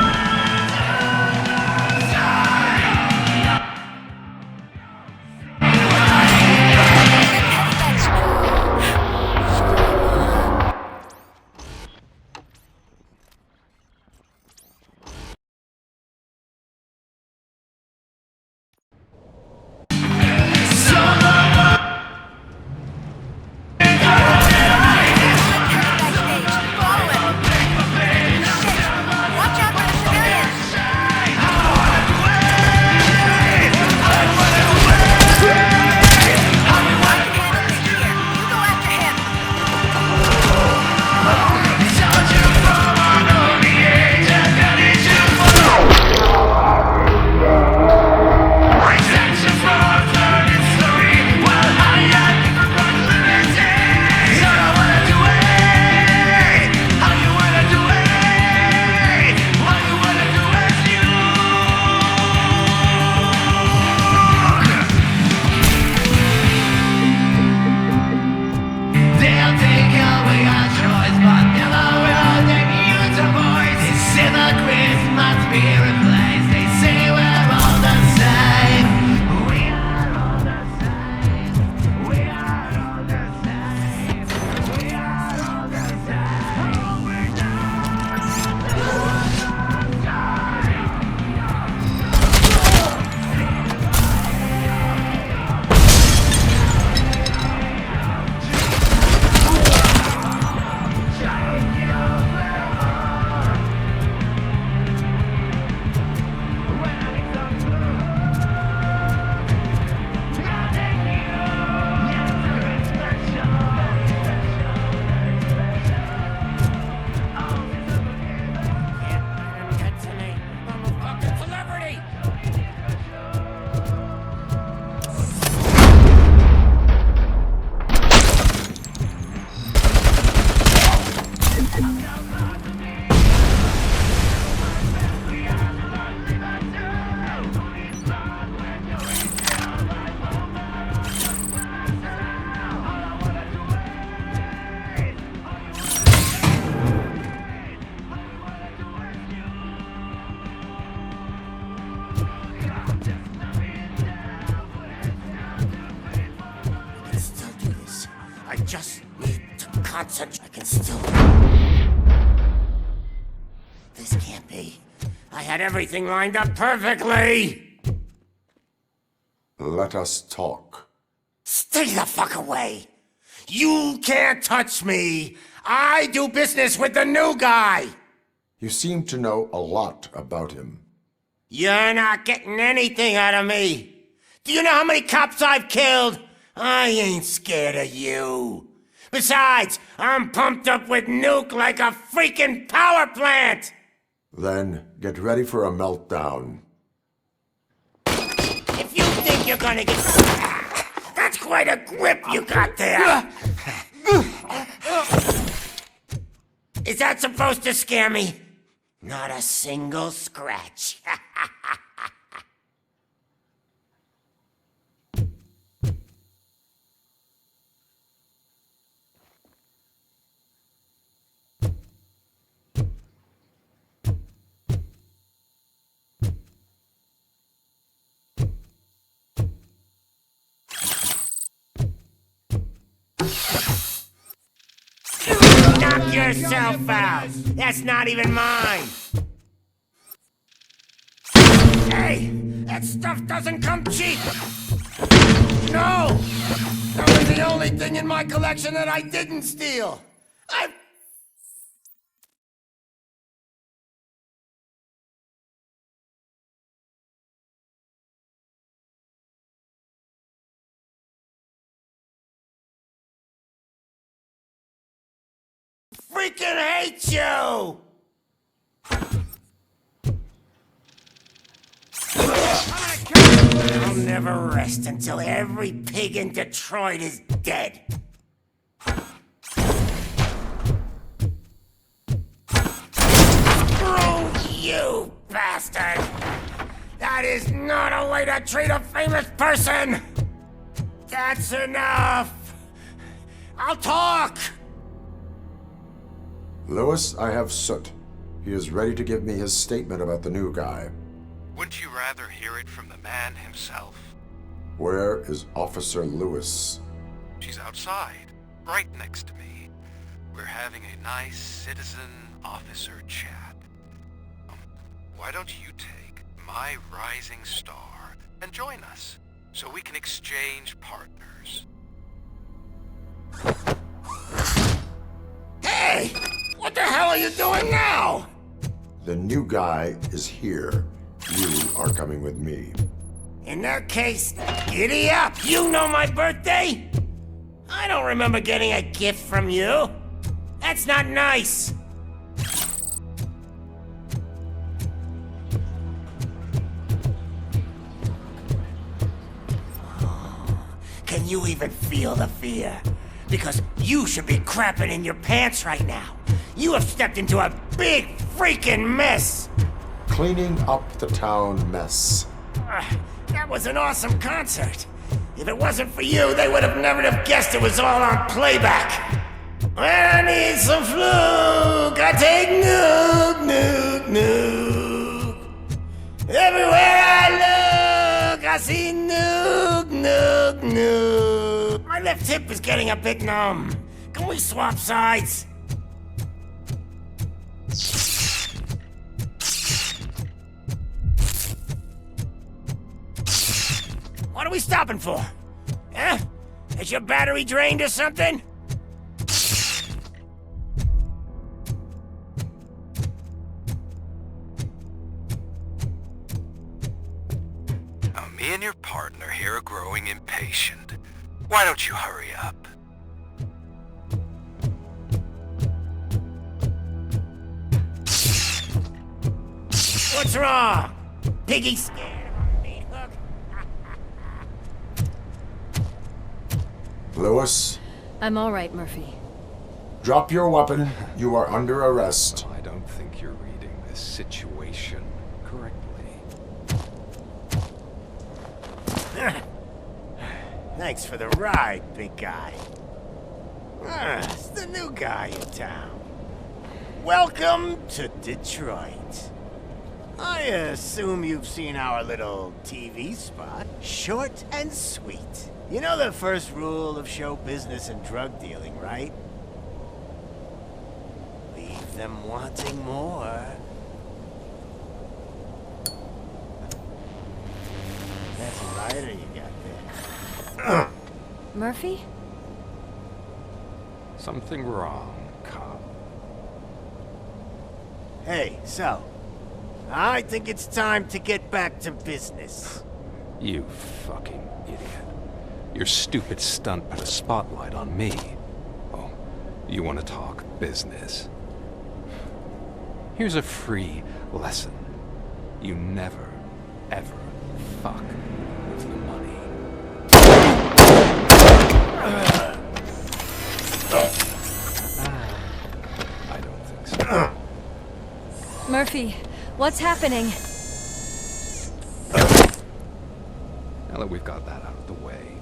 I just need to concentrate. I can still... This can't be. I had everything lined up perfectly! Let us talk. Stay the fuck away! You can't touch me! I do business with the new guy! You seem to know a lot about him. You're not getting anything out of me! Do you know how many cops I've killed? I ain't scared of you. Besides, I'm pumped up with nuke like a freaking power plant! Then get ready for a meltdown. If you think you're gonna get... That's quite a grip you got there! Is that supposed to scare me? Not a single scratch. Knock yourself out! That's not even mine! Hey! That stuff doesn't come cheap! No! That was the only thing in my collection that I didn't steal! I... freaking hate you! I'm gonna kill you! I'll never rest until every pig in Detroit is dead. Screw you, bastard! That is not a way to treat a famous person! That's enough! I'll talk! Lewis, I have Soot. He is ready to give me his statement about the new guy. Wouldn't you rather hear it from the man himself? Where is Officer Lewis? She's outside, right next to me. We're having a nice citizen-officer chat. Why don't you take my rising star and join us, so we can exchange partners? Hey! What the hell are you doing now? The new guy is here. You are coming with me. In that case, giddy up! You know my birthday? I don't remember getting a gift from you. That's not nice. Can you even feel the fear? Because you should be crapping in your pants right now. You have stepped into a big freaking mess. Cleaning up the town mess. That was an awesome concert. If it wasn't for you, they would have never have guessed it was all on playback. When I need some fluke, I take nuke, nuke, nuke. Everywhere I look, I see nuke, nuke, nuke. My left hip is getting a bit numb. Can we swap sides? What are we stopping for? Huh? Is your battery drained or something? Now, me and your partner here are growing impatient. Why don't you hurry up? What's wrong? Piggy scared? Lewis, I'm all right, Murphy. drop your weapon. You are under arrest. I don't think you're reading this situation correctly. Thanks for the ride, big guy. It's the new guy in town. Welcome to Detroit. I assume you've seen our little TV spot. Short and sweet. You know the first rule of show business and drug dealing, right? Leave them wanting more. That's a lighter you got there. Murphy? Something wrong, cop. Hey, so, I think it's time to get back to business. You fucking idiot. Your stupid stunt put a spotlight on me. Oh, you want to talk business? Here's a free lesson. You never, ever fuck with the money. I don't think so. Murphy, what's happening? Now that we've got that out of the way,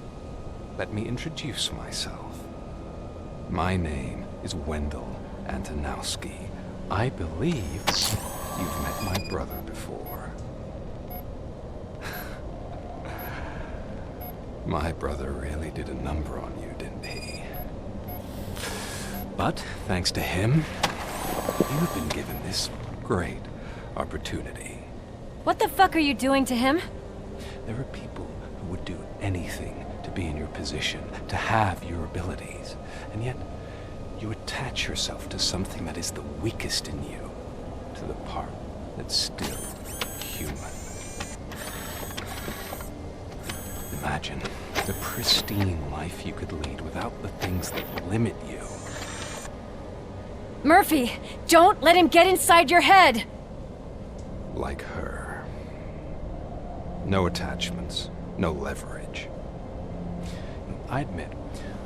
let me introduce myself. My name is Wendell Antonowski. I believe you've met my brother before. My brother really did a number on you, didn't he? But thanks to him, you've been given this great opportunity. What the fuck are you doing to him? There are people who would do anything to be in your position, to have your abilities, and yet you attach yourself to something that is the weakest in you, to the part that's still human. Imagine the pristine life you could lead without the things that limit you. Murphy, don't let him get inside your head! Like her. No attachments, no leverage. I admit,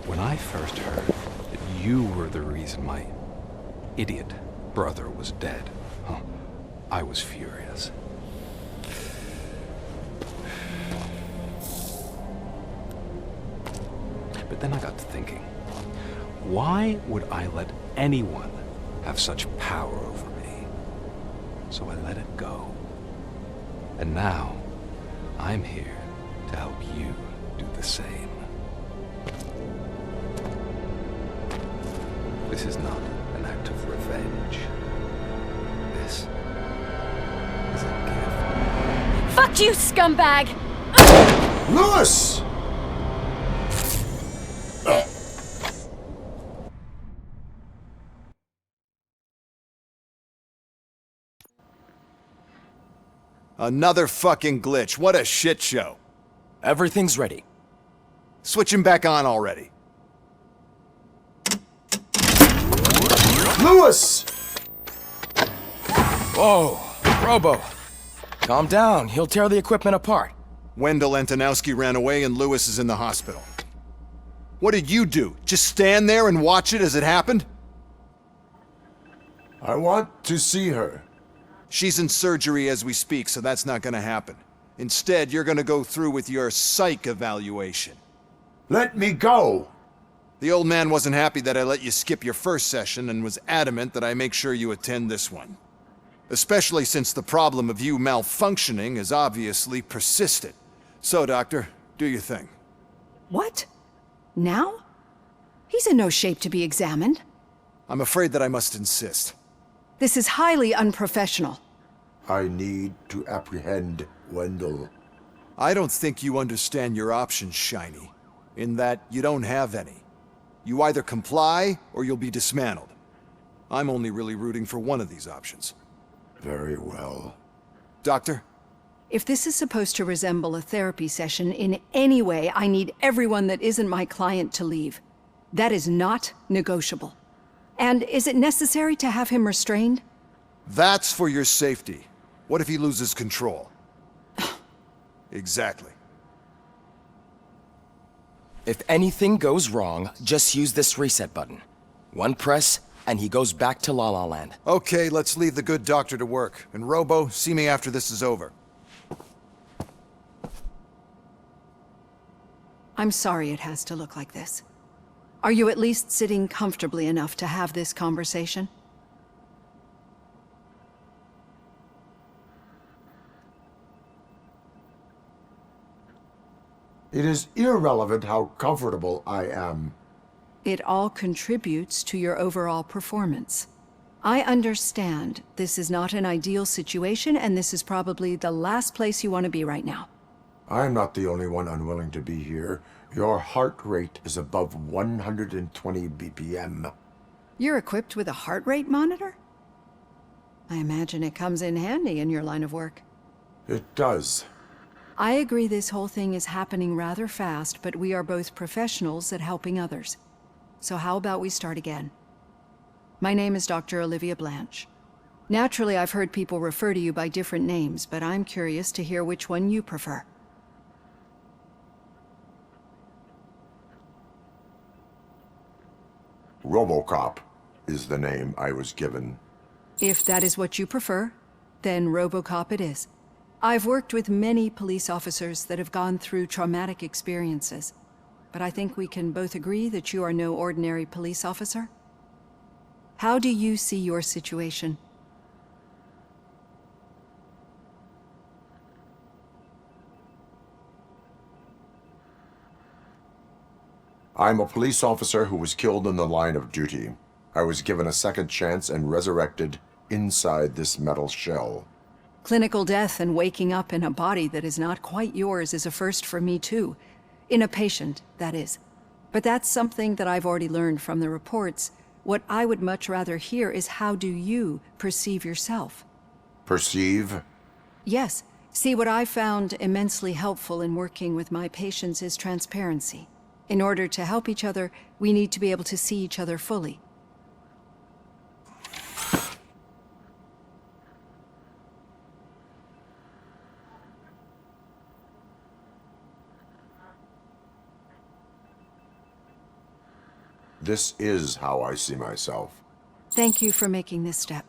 when I first heard that you were the reason my idiot brother was dead, I was furious. But then I got to thinking, why would I let anyone have such power over me? So I let it go. And now, I'm here to help you do the same. This is not an act of revenge. This is a gift. Fuck you, scumbag! Lewis! Another fucking glitch. What a shit show. Everything's ready. Switch him back on already. Lewis! Whoa, Robo. Calm down. He'll tear the equipment apart. Wendell Antonowski ran away and Lewis is in the hospital. What did you do? Just stand there and watch it as it happened? I want to see her. She's in surgery as we speak, so that's not gonna happen. Instead, you're gonna go through with your psych evaluation. Let me go! The old man wasn't happy that I let you skip your first session and was adamant that I make sure you attend this one. Especially since the problem of you malfunctioning is obviously persistent. So, Doctor, do your thing. What? Now? He's in no shape to be examined. I'm afraid that I must insist. This is highly unprofessional. I need to apprehend Wendell. I don't think you understand your options, Shiny. In that you don't have any. You either comply or you'll be dismantled. I'm only really rooting for one of these options. Very well. Doctor? If this is supposed to resemble a therapy session in any way, I need everyone that isn't my client to leave. That is not negotiable. And is it necessary to have him restrained? That's for your safety. What if he loses control? Exactly. If anything goes wrong, just use this reset button. One press, and he goes back to La La Land. Okay, let's leave the good doctor to work. And Robo, see me after this is over. I'm sorry it has to look like this. Are you at least sitting comfortably enough to have this conversation? It is irrelevant how comfortable I am. It all contributes to your overall performance. I understand this is not an ideal situation, and this is probably the last place you want to be right now. I'm not the only one unwilling to be here. Your heart rate is above 120 BPM. You're equipped with a heart rate monitor? I imagine it comes in handy in your line of work. It does. I agree this whole thing is happening rather fast, but we are both professionals at helping others. So how about we start again? My name is Dr. Olivia Blanche. Naturally, I've heard people refer to you by different names, but I'm curious to hear which one you prefer. RoboCop is the name I was given. If that is what you prefer, then RoboCop it is. I've worked with many police officers that have gone through traumatic experiences, but I think we can both agree that you are no ordinary police officer. How do you see your situation? I'm a police officer who was killed in the line of duty. I was given a second chance and resurrected inside this metal shell. Clinical death and waking up in a body that is not quite yours is a first for me too. In a patient, that is. But that's something that I've already learned from the reports. What I would much rather hear is how do you perceive yourself? Perceive? Yes. See, what I found immensely helpful in working with my patients is transparency. In order to help each other, we need to be able to see each other fully. This is how I see myself. Thank you for making this step.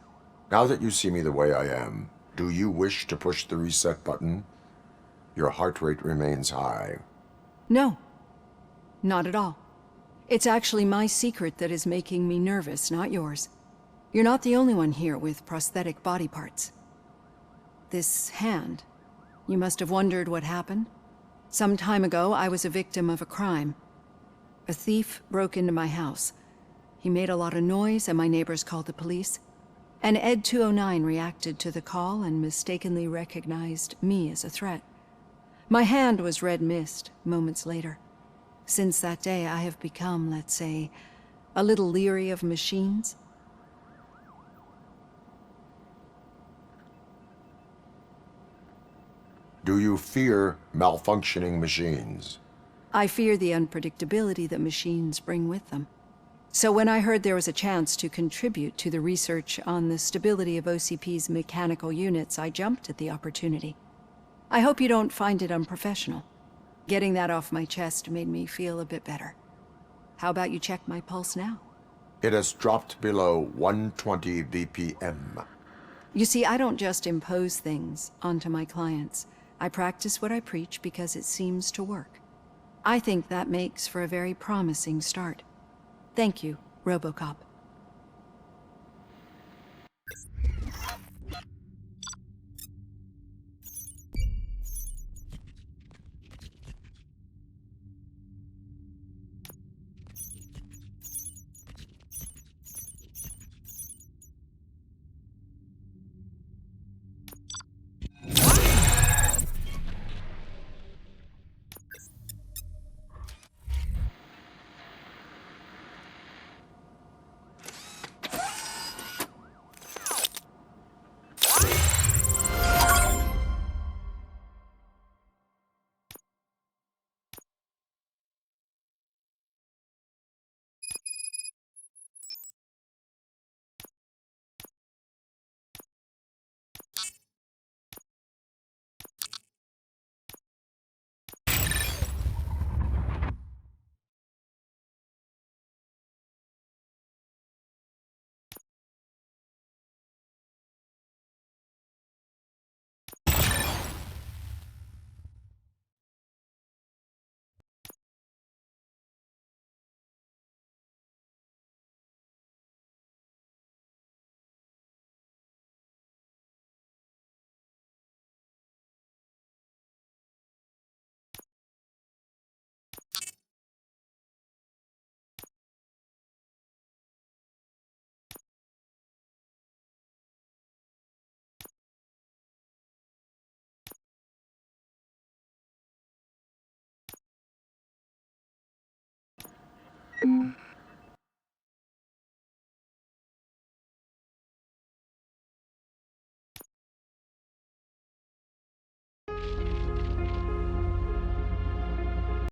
Now that you see me the way I am, do you wish to push the reset button? Your heart rate remains high. No, not at all. It's actually my secret that is making me nervous, not yours. You're not the only one here with prosthetic body parts. This hand, you must have wondered what happened. Some time ago, I was a victim of a crime. A thief broke into my house. He made a lot of noise and my neighbors called the police. And Ed 209 reacted to the call and mistakenly recognized me as a threat. My hand was red mist moments later. Since that day, I have become, let's say, a little leery of machines. Do you fear malfunctioning machines? I fear the unpredictability that machines bring with them. So when I heard there was a chance to contribute to the research on the stability of OCP's mechanical units, I jumped at the opportunity. I hope you don't find it unprofessional. Getting that off my chest made me feel a bit better. How about you check my pulse now? It has dropped below 120 BPM. You see, I don't just impose things onto my clients. I practice what I preach because it seems to work. I think that makes for a very promising start. Thank you, RoboCop.